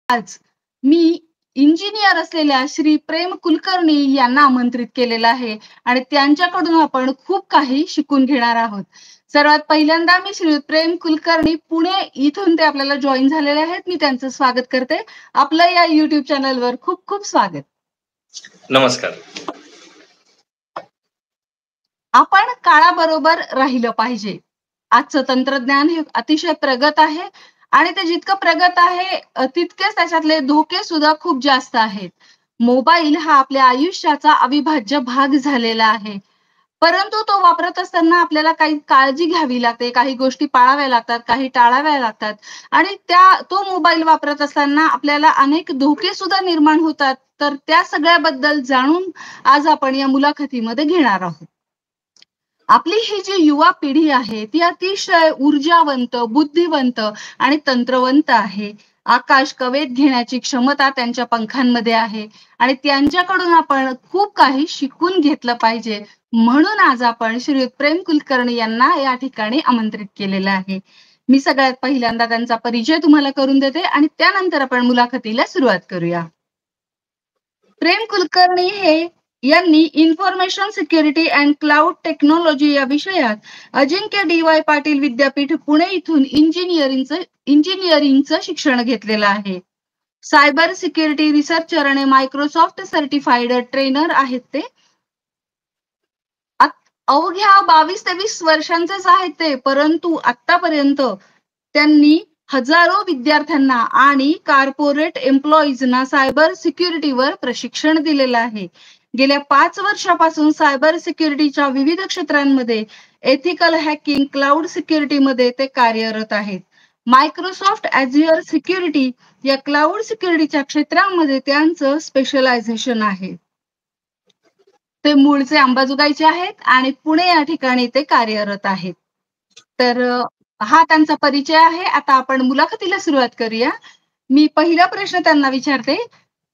आज मी इंजिनियर असलेल्या श्री प्रेम कुलकर्णी यांना आमंत्रित केलेलं आहे आणि त्यांच्याकडून आपण खूप काही शिकून घेणार आहोत. सर्वात पहिल्यांदा मी श्री प्रेम कुलकर्णी पुणे इथून ते आपल्याला जॉईन झालेले आहेत. मी त्यांचं स्वागत करते. आपलं या YouTube चॅनलवर खूप खूप स्वागत. नमस्कार. आपण काळाबरोबर राहिलं पाहिजे. आजचं तंत्रज्ञान हे अतिशय प्रगत आहे आणि ते जितकं प्रगत आहे तितकेच त्याच्यातले धोके सुद्धा खूप जास्त आहेत. मोबाईल हा आपल्या आयुष्याचा अविभाज्य भाग झालेला आहे. परंतु तो वापरत असताना आपल्याला काही काळजी घ्यावी लागते, काही गोष्टी पाळाव्या लागतात, काही टाळाव्या लागतात आणि तो मोबाईल वापरत असताना आपल्याला अनेक धोके सुद्धा निर्माण होतात. तर त्या सगळ्याबद्दल जाणून आज आपण या मुलाखतीमध्ये घेणार आहोत. आपली ही जी युवा पिढी आहे ती अतिशय ऊर्जावंत, बुद्धिवंत आणि तंत्रवंत आहे. आकाश कवेत घेण्याची क्षमता त्यांच्या पंखांमध्ये आहे आणि त्यांच्याकडून आपण खूप काही शिकून घेतलं पाहिजे. म्हणून आज आपण श्री प्रेम कुलकर्णी यांना या ठिकाणी आमंत्रित केलेलं आहे. मी सगळ्यात पहिल्यांदा त्यांचा परिचय तुम्हाला करून देते आणि त्यानंतर आपण मुलाखतीला सुरुवात करूया. प्रेम कुलकर्णी यांनी information security and cloud technology या विषयात अजिंक्य डी.वाय. पाटील विद्यापीठ पुणे इथून इंजिनिअरिंगचं शिक्षण घेतलेलं आहे. सायबर सिक्युरिटी रिसर्चर आणि मायक्रोसॉफ्ट सर्टिफाईड ट्रेनर आहेत ते. अवघ्या 22-23 वर्षांचेच आहेत ते, परंतु आतापर्यंत त्यांनी हजारो विद्यार्थ्यांना आणि कॉर्पोरेट एम्प्लॉईजना सायबर सिक्युरिटीवर प्रशिक्षण दिलेलं आहे. गेल्या 5 वर्षापासून सायबर सिक्युरिटीच्या विविध क्षेत्रांमध्ये एथिकल हॅकिंग, क्लाउड सिक्युरिटीमध्ये ते कार्यरत आहेत. मायक्रोसॉफ्ट ॲझ्युअर सिक्युरिटी या क्लाउड सिक्युरिटीच्या क्षेत्रामध्ये त्यांचं स्पेशलायझेशन आहे. ते मूळचे अंबाजोगाईचे आहेत आणि पुणे या ठिकाणी ते कार्यरत आहेत. तर हा त्यांचा परिचय आहे. आता आपण मुलाखतीला सुरुवात करूया. मी पहिला प्रश्न त्यांना विचारते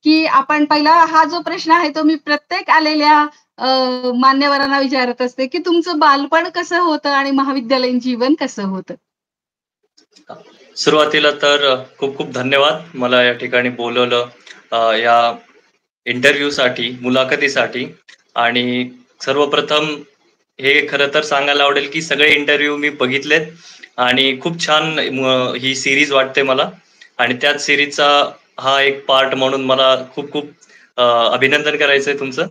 की आपण पहिला हा जो प्रश्न आहे तो मी प्रत्येक आलेल्या मान्यवरांना विचारत असते की तुमचं बालपण कसं होतं आणि महाविद्यालयीन जीवन कसं होतं? सुरुवातीला तर खूप खूप धन्यवाद मला या ठिकाणी बोलवलं या इंटरव्ह्यूसाठी, मुलाखतीसाठी. आणि सर्वप्रथम हे खरं तर सांगायला आवडेल की सगळे इंटरव्ह्यू मी बघितलेत आणि खूप छान ही सिरीज वाटते मला आणि त्याच सिरीजचा हा एक पार्ट म्हणून मला खूप खूप अभिनंदन करायचंय तुमचं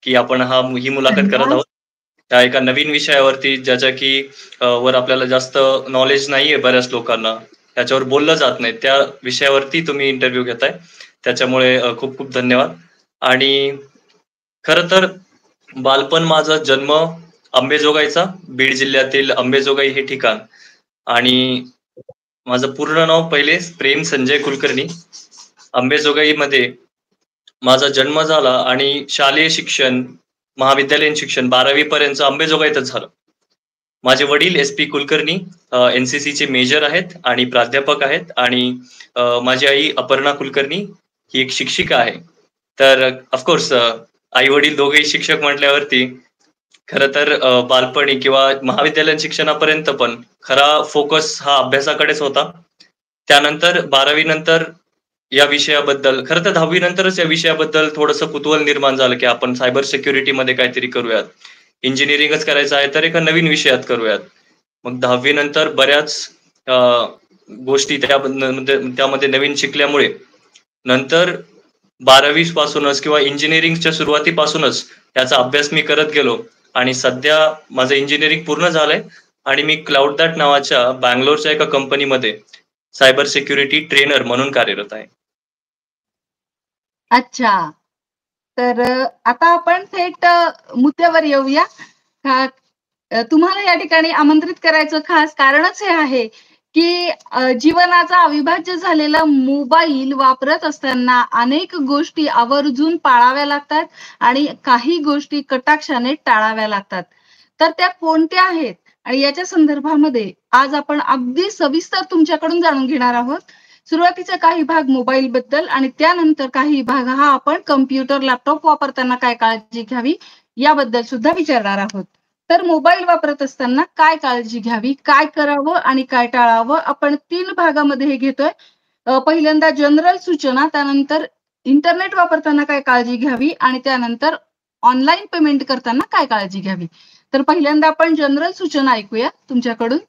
की आपण ही मुलाखत करत आहोत त्या एका नवीन विषयावरती ज्याच्या की वर आपल्याला जास्त नॉलेज नाहीये बऱ्याच लोकांना, त्याच्यावर बोललं जात नाही, त्या विषयावरती तुम्ही इंटरव्ह्यू घेताय, त्याच्यामुळे खूप खूप धन्यवाद. आणि खरं तर बालपण माझा जन्म अंबेजोगाईचा, बीड जिल्ह्यातील अंबेजोगाई हे ठिकाण. आणि माझं पूर्ण नाव पहिले प्रेम संजय कुलकर्णी. अंबेजोगाईमध्ये माझा जन्म झाला आणि शालेय शिक्षण, महाविद्यालयीन शिक्षण 12वी पर्यंत अंबेजोगाईतच झालं. माझे वडील SP कुलकर्णी NCC चे मेजर आहेत आणि प्राध्यापक आहेत आणि माझी आई अपर्णा कुलकर्णी ही एक शिक्षिका आहे. तर ऑफकोर्स आई वडील दोघेही शिक्षक म्हटल्यावरती खरं तर बालपणी किंवा महाविद्यालयीन शिक्षणापर्यंत पण खरा फोकस हा अभ्यासाकडेच होता. त्यानंतर 12वी नंतर या विषयाबद्दल, खरं तर 10वी नंतरच या विषयाबद्दल थोडंसं कुतूहल निर्माण झालं की आपण सायबर सिक्युरिटीमध्ये काहीतरी करूयात, इंजिनिअरिंगच करायचं आहे तर एका नवीन विषयात करूयात. मग 10वी नंतर बऱ्याच गोष्टी त्यामध्ये नवीन शिकल्यामुळे नंतर 12वी पासूनच किंवा इंजिनिअरिंगच्या सुरुवातीपासूनच याचा अभ्यास मी करत गेलो आणि सध्या माझं इंजिनिअरिंग पूर्ण झालंय आणि मी क्लाउडडॅट नावाच्या बँगलोरच्या एका कंपनीमध्ये सायबर सिक्युरिटी ट्रेनर म्हणून कार्यरत आहे. अच्छा, तर आता आपण थेट मुद्द्यावर येऊया. तुम्हाला या ठिकाणी आमंत्रित करायचं खास कारणच हे आहे की जीवनाचा अविभाज्य झालेला मोबाईल वापरत असताना अनेक गोष्टी आवर्जून पाळाव्या लागतात आणि काही गोष्टी कटाक्षाने टाळाव्या लागतात. तर त्या कोणत्या आहेत आणि याच्या संदर्भामध्ये आज आपण अगदी सविस्तर तुमच्याकडून जाणून घेणार आहोत. सुरुवातीचे काही भाग मोबाईल बद्दल आणि त्यानंतर काही भाग हा आपण कम्प्युटर, लॅपटॉप वापरताना काय काळजी घ्यावी याबद्दल सुद्धा विचारणार आहोत. तर मोबाईल वापरत असताना काय काळजी घ्यावी, काय करावं आणि काय टाळावं, आपण 3 भागामध्ये हे घेतोय. पहिल्यांदा जनरल सूचना, त्यानंतर इंटरनेट वापरताना काय काळजी घ्यावी आणि त्यानंतर ऑनलाईन पेमेंट करताना काय काळजी घ्यावी. तर पहिल्यांदा आपण जनरल सूचना ऐकूया तुमच्याकडून.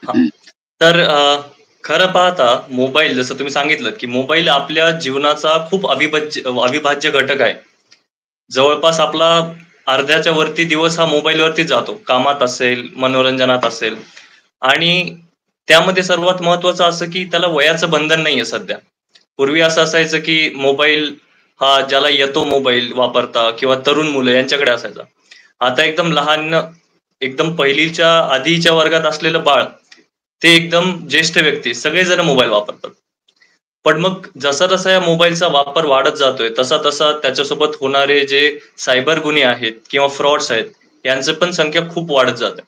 हां. तर खरं पाहता मोबाईल जसं तुम्ही सांगितलं, की मोबाईल आपल्या जीवनाचा खूप अविभाज्य घटक आहे. जवळपास आपला अर्ध्याच्या वरती दिवस हा मोबाईलवरती जातो. कामात असेल, मनोरंजनात असेल आणि त्यामध्ये सर्वात महत्त्वाचं असं, की त्याला वयाचं बंधन नाहीये सध्या. पूर्वी असं असायचं, की मोबाईल हा ज्याला येतो मोबाईल वापरता किंवा तरुण मुलं यांच्याकडे असायचा. आता एकदम लहान, एकदम पहिलीच्या आधीच्या वर्गात असलेलं बाळ, ते एकदम ज्येष्ठ व्यक्ती सगळेजण मोबाईल वापरतात. पण मग जसा-जसा या मोबाईलचा वापर वाढत जातोय, तसा-तसा त्याच्यासोबत होणारे जे सायबर गुन्हे आहेत किंवा फ्रॉड्स आहेत, यांचं पण संख्या खूप वाढत जाते.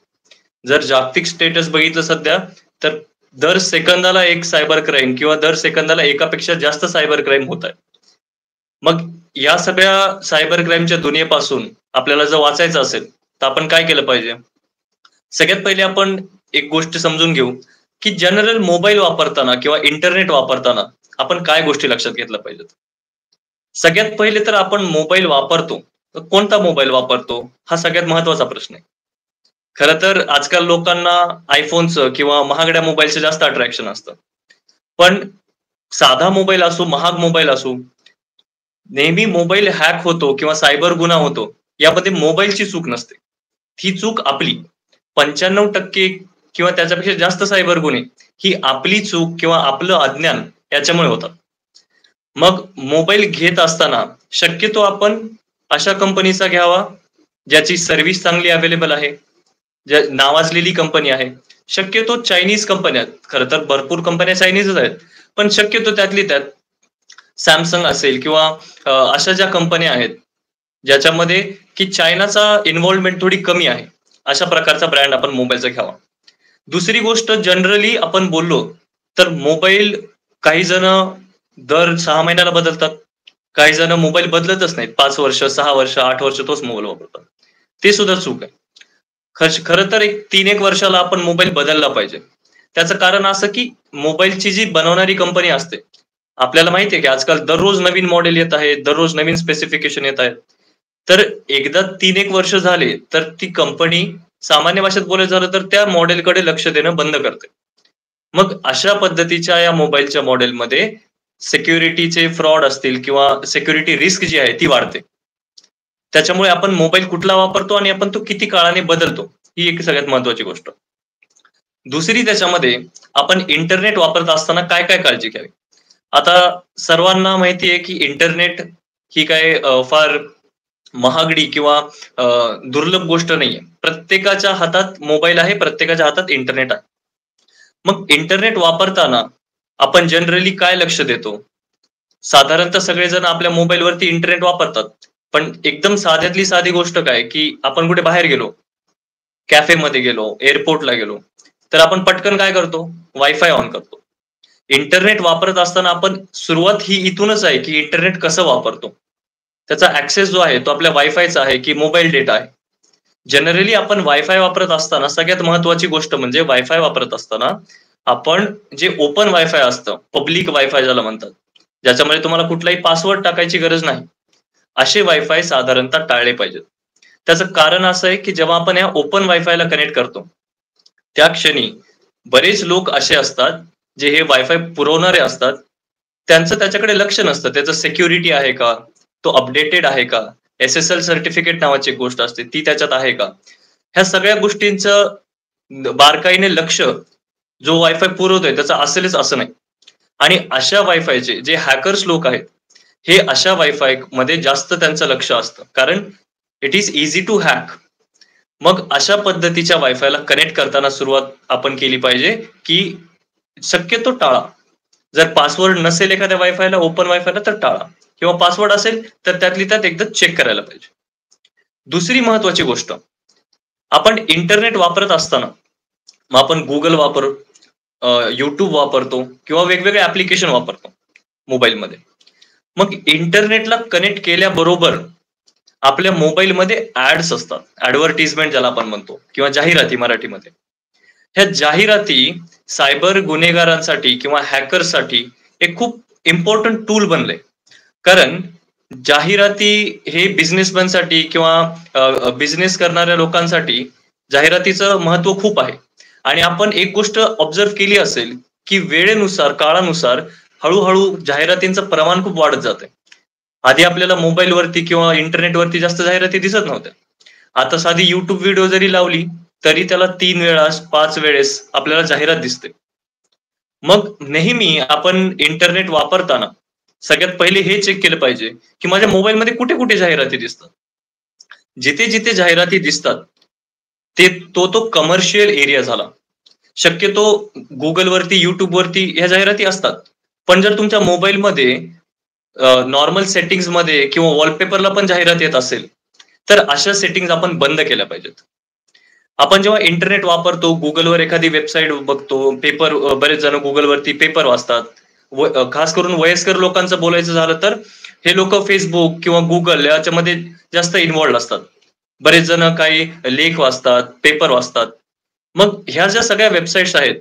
जर जागतिक स्टेटस बघितलं सध्या, तर दर सेकंदाला एक सायबर क्राईम किंवा दर सेकंदाला एकापेक्षा जास्त सायबर क्राईम होत आहे. मग या सगळ्या सायबर क्राईमच्या दुनियेपासून आपल्याला जर वाचायचं असेल, तर आपण काय केलं पाहिजे? सगळ्यात पहिले आपण एक गोष्ट समजून घेऊ, की जनरल मोबाईल वापरताना किंवा इंटरनेट वापरताना आपण काय गोष्टी लक्षात घेतल्या पाहिजेत. सगळ्यात पहिले तर आपण मोबाईल वापरतो, तर कोणता मोबाईल वापरतो? हा सगळ्यात महत्त्वाचा प्रश्न आहे. खरं तर आजकाल लोकांना iPhoneचं किंवा महागड्या मोबाईलचं जास्त अट्रॅक्शन असतं. पण साधा मोबाईल असो, महाग मोबाईल असो, नेहमी मोबाईल हॅक होतो किंवा सायबर गुन्हा होतो, यामध्ये मोबाईलची चूक नसते. ही चूक आपली. 95% किंवा त्याच्यापेक्षा जास्त सायबर गुन्हे ही आपली चूक किंवा आपलं अज्ञान याच्यामुळे होतात. मग मोबाईल घेत असताना शक्यतो आपण अशा कंपनीचा घ्यावा, ज्याची सर्व्हिस चांगली अवेलेबल आहे, ज्या नावाजलेली कंपनी आहे. शक्यतो चायनीज कंपन्या आहेत. खरं तर भरपूर कंपन्या चायनीजच आहेत. पण शक्यतो त्यातली त्यात Samsung असेल किंवा अशा ज्या कंपन्या आहेत, ज्याच्यामध्ये की चायनाचा इन्व्हॉल्वमेंट थोडी कमी आहे. अशा प्रकारचा ब्रँड आपण मोबाईलचा घ्यावा. दुसरी गोष्ट जनरली आपण बोललो, तर मोबाईल काही जण दर 6 महिन्याला बदलतात. काही जण मोबाईल बदलतच नाहीत. 5 वर्ष, 6 वर्ष, 8 वर्ष तोच मोबाईल वापरतात. ते सुद्धा चूक आहे. खरं तर एक 3-1 वर्षाला आपण मोबाईल बदलला पाहिजे. त्याचं कारण असं, की मोबाईलची जी बनवणारी कंपनी असते, आपल्याला माहिती आहे, की आजकाल दररोज नवीन मॉडेल येत आहे, दररोज नवीन स्पेसिफिकेशन येत आहेत. तर एकदा 3-1 वर्ष झाले, तर ती कंपनी सामान्य भाषेत बोलायचं झालं तर त्या मॉडेलकडे लक्ष देणं बंद करते. मग अशा पद्धतीच्या या मोबाईलच्या मॉडेलमध्ये सिक्युरिटीचे फ्रॉड असतील किंवा सिक्युरिटी रिस्क जी आहे ती वाढते. त्याच्यामुळे आपण मोबाईल कुठला वापरतो आणि आपण तो किती काळाने बदलतो, ही एक सगळ्यात महत्त्वाची गोष्ट. दुसरी त्याच्यामध्ये आपण इंटरनेट वापरत असताना काय-काय काळजी घ्यावी? आता सर्वांना माहिती आहे, की इंटरनेट ही काय फार महागडी किंवा अ, दुर्लभ गोष्ट नाहीये. प्रत्येकाच्या हातात मोबाईल आहे, प्रत्येकाच्या हातात इंटरनेट आहे. मग इंटरनेट वापरताना आपण जनरली काय लक्ष देतो? साधारणतः सगळेजण आपल्या मोबाईलवरती इंटरनेट वापरतात. पण एकदम साध्यातली साधी गोष्ट काय, की आपण कुठे बाहेर गेलो, कॅफेमध्ये गेलो, एअरपोर्टला गेलो, तर आपण पटकन काय करतो? वायफाय ऑन करतो. इंटरनेट वापरत असताना आपण सुरुवात ही इथूनच आहे, की इंटरनेट कसं वापरतो. त्याचा ॲक्सेस जो आहे तो आपल्या वायफायचा आहे, की मोबाईल डेटा आहे. जनरली आपण वायफाय वापरत असताना सगळ्यात महत्त्वाची गोष्ट म्हणजे वायफाय वापरत असताना आपण जे ओपन वायफाय असतं, पब्लिक वायफाय ज्याला म्हणतात, ज्याच्यामध्ये तुम्हाला कुठलाही पासवर्ड टाकायची गरज नाही. असे वायफाय साधारणतः टाळले पाहिजेत. त्याचं कारण असं आहे, की जेव्हा आपण या ओपन वायफायला कनेक्ट करतो, त्या क्षणी बरेच लोक असे असतात, जे हे वायफाय पुरवणारे असतात. त्यांचं त्याच्याकडे लक्ष नसतं. त्याचं सिक्युरिटी आहे का? तो अपडेटेड आहे का? SSL सर्टिफिकेट नावाची एक गोष्ट असते, ती त्याच्यात आहे का? ह्या सगळ्या गोष्टींचं बारकाईने लक्ष जो वायफाय पुरवतोय त्याचं असेलच असं नाही. आणि अशा वायफायचे जे हॅकर्स लोक आहेत, हे अशा वायफायमध्ये जास्त त्यांचं लक्ष असतं. कारण it is easy to hack. मग अशा पद्धतीच्या वायफायला कनेक्ट करताना सुरुवात आपण केली पाहिजे, की शक्यतो टाळा. जर पासवर्ड नसेल एखाद्या वायफायला, ओपन वायफायला तर टाळा. किंवा पासवर्ड असेल तर त्यातली त्यात एकदा चेक करायला पाहिजे. दुसरी महत्त्वाची गोष्ट, आपण इंटरनेट वापरत असताना मग आपण Google YouTube वापरतो किंवा वेगवेगळे ॲप्लिकेशन वापरतो मोबाईलमध्ये. मग इंटरनेटला कनेक्ट केल्याबरोबर आपल्या मोबाईलमध्ये ॲड्स असतात. ॲडव्हर्टाइजमेंट ज्याला आपण म्हणतो किंवा जाहिराती मराठीमध्ये. ह्या जाहिराती सायबर गुन्हेगारांसाठी किंवा हॅकर्ससाठी एक खूप इम्पॉर्टंट टूल बनले. कारण जाहिराती हे बिझनेसमॅनसाठी किंवा बिझनेस करणाऱ्या लोकांसाठी जाहिरातीचं महत्व खूप आहे. आणि आपण एक गोष्ट ऑब्झर्व केली असेल की वेळेनुसार, काळानुसार हळूहळू जाहिरातींचं प्रमाण खूप वाढत जातंय. आधी आपल्याला मोबाईलवरती किंवा इंटरनेटवरती जास्त जाहिराती दिसत नव्हत्या. आता साधी YouTube व्हिडिओ जरी लावली तरी त्याला 3 वेळा, 5 वेळेस आपल्याला जाहिरात दिसते. मग नेहमी आपण इंटरनेट वापरताना सगळ्यात पहिले हे चेक केलं पाहिजे की माझ्या मोबाईलमध्ये कुठे कुठे जाहिराती दिसतात. जिथे जिथे जाहिराती दिसतात ते तो कमर्शियल एरिया झाला. शक्यतो गुगलवरती, युट्यूबवरती ह्या जाहिराती असतात. पण जर तुमच्या मोबाईलमध्ये नॉर्मल सेटिंग्समध्ये किंवा वॉलपेपरला पण जाहिरात येत असेल तर अशा सेटिंग्स आपण बंद केल्या पाहिजेत. आपण जेव्हा इंटरनेट वापरतो, गुगलवर एखादी वेबसाईट बघतो, पेपर, बरेच जण गुगलवरती पेपर वाचतात. खास करून वयस्कर लोकांचं बोलायचं झालं तर हे लोक फेसबुक किंवा गुगल याच्यामध्ये जास्त इन्व्हॉल्ड असतात. बरेच जण काही लेख वाचतात, पेपर वाचतात. मग ह्या ज्या सगळ्या वेबसाईट्स आहेत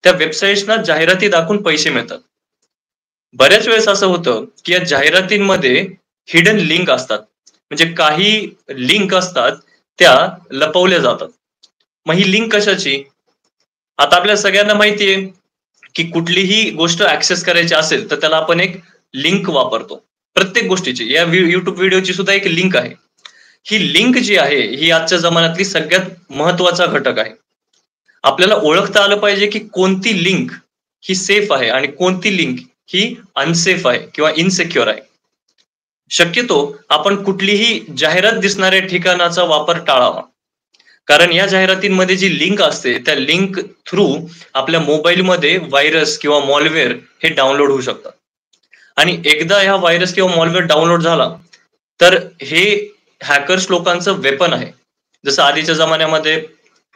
त्या वेबसाईट्सना जाहिराती दाखवून पैसे मिळतात. बऱ्याच वेळेस असं होतं की या जाहिरातींमध्ये हिडन लिंक असतात. म्हणजे काही लिंक असतात त्या लपवल्या जातात. मग ही लिंक कशाची? आता आपल्या सगळ्यांना माहितीये की कुठलीही गोष्ट ऍक्सेस करायची असेल तर त्याला आपण एक लिंक वापरतो. प्रत्येक गोष्टीची, या युट्यूब व्हिडिओची सुद्धा एक लिंक आहे. ही लिंक जी आहे ही आजच्या जमान्यातली सगळ्यात महत्वाचा घटक आहे. आपल्याला ओळखता आलं पाहिजे की कोणती लिंक ही सेफ आहे आणि कोणती लिंक ही अनसेफ आहे किंवा इनसिक्युअर आहे. शक्यतो आपण कुठलीही जाहिरात दिसणाऱ्या ठिकाणाचा वापर टाळावा. कारण या जाहिरातींमध्ये जी लिंक असते त्या लिंक थ्रू आपल्या मोबाईलमध्ये व्हायरस किंवा मॉलवेअर हे डाउनलोड होऊ शकतात. आणि एकदा ह्या व्हायरस किंवा मॉलवेअर डाउनलोड झाला तर हे हॅकर्स लोकांचं वेपन आहे. जसं आधीच्या जमान्यामध्ये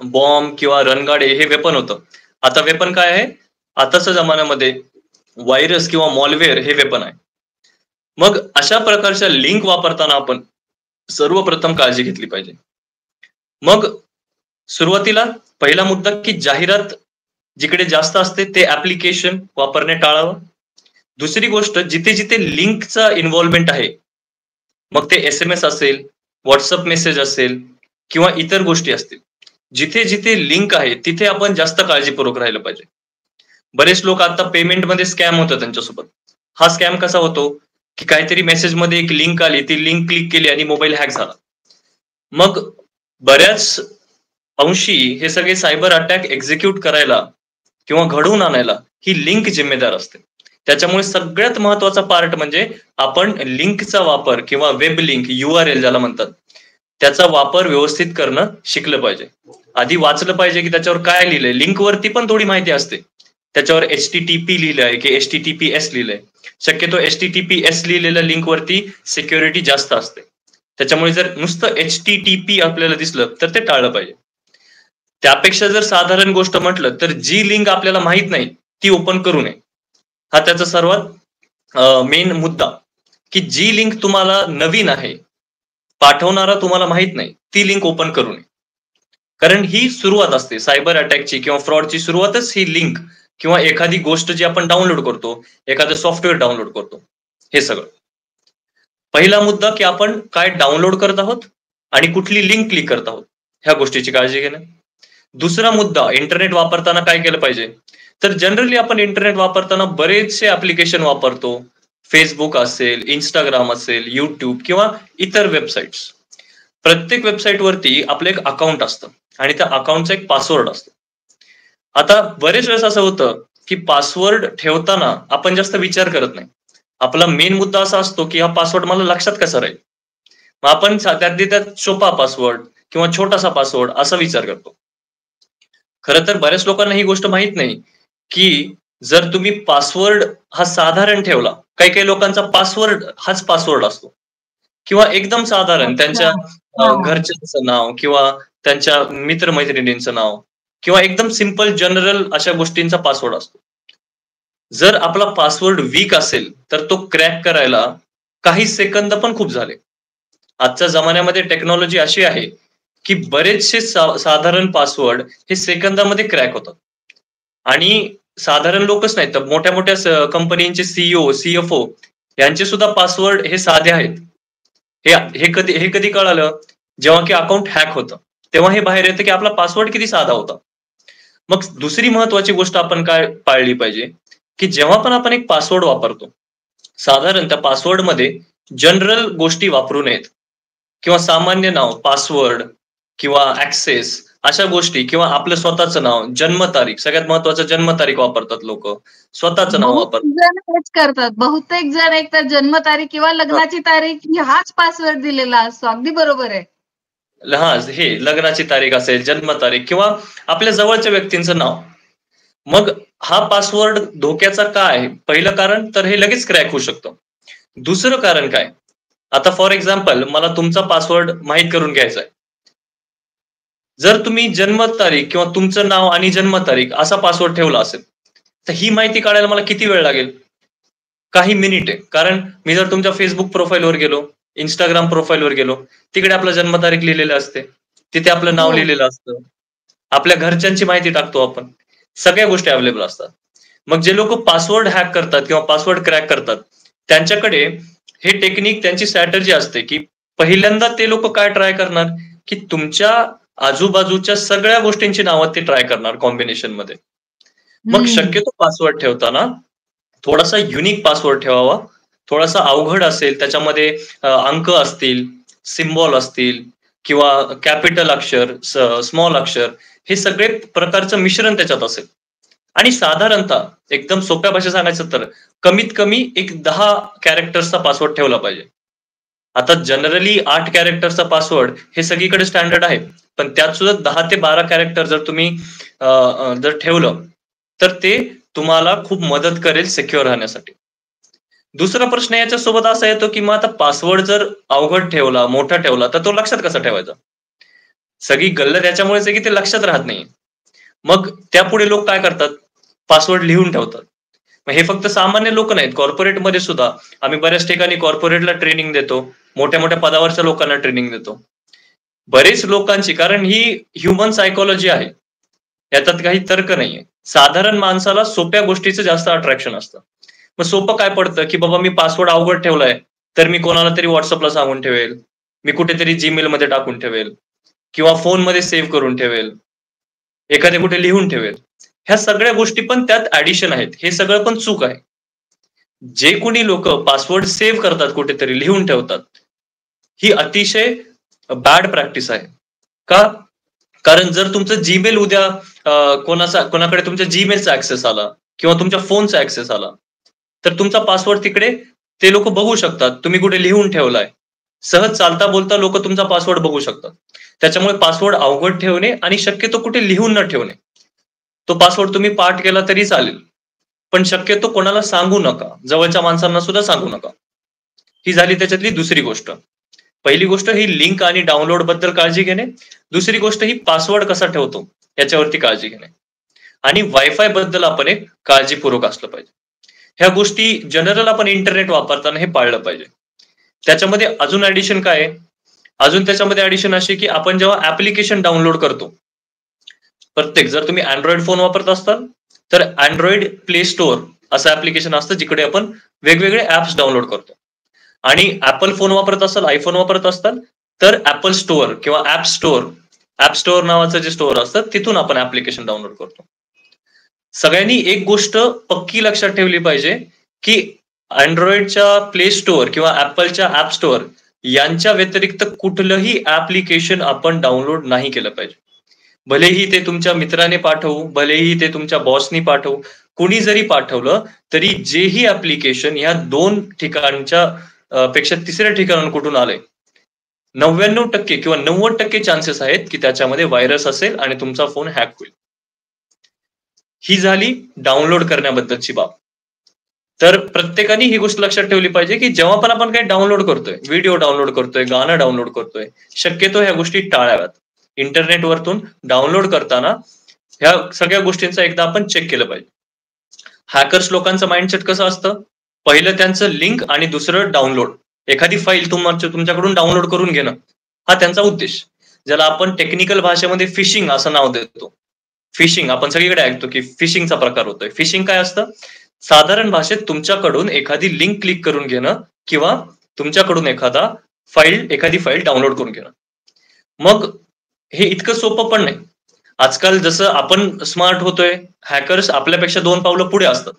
बॉम्ब किंवा रणगाडे हे वेपन होतं. आता वेपन काय आहे? आताच्या जमान्यामध्ये व्हायरस किंवा मॉलवेअर हे वेपन आहे. मग अशा प्रकारच्या लिंक वापरताना आपण सर्वप्रथम काळजी घेतली पाहिजे. मग सुरुवातीला पहिला मुद्दा की जाहिरात जिकडे जास्त असते ते ऍप्लिकेशन वापरणे टाळावं. दुसरी गोष्ट, जिथे जिथे लिंकचा इन्व्हॉल्वमेंट आहे, मग ते SMS असेल, व्हॉट्सअप मेसेज असेल किंवा इतर गोष्टी असतील, जिथे जिथे लिंक आहे तिथे आपण जास्त काळजीपूर्वक राहिलं पाहिजे. बरेच लोक आता पेमेंटमध्ये स्कॅम होतात त्यांच्यासोबत. हा स्कॅम कसा होतो की काहीतरी मेसेजमध्ये एक लिंक आली, ती लिंक क्लिक केली आणि मोबाईल हॅक झाला. मग बऱ्याच अंशी हे सगळे सायबर अटॅक एक्झिक्यूट करायला किंवा घडवून आणायला ही लिंक जिम्मेदार असते. त्याच्यामुळे सगळ्यात महत्वाचा पार्ट म्हणजे आपण लिंकचा वापर किंवा वेब लिंक, URL ज्याला म्हणतात, त्याचा वापर व्यवस्थित करणं शिकलं पाहिजे. आधी वाचलं पाहिजे की त्याच्यावर काय लिहिलंय. लिंकवरती पण थोडी माहिती असते. त्याच्यावर HTTP लिहिलंय की HTTPS लिहिलंय. शक्यतो HTTPS लिहिलेल्या लिंकवरती सिक्युरिटी जास्त असते. त्याच्यामुळे जर नुसतं HTTP आपल्याला दिसलं तर ते टाळलं पाहिजे. त्यापेक्षा जर साधारण गोष्ट म्हटलं तर जी लिंक आपल्याला माहित नाही ती ओपन करू नये. हा त्याचा सर्वात मेन मुद्दा, की जी लिंक तुम्हाला नवीन आहे, पाठवणारा तुम्हाला माहित नाही, ती लिंक ओपन करू नये. कारण ही सुरुवात असते सायबर अटॅकची किंवा फ्रॉडची. सुरुवातच ही लिंक किंवा एखादी गोष्ट जी आपण डाउनलोड करतो, एखादं सॉफ्टवेअर डाउनलोड करतो, हे सगळं. पहिला मुद्दा की आपण काय डाउनलोड करत आहोत आणि कुठली लिंक क्लिक करत आहोत ह्या गोष्टीची काळजी घेणं. दुसरा मुद्दा, इंटरनेट वापरताना काय केलं पाहिजे? तर जनरली आपण इंटरनेट वापरताना बरेचसे ऍप्लिकेशन वापरतो. फेसबुक असेल, इंस्टाग्राम असेल, युट्यूब किंवा इतर वेबसाईट्स. प्रत्येक वेबसाईटवरती आपलं एक अकाउंट असतं आणि त्या अकाउंटचा एक पासवर्ड असतो. आता बरेच वेळेस असं होतं की पासवर्ड ठेवताना आपण जास्त विचार करत नाही. आपला मेन मुद्दा असा असतो की हा पासवर्ड मला लक्षात कसा राहील. मग आपण त्यात सोपा पासवर्ड किंवा छोटासा पासवर्ड असा विचार करतो. खरं तर बऱ्याच लोकांना ही गोष्ट माहित नाही की जर तुम्ही पासवर्ड हा साधारण ठेवला, काही काही लोकांचा पासवर्ड हाच पासवर्ड असतो किंवा एकदम साधारण अच्छा. त्यांच्या हां. घरच्यांचं नाव किंवा त्यांच्या मित्रमैत्रिणींचं नाव किंवा एकदम सिंपल जनरल अशा गोष्टींचा पासवर्ड असतो. जर आपला पासवर्ड वीक असेल तर तो क्रॅक करायला काही सेकंद पण खूप झाले. आजच्या जमान्यामध्ये टेक्नॉलॉजी अशी आहे की बरेचसे साधारण पासवर्ड हे सेकंदामध्ये क्रॅक होतात. आणि साधारण लोकच नाहीत, तर मोठ्या मोठ्या कंपनीचे सीईओ, सीएफओ यांचे सुद्धा पासवर्ड हे साधे आहेत. हे कधी कळालं, जेव्हा की अकाउंट हॅक होतं, तेव्हा हे बाहेर येतं की आपला पासवर्ड किती साधा होता. मग दुसरी महत्वाची गोष्ट आपण काय पाळली पाहिजे, की जेव्हा पण आपण एक पासवर्ड वापरतो, साधारण त्या पासवर्डमध्ये जनरल गोष्टी वापरू नयेत. किंवा सामान्य नाव, पासवर्ड किंवा ऍक्सेस अशा गोष्टी, किंवा आपलं स्वतःचं नाव, जन्मतारीख, सगळ्यात महत्वाचं जन्मतारीख वापरतात लोक, स्वतःचं नाव बहुतेक वापरतात. जण हेच करतात. बहुतेक जण एक तर जन्मतारीख किंवा लग्नाची तारीख हाच पासवर्ड दिलेला असतो. अगदी बरोबर आहे. हा, हे लग्नाची तारीख असेल, जन्मतारीख किंवा आपल्या जवळच्या व्यक्तींचं नाव. मग हा पासवर्ड धोक्याचा का आहे? पहिलं कारण तर हे लगेच क्रॅक होऊ शकतं. दुसरं कारण काय, आता फॉर एक्झाम्पल मला तुमचा पासवर्ड माहीत करून घ्यायचा आहे. जर तुम्ही जन्मतारीख किंवा तुमचं नाव आणि जन्मतारीख असा पासवर्ड ठेवला असेल, तर ही माहिती काढायला मला किती वेळ लागेल? काही मिनिट आहे. कारण मी जर तुमच्या फेसबुक प्रोफाईलवर गेलो, इंस्टाग्राम प्रोफाईलवर गेलो, तिकडे आपलं जन्मतारीख लिहिलेली असते, तिथे आपलं नाव हो. लिहिलेलं असतं, आपल्या घरच्यांची माहिती टाकतो आपण, सगळ्या गोष्टी अवेलेबल असतात. मग जे लोक पासवर्ड हॅक करतात किंवा पासवर्ड क्रॅक करतात, त्यांच्याकडे हे टेक्निक, त्यांची स्ट्रॅटजी असते की पहिल्यांदा ते लोक काय ट्राय करणार, की तुमच्या आजूबाजूच्या सगळ्या गोष्टींची नावं ते ट्राय करणार कॉम्बिनेशन मध्ये. मग शक्यतो पासवर्ड ठेवताना थोडासा युनिक पासवर्ड ठेवावा. थोडासा अवघड असेल, त्याच्यामध्ये अंक असतील, सिम्बॉल असतील किंवा कॅपिटल अक्षर, स्मॉल अक्षर, हे सगळे प्रकारचं मिश्रण त्याच्यात असेल. आणि साधारणतः एकदम सोप्या भाषेत सांगायचं तर कमीत कमी एक 10 कॅरेक्टर्सचा पासवर्ड ठेवला पाहिजे. आता जनरली 8 कॅरेक्टरचा पासवर्ड हे सगळीकडे स्टँडर्ड आहे, पण त्यात सुद्धा 10 ते 12 कॅरेक्टर जर तुम्ही जर ठेवलं, तर ते तुम्हाला खूप मदत करेल सिक्युअर राहण्यासाठी. दुसरा प्रश्न याच्यासोबत असा येतो, की मग आता पासवर्ड जर अवघड ठेवला, मोठा ठेवला, तर तो लक्षात कसा ठेवायचा? सगळी गल्लत याच्यामुळेच आहे की ते लक्षात राहत नाही. मग त्यापुढे लोक काय करतात, पासवर्ड लिहून ठेवतात. मग हे फक्त सामान्य लोक नाहीत, कॉर्पोरेटमध्ये सुद्धा आम्ही बऱ्याच ठिकाणी कॉर्पोरेटला ट्रेनिंग देतो, मोठ्या मोठ्या पदावरच्या लोकांना ट्रेनिंग देतो. बरेच लोकांची, कारण ही ह्युमन सायकोलॉजी आहे, याच्यात काही तर्क नाहीये. साधारण माणसाला सोप्या गोष्टीचं जास्त अट्रॅक्शन असतं. मग सोपं काय पडतं, की बाबा मी पासवर्ड अवघड ठेवलाय, तर मी कोणाला तरी व्हॉट्सअपला सांगून ठेवेल, मी कुठेतरी जीमेल मध्ये टाकून ठेवेल किंवा फोनमध्ये सेव्ह करून ठेवेल, एखाद्या कुठे लिहून ठेवेल. ह्या सगळ्या गोष्टी पण त्यात ऍडिशन आहेत, हे सगळं पण चूक आहे. जे कोणी लोक पासवर्ड सेव्ह करतात, कुठेतरी लिहून ठेवतात, ही अतिशय बॅड प्रॅक्टिस आहे. का? कारण जर तुमचं जीमेल उद्या कोणाकडे तुमच्या जीमेलचा ऍक्सेस आला किंवा तुमच्या फोनचा ऍक्सेस आला, तर तुमचा पासवर्ड तिकडे ते लोक बघू शकतात, तुम्ही कुठे लिहून ठेवलाय. सहज चालता बोलता लोक तुमचा पासवर्ड बघू शकतात. त्याच्यामुळे पासवर्ड अवघड ठेवणे आणि शक्यतो कुठे लिहून न ठेवणे. तो पासवर्ड तुम्ही पाठ केला तरी चालेल, पण शक्यतो कोणाला सांगू नका, जवळच्या माणसांना सुद्धा सांगू नका. ही झाली त्याच्यातली दुसरी गोष्ट. पहिली गोष्ट ही लिंक आणि डाउनलोड बद्दल काळजी घेणे. दुसरी गोष्ट ही पासवर्ड कसा ठेवतो याच्यावरती काळजी घेणे. आणि वायफाय बद्दल आपण एक काळजीपूर्वक असलं पाहिजे. ह्या गोष्टी जनरल आपण इंटरनेट वापरताना हे पाळलं पाहिजे. त्याच्यामध्ये अजून ऍडिशन काय आहे? अजून त्याच्यामध्ये ऍडिशन अशी की आपण जेव्हा ऍप्लिकेशन डाउनलोड करतो, प्रत्येक, जर तुम्ही अँड्रॉइड फोन वापरत असाल तर अँड्रॉइड प्ले स्टोअर असं ऍप्लिकेशन असतं, जिकडे आपण वेगवेगळे ऍप्स डाउनलोड करतो. आणि ऍपल फोन वापरत असाल, आयफोन वापरत असताल, तर ऍपल स्टोअर किंवा ऍप स्टोअर नावाचं जे स्टोअर असतं, तिथून आपण ऍप्लिकेशन डाउनलोड करतो. सगळ्यांनी एक गोष्ट पक्की लक्षात ठेवली पाहिजे, की अँड्रॉइडच्या प्ले स्टोअर किंवा ऍपलच्या ऍप स्टोअर यांच्या व्यतिरिक्त कुठलंही ऍप्लिकेशन आपण डाउनलोड नाही केलं पाहिजे. भलेही ते तुमच्या मित्राने पाठवू, भलेही ते तुमच्या बॉसनी पाठवू, कुणी जरी पाठवलं तरी जेही ऍप्लिकेशन ह्या 2 ठिकाणच्या पेक्षा तिसऱ्या ठिकाणाहून कुठून आलंय, 99% किंवा 90% चान्सेस आहेत की त्याच्यामध्ये व्हायरस असेल आणि तुमचा फोन हॅक होईल. ही झाली डाउनलोड करण्याबद्दलची बाब. तर प्रत्येकाने ही गोष्ट लक्षात ठेवली पाहिजे, की जेव्हा पण आपण काही डाउनलोड करतोय, व्हिडिओ डाउनलोड करतोय, गाणं डाउनलोड करतोय, शक्यतो ह्या गोष्टी टाळाव्यात. इंटरनेटवरतून डाउनलोड करताना ह्या सगळ्या गोष्टींचा एकदा आपण चेक केलं पाहिजे. हॅकर्स लोकांचं माइंडसेट कसं असतं, पहिलं त्यांचं लिंक आणि दुसरं डाउनलोड, एखादी फाईल तुमच्याकडून डाउनलोड करून घेणं, हा त्यांचा उद्देश. ज्याला आपण टेक्निकल भाषेमध्ये फिशिंग असं नाव देतो. फिशिंग आपण सगळीकडे ऐकतो की फिशिंगचा प्रकार होतोय. फिशिंग काय असतं? साधारण भाषेत तुमच्याकडून एखादी लिंक क्लिक करून घेणं किंवा तुमच्याकडून एखादी फाईल डाउनलोड करून घेणं. मग हे इतकं सोपं पण नाही. आजकाल जसं आपण स्मार्ट होतोय, हॅकर्स आपल्यापेक्षा 2 पावलं पुढे असतात.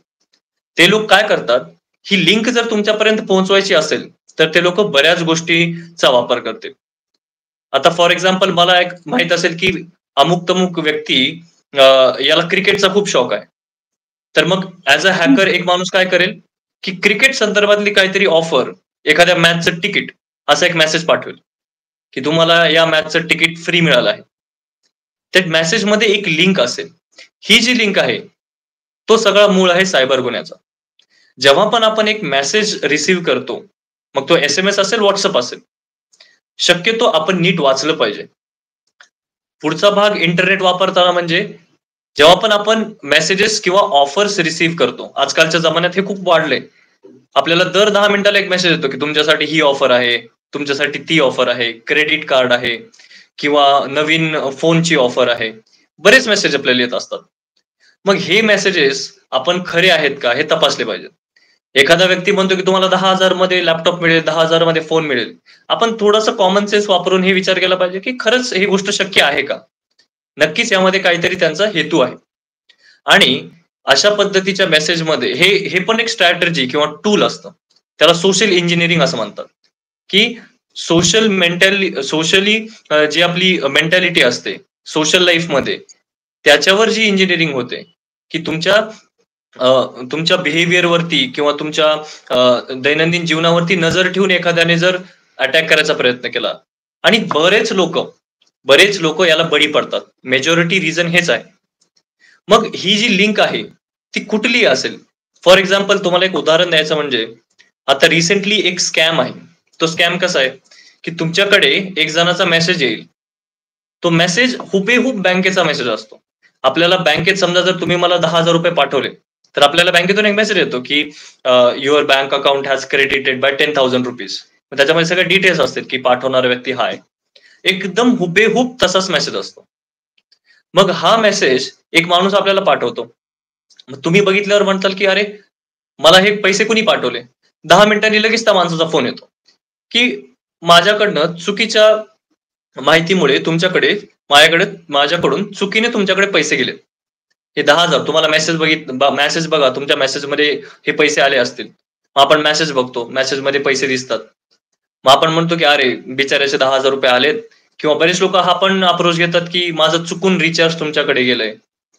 ते लोक काय करतात, ही लिंक जर तुमच्यापर्यंत पोहोचवायची असेल, तर ते लोक बऱ्याच गोष्टीचा वापर करतील. आता फॉर एक्झाम्पल मला एक माहीत असेल, की अमुक-तमुक व्यक्ती अ, याला क्रिकेटचा खूप शौक आहे. तर मग ॲज अ हॅकर एक माणूस काय करेल, की क्रिकेट संदर्भातली काहीतरी ऑफर, एखाद्या मॅचचं तिकीट असा एक मेसेज पाठवेल, की तुम्हाला या मॅचचं तिकीट फ्री मिळालं आहे. त्या मेसेजमध्ये एक लिंक असेल. ही जी लिंक आहे, तो सगळा मूळ आहे सायबर गुन्ह्याचा. जेव्हा पण आपण एक मेसेज रिसीव्ह करतो, मग तो एस-एम-एस असेल, WhatsApp असेल, शक्यतो आपण नीट वाचलं पाहिजे. पुढचा भाग इंटरनेट वापरताना म्हणजे जेव्हा पण आपण मेसेजेस किंवा ऑफर्स रिसीव्ह करतो, आजकालच्या जमान्यात हे खूप वाढलंय. आपल्याला दर 10 मिनिटाला एक मेसेज येतो, की तुमच्यासाठी ही ऑफर आहे, तुमच्यासाठी ती ऑफर आहे, क्रेडिट कार्ड आहे किंवा नवीन फोनची ऑफर आहे. बरेच मेसेज आपल्याला येत असतात. मग हे मेसेजेस आपण खरे आहेत का हे तपासले पाहिजेत. एखादा व्यक्ती म्हणतो, की तुम्हाला 10,000 मध्ये लॅपटॉप मिळेल, 10,000 मध्ये फोन मिळेल. आपण थोडंसं कॉमन सेन्स वापरून हे विचार केला पाहिजे, की खरंच ही गोष्ट शक्य आहे का? नक्कीच यामध्ये काहीतरी त्यांचा हेतू आहे. आणि अशा पद्धतीच्या मेसेजमध्ये हे हे पण एक स्ट्रॅटेजी किंवा टूल असतं. त्याला सोशल इंजिनिअरिंग असं म्हणतात, की सोशली जी आपली मेंटॅलिटी असते, सोशल लाईफमध्ये त्याच्यावर जी इंजिनिअरिंग होते, की अ, तुमच्या बिहेवियरवरती किंवा तुमच्या दैनंदिन जीवनावरती नजर ठेवून एखाद्याने जर अटॅक करायचा प्रयत्न केला आणि बरेच लोक याला बळी पडतात. मेजॉरिटी रिझन हेच आहे. मग ही जी लिंक आहे, ती कुठलीही असेल. फॉर एक्झाम्पल तुम्हाला एक उदाहरण द्यायचं म्हणजे, आता रिसेंटली एक स्कॅम आहे. तो स्कॅम कसा आहे, की तुमच्याकडे एक जणाचा मेसेज येईल. तो मेसेज हुबेहूब बँकेचा मेसेज असतो. आपल्याला बँकेत समजा जर तुम्ही मला ₹10,000 पाठवले, तर आपल्याला बँकेतून एक मेसेज येतो, की your bank account has credited bye ₹10,000. मग त्याच्यामध्ये सगळे डिटेल्स असतात, की पाठवणारा व्यक्ती हा आहे. एकदम हुबेहूब तसाच मेसेज असतो. मग हा मेसेज एक माणूस आपल्याला पाठवतो. मग तुम्ही बघितल्यावर म्हणताल, की "अरे, मला हे पैसे कुणी पाठवले?" 10 मिनिटांनी लगेच त्या माणसाचा फोन येतो, की माझ्याकडनं चुकीच्या माहितीमुळे माझ्याकडून चुकीने तुमच्याकडे पैसे गेलेत. हे 10,000 तुम्हाला मेसेज बघा, तुमच्या मेसेजमध्ये हे पैसे आले असतील. मग आपण मेसेज बघतो, मेसेजमध्ये पैसे दिसतात. मग आपण म्हणतो, की "अरे, बिचाऱ्याचे ₹10,000 आलेत." किंवा बरेच लोकं हा पण अप्रोच घेतात, की माझं चुकून रिचार्ज तुमच्याकडे गेलंय.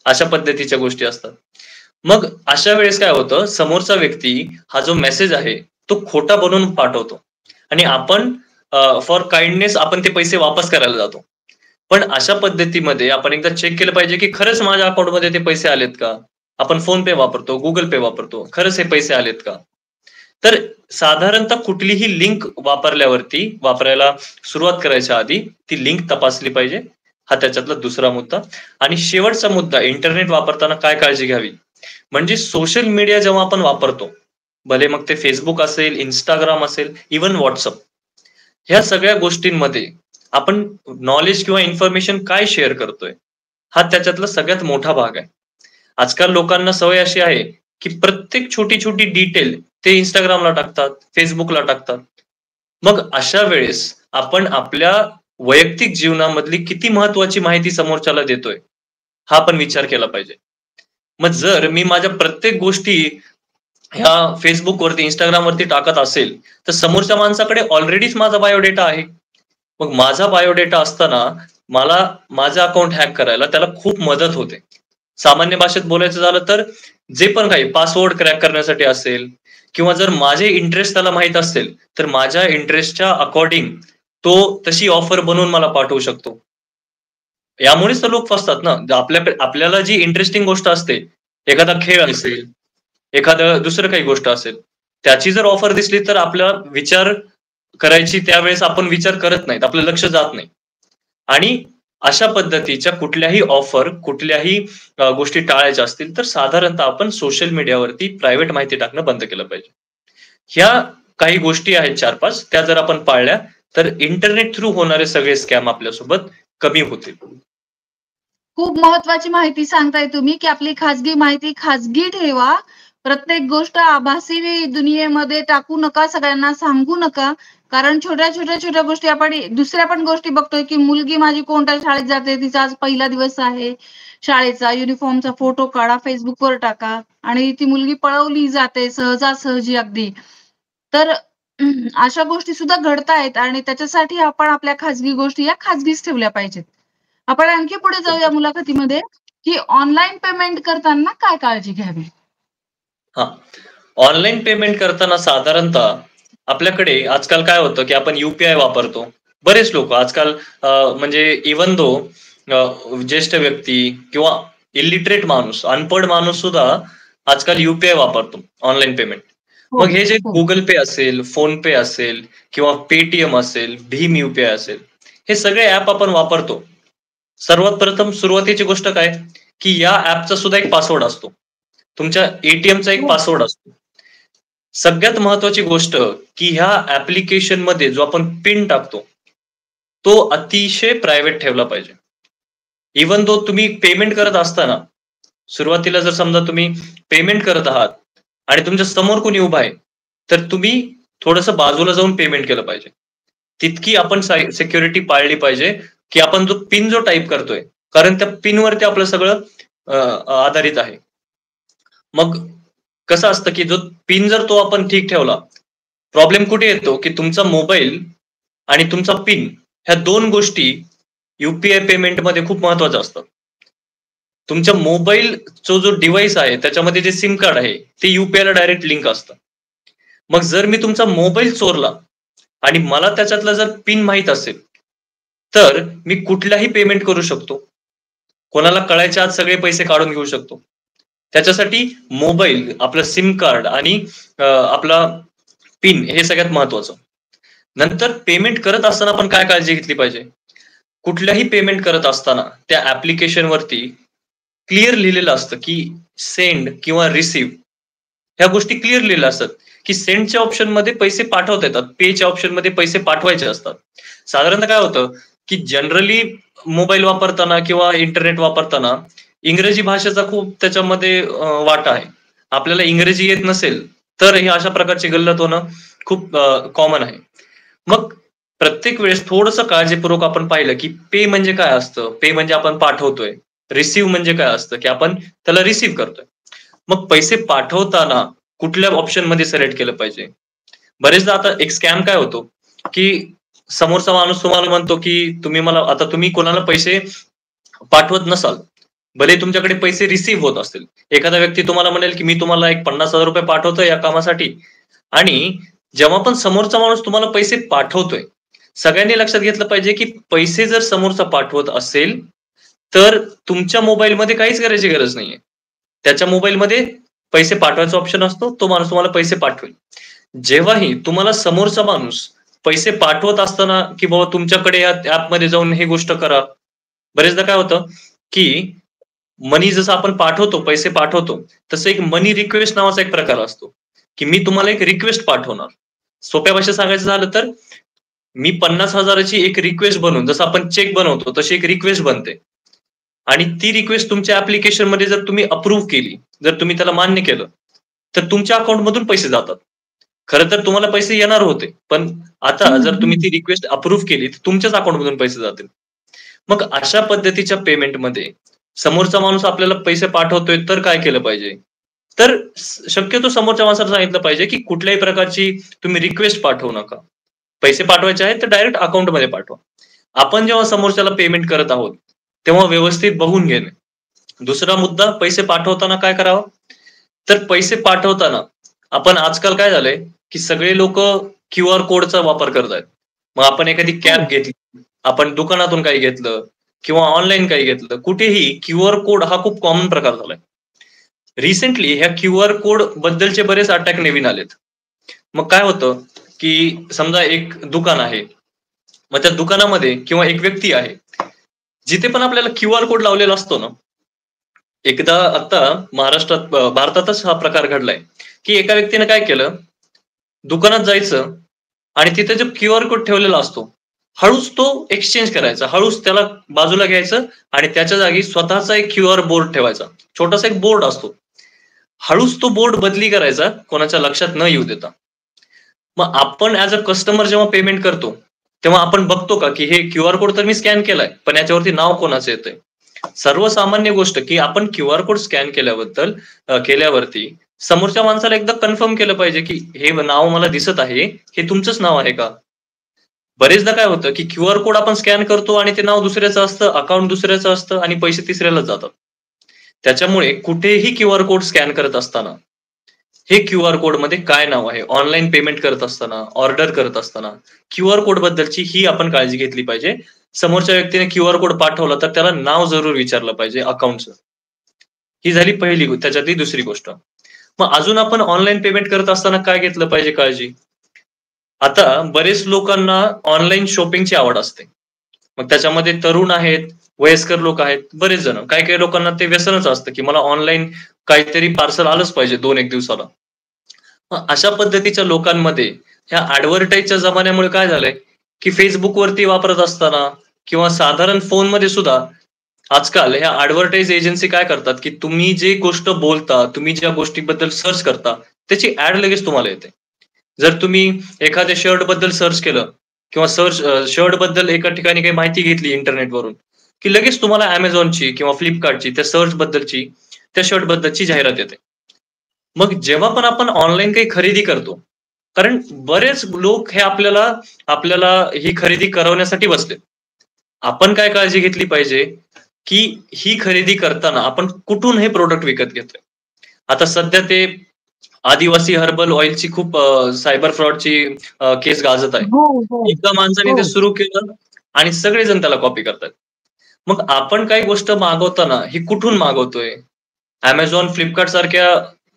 अशा पद्धतीच्या गोष्टी असतात. मग अशा वेळेस काय होतं, समोरचा व्यक्ती हा जो मेसेज आहे, तो खोटा बनवून पाठवतो आणि आपण फॉर काइंडनेस आपण ते पैसे वापस करायला जातो. पण अशा पद्धतीमध्ये आपण एकदा चेक केलं पाहिजे, की खरंच माझ्या अकाउंटमध्ये ते पैसे आलेत का? आपण फोन पे वापरतो, Google Pay वापरतो. खरंच हे पैसे आलेत का? तर साधारणतः कुठलीही लिंक वापरायला सुरुवात करायच्या आधी ती लिंक तपासली पाहिजे. हा त्याच्यातला दुसरा मुद्दा. आणि शेवटचा मुद्दा, इंटरनेट वापरताना काय काळजी घ्यावी? म्हणजे सोशल मीडिया जेव्हा आपण वापरतो, भले मग ते Facebook असेल, Instagram असेल, इव्हन WhatsApp. ह्या सगळ्या गोष्टींमध्ये आपण नॉलेज किंवा इन्फॉर्मेशन काय शेअर करतोय? हा त्याच्यातला सगळ्यात मोठा भाग आहे. आजकाल लोकांना सवय अशी आहे, की प्रत्येक छोटी-छोटी डिटेल ते Instagramला टाकतात, Facebookला टाकतात. मग अशा वेळेस आपण आपल्या वैयक्तिक जीवनामधली किती महत्त्वाची माहिती समोरच्याला देतोय, हा पण विचार केला पाहिजे. मग जर मी माझ्या प्रत्येक गोष्टी ह्या Facebookवरती, Instagramवरती टाकत असेल, तर समोरच्या माणसाकडे ऑलरेडीच माझा बायोडेटा आहे. मग माझा बायोडेटा असताना मला माझं अकाउंट हॅक करायला त्याला खूप मदत होते. सामान्य भाषेत बोलायचं झालं तर जे पण काही पासवर्ड क्रॅक करण्यासाठी असेल किंवा जर माझे इंटरेस्ट त्याला माहीत असेल, तर माझ्या इंटरेस्टच्या अकॉर्डिंग तो तशी ऑफर बनवून मला पाठवू शकतो. यामुळेच तर लोक फसतात ना. आपल्याला जी इंटरेस्टिंग गोष्ट असते, एखादा खेळ असेल, एखादं दुसरं काही गोष्ट असेल, त्याची जर ऑफर दिसली तर आपला विचार करायची त्यावेळेस आपण विचार करत नाहीत. आपलं लक्ष जात नाही. आणि अशा पद्धतीच्या कुठल्याही ऑफर, कुठल्याही गोष्टी टाळायच्या असतील, तर साधारणतः आपण सोशल मीडियावरती प्रायव्हेट माहिती टाकणं बंद केलं पाहिजे. ह्या काही गोष्टी आहेत 4-5 त्या जर आपण पाळल्या, तर इंटरनेट थ्रू होणारे सगळे स्कॅम आपल्यासोबत कमी होतील. खूप महत्वाची माहिती सांगताय तुम्ही, की आपली खाजगी माहिती खाजगी ठेवा. प्रत्येक गोष्ट आभासी दुनियेमध्ये टाकू नका, सगळ्यांना सांगू नका. कारण छोट्या गोष्टी आपण दुसऱ्या पण गोष्टी बघतोय, की मुलगी माझी कोणत्या शाळेत जाते, तिचा आज पहिला दिवस आहे शाळेचा, युनिफॉर्मचा फोटो काढा, Facebookवर टाका आणि ती मुलगी पळवली जाते सहजासहजी अगदी. तर अशा गोष्टी सुद्धा घडतायत आणि त्याच्यासाठी आपण आपल्या खाजगी गोष्टी या खाजगीच ठेवल्या पाहिजेत. आपण आणखी पुढे जाऊया मुलाखतीमध्ये, की ऑनलाईन पेमेंट करताना काय काळजी घ्यावी? हां. ऑनलाईन पेमेंट करताना साधारणतः आपल्याकडे आजकाल काय होतं, की आपण यू-पी-आय वापरतो. बरेच लोकं आजकाल म्हणजे इव्हन दो ज्येष्ठ व्यक्ती किंवा इलिटरेट माणूस, अनपढ माणूस सुद्धा आजकाल यू-पी-आय वापरतो, ऑनलाईन पेमेंट. हो, मग हे जे हो. Google Pay असेल, PhonePe असेल किंवा Paytm असेल, भीम यू-पी-आय असेल, हे सगळे ॲप आपण वापरतो. सर्वात प्रथम सुरुवातीची गोष्ट काय, की या ॲपचा सुद्धा एक पासवर्ड असतो. तुमच्या एटीएमचा एक हो. पासवर्ड असतो. सगळ्यात महत्वाची गोष्ट, की ह्या ॲप्लिकेशनमध्ये जो आपण पिन टाकतो, तो अतिशय प्रायव्हेट ठेवला पाहिजे. इव्हन दो तुम्ही पेमेंट करत असताना, सुरुवातीला जर समजा तुम्ही पेमेंट करत आहात आणि तुमच्या समोर कोणी उभा आहे, तर तुम्ही थोडंसं बाजूला जाऊन पेमेंट केलं पाहिजे. तितकी आपण सिक्युरिटी पाळली पाहिजे, की आपण जो पिन टाइप करतोय, कारण त्या पिनवरती आपलं सगळं आधारित आहे. मग कसं असतं, की जो पिन जर तो आपण ठीक ठेवला, प्रॉब्लेम कुठे येतो, की तुमचा मोबाईल आणि तुमचा पिन ह्या 2 गोष्टी यू-पी-आय पेमेंटमध्ये खूप महत्त्वाच्या असतात. तुमच्या मोबाईलचा जो डिव्हाइस आहे, त्याच्यामध्ये जे सिम कार्ड आहे, ते यू-पी-आयला डायरेक्ट लिंक असतं. मग जर मी तुमचा मोबाईल चोरला आणि मला त्याच्यातला जर पिन माहीत असेल, तर मी कुठलाही पेमेंट करू शकतो. कोणाला कळायच्या आत सगळे पैसे काढून घेऊ शकतो. त्याच्यासाठी मोबाईल, आपलं सिम कार्ड आणि आपला पिन हे सगळ्यात महत्वाचं. नंतर पेमेंट करत असताना आपण काय काळजी घेतली पाहिजे? कुठल्याही पेमेंट करत असताना त्या ॲप्लिकेशनवरती क्लिअर लिहिलेलं असतं, की सेंड किंवा रिसीव्ह ह्या गोष्टी क्लिअर लिहिल्या असतात, की सेंडच्या ऑप्शनमध्ये पैसे पाठवता येतात. पेच्या ऑप्शनमध्ये पैसे पाठवायचे असतात. साधारणतः काय होतं, की जनरली मोबाईल वापरताना किंवा इंटरनेट वापरताना इंग्रजी भाषेचा खूप त्याच्यामध्ये वाटा आहे. आपल्याला इंग्रजी येत नसेल, तर हे अशा प्रकारची गल्लत होणं खूप कॉमन आहे. मग प्रत्येक वेळेस थोडंसं काळजीपूर्वक आपण पाहिलं, की पे म्हणजे काय असतं? पे म्हणजे आपण पाठवतोय. रिसीव्ह म्हणजे काय असतं, की आपण त्याला रिसीव्ह करतोय. मग पैसे पाठवताना कुठल्या ऑप्शनमध्ये सिलेक्ट केलं पाहिजे? बरेचदा आता एक स्कॅम काय होतो, की समोरचा माणूस तुम्हाला म्हणतो, की तुम्ही कोणाला पैसे पाठवत नसाल, भले तुमच्याकडे पैसे रिसीव्ह होत असतील. एखादा व्यक्ती तुम्हाला म्हणेल, की मी तुम्हाला एक ₹50,000 पाठवतोय या कामासाठी आणि जेव्हा पण समोरचा माणूस तुम्हाला पैसे पाठवतोय, सगळ्यांनी लक्षात घेतलं पाहिजे, की पैसे जर समोरचा पाठवत असेल, तर तुमच्या मोबाईलमध्ये काहीच करायची गरज नाहीये. त्याच्या मोबाईलमध्ये पैसे पाठवायचा ऑप्शन असतो. तो माणूस तुम्हाला पैसे पाठवेल. जेव्हाही तुम्हाला समोरचा माणूस पैसे पाठवत असताना, की बाबा तुमच्याकडे या ॲपमध्ये जाऊन ही गोष्ट करा. बरेचदा काय होतं, की मनी जसं आपण पाठवतो, पैसे पाठवतो, तसं एक मनी रिक्वेस्ट नावाचा एक प्रकार असतो, की मी तुम्हाला एक रिक्वेस्ट पाठवणार. सोप्या भाषेत सांगायचं झालं तर, मी 50,000ची एक रिक्वेस्ट बनवून, जसं आपण चेक बनवतो, तशी एक रिक्वेस्ट बनते. आणि ती रिक्वेस्ट तुमच्या ॲप्लिकेशनमध्ये जर तुम्ही अप्रूव्ह केली, जर तुम्ही त्याला मान्य केलं, तर तुमच्या अकाउंटमधून पैसे जातात. खरं तर तुम्हाला पैसे येणार होते. पण आता हं, जर तुम्ही हं. ती रिक्वेस्ट अप्रूव्ह केली, तर तुमच्याच अकाउंटमधून पैसे जातील. मग अशा पद्धतीच्या पेमेंटमध्ये समोरचा माणूस आपल्याला पैसे पाठवतोय, तर काय केलं पाहिजे? तर शक्यतो समोरच्या माणसाला सांगितलं पाहिजे, की कुठल्याही प्रकारची तुम्ही रिक्वेस्ट पाठवू नका. पैसे पाठवायचे आहेत, तर डायरेक्ट अकाउंटमध्ये पाठवा. आपण जेव्हा समोरच्याला पेमेंट करत आहोत, तेव्हा व्यवस्थित बघून घेणे. दुसरा मुद्दा, पैसे पाठवताना काय करावं? तर पैसे पाठवताना आपण आजकाल काय झालंय, की सगळे लोकं क्यूआर कोडचा वापर करतायत. मग आपण एखादी हो. कॅब घेतली, आपण दुकानातून काही घेतलं किंवा ऑनलाईन काही घेतलं, कुठेही क्यूआर कोड हा खूप कॉमन प्रकार झालाय. रिसेंटली ह्या क्यूआर कोड बद्दलचे बरेच अटॅक नवीन आलेत. मग काय होतं, की समजा एक दुकान आहे. मग त्या दुकानामध्ये किंवा एक व्यक्ती आहे. जिथे पण आपल्याला क्यूआर कोड लावलेला असतो ना, एकदा आता महाराष्ट्रात भारतातच हा प्रकार घडलाय, की एका व्यक्तीने काय केलं, दुकानात जायचं आणि तिथे जो क्यूआर कोड ठेवलेला असतो, हळूच तो एक्सचेंज करायचा, हळूच त्याला बाजूला घ्यायचं आणि त्याच्या जागी स्वतःचा एक क्यूआर बोर्ड ठेवायचा. छोटासा एक बोर्ड असतो. हळूच तो बोर्ड बदली करायचा कोणाच्या लक्षात न येऊ देता. मग आपण ॲज अ कस्टमर जेव्हा पेमेंट करतो, तेव्हा आपण बघतो का, की हे क्यूआर कोड तर मी स्कॅन केलाय, पण याच्यावरती नाव कोणाचं येतंय? सर्वसामान्य गोष्ट, की आपण क्यूआर कोड स्कॅन केल्यावरती समोरच्या माणसाला एकदा कन्फर्म केलं पाहिजे, की हे नाव मला दिसत आहे, हे तुमचंच नाव आहे का? बरेचदा काय होतं, की क्यूआर कोड आपण स्कॅन करतो आणि ते नाव दुसऱ्याचं असतं, अकाउंट दुसऱ्याचं असतं आणि पैसे तिसऱ्यालाच जातात. त्याच्यामुळे कुठेही क्यूआर कोड स्कॅन करत असताना, हे क्यूआर कोडमध्ये काय नाव आहे? ऑनलाईन पेमेंट करत असताना, ऑर्डर करत असताना, क्यूआर कोड बद्दलची ही आपण काळजी घेतली पाहिजे. समोरच्या व्यक्तीने क्यूआर कोड पाठवला तर त्याला नाव जरूर विचारलं पाहिजे अकाउंटचं. ही झाली पहिली त्याच्यातली दुसरी गोष्ट. मग अजून आपण ऑनलाईन पेमेंट करत असताना काय घेतलं पाहिजे काळजी? आता बरेच लोकांना ऑनलाईन शॉपिंगची आवड असते. मग त्याच्यामध्ये तरुण आहेत, वयस्कर लोक आहेत, बरेच जण. काही-काही लोकांना ते व्यसनच असतं, की मला ऑनलाईन काहीतरी पार्सल आलंच पाहिजे 2-1 दिवसाला. मग अशा पद्धतीच्या लोकांमध्ये ह्या ॲडव्हर्टाइजच्या जमान्यामुळे काय झालंय, की Facebookवरती वापरत असताना किंवा साधारण फोनमध्ये सुद्धा आजकाल ह्या ॲडव्हर्टाइज एजन्सी काय करतात, की तुम्ही जे गोष्ट बोलता, तुम्ही ज्या गोष्टीबद्दल सर्च करता, त्याची ॲड लगेच तुम्हाला येते. जर तुम्ही एखाद्या शर्टबद्दल सर्च केलं किंवा शर्टबद्दल एका ठिकाणी काही माहिती घेतली इंटरनेटवरून, की लगेच तुम्हाला Amazonची किंवा Flipkartची त्या सर्चबद्दलची, त्या शर्टबद्दलची जाहिरात येते. मग जेव्हा पण आपण ऑनलाईन काही खरेदी करतो, कारण बरेच लोक हे आपल्याला आपल्याला ही खरेदी करवण्यासाठी बसलेत. आपण काय काळजी घेतली पाहिजे, की ही खरेदी करताना आपण कुठून हे प्रॉडक्ट विकत घेतोय. आता सध्या ते आदिवासी हर्बल ऑइलची खूप सायबर फ्रॉडची केस गाजत आहे. हो, हो. एका माणसाने ते हो. सुरू केलं आणि सगळेजण त्याला कॉपी करतायत. मग आपण काही गोष्ट मागवताना ही कुठून मागवतोय? Amazon, Flipkart सारख्या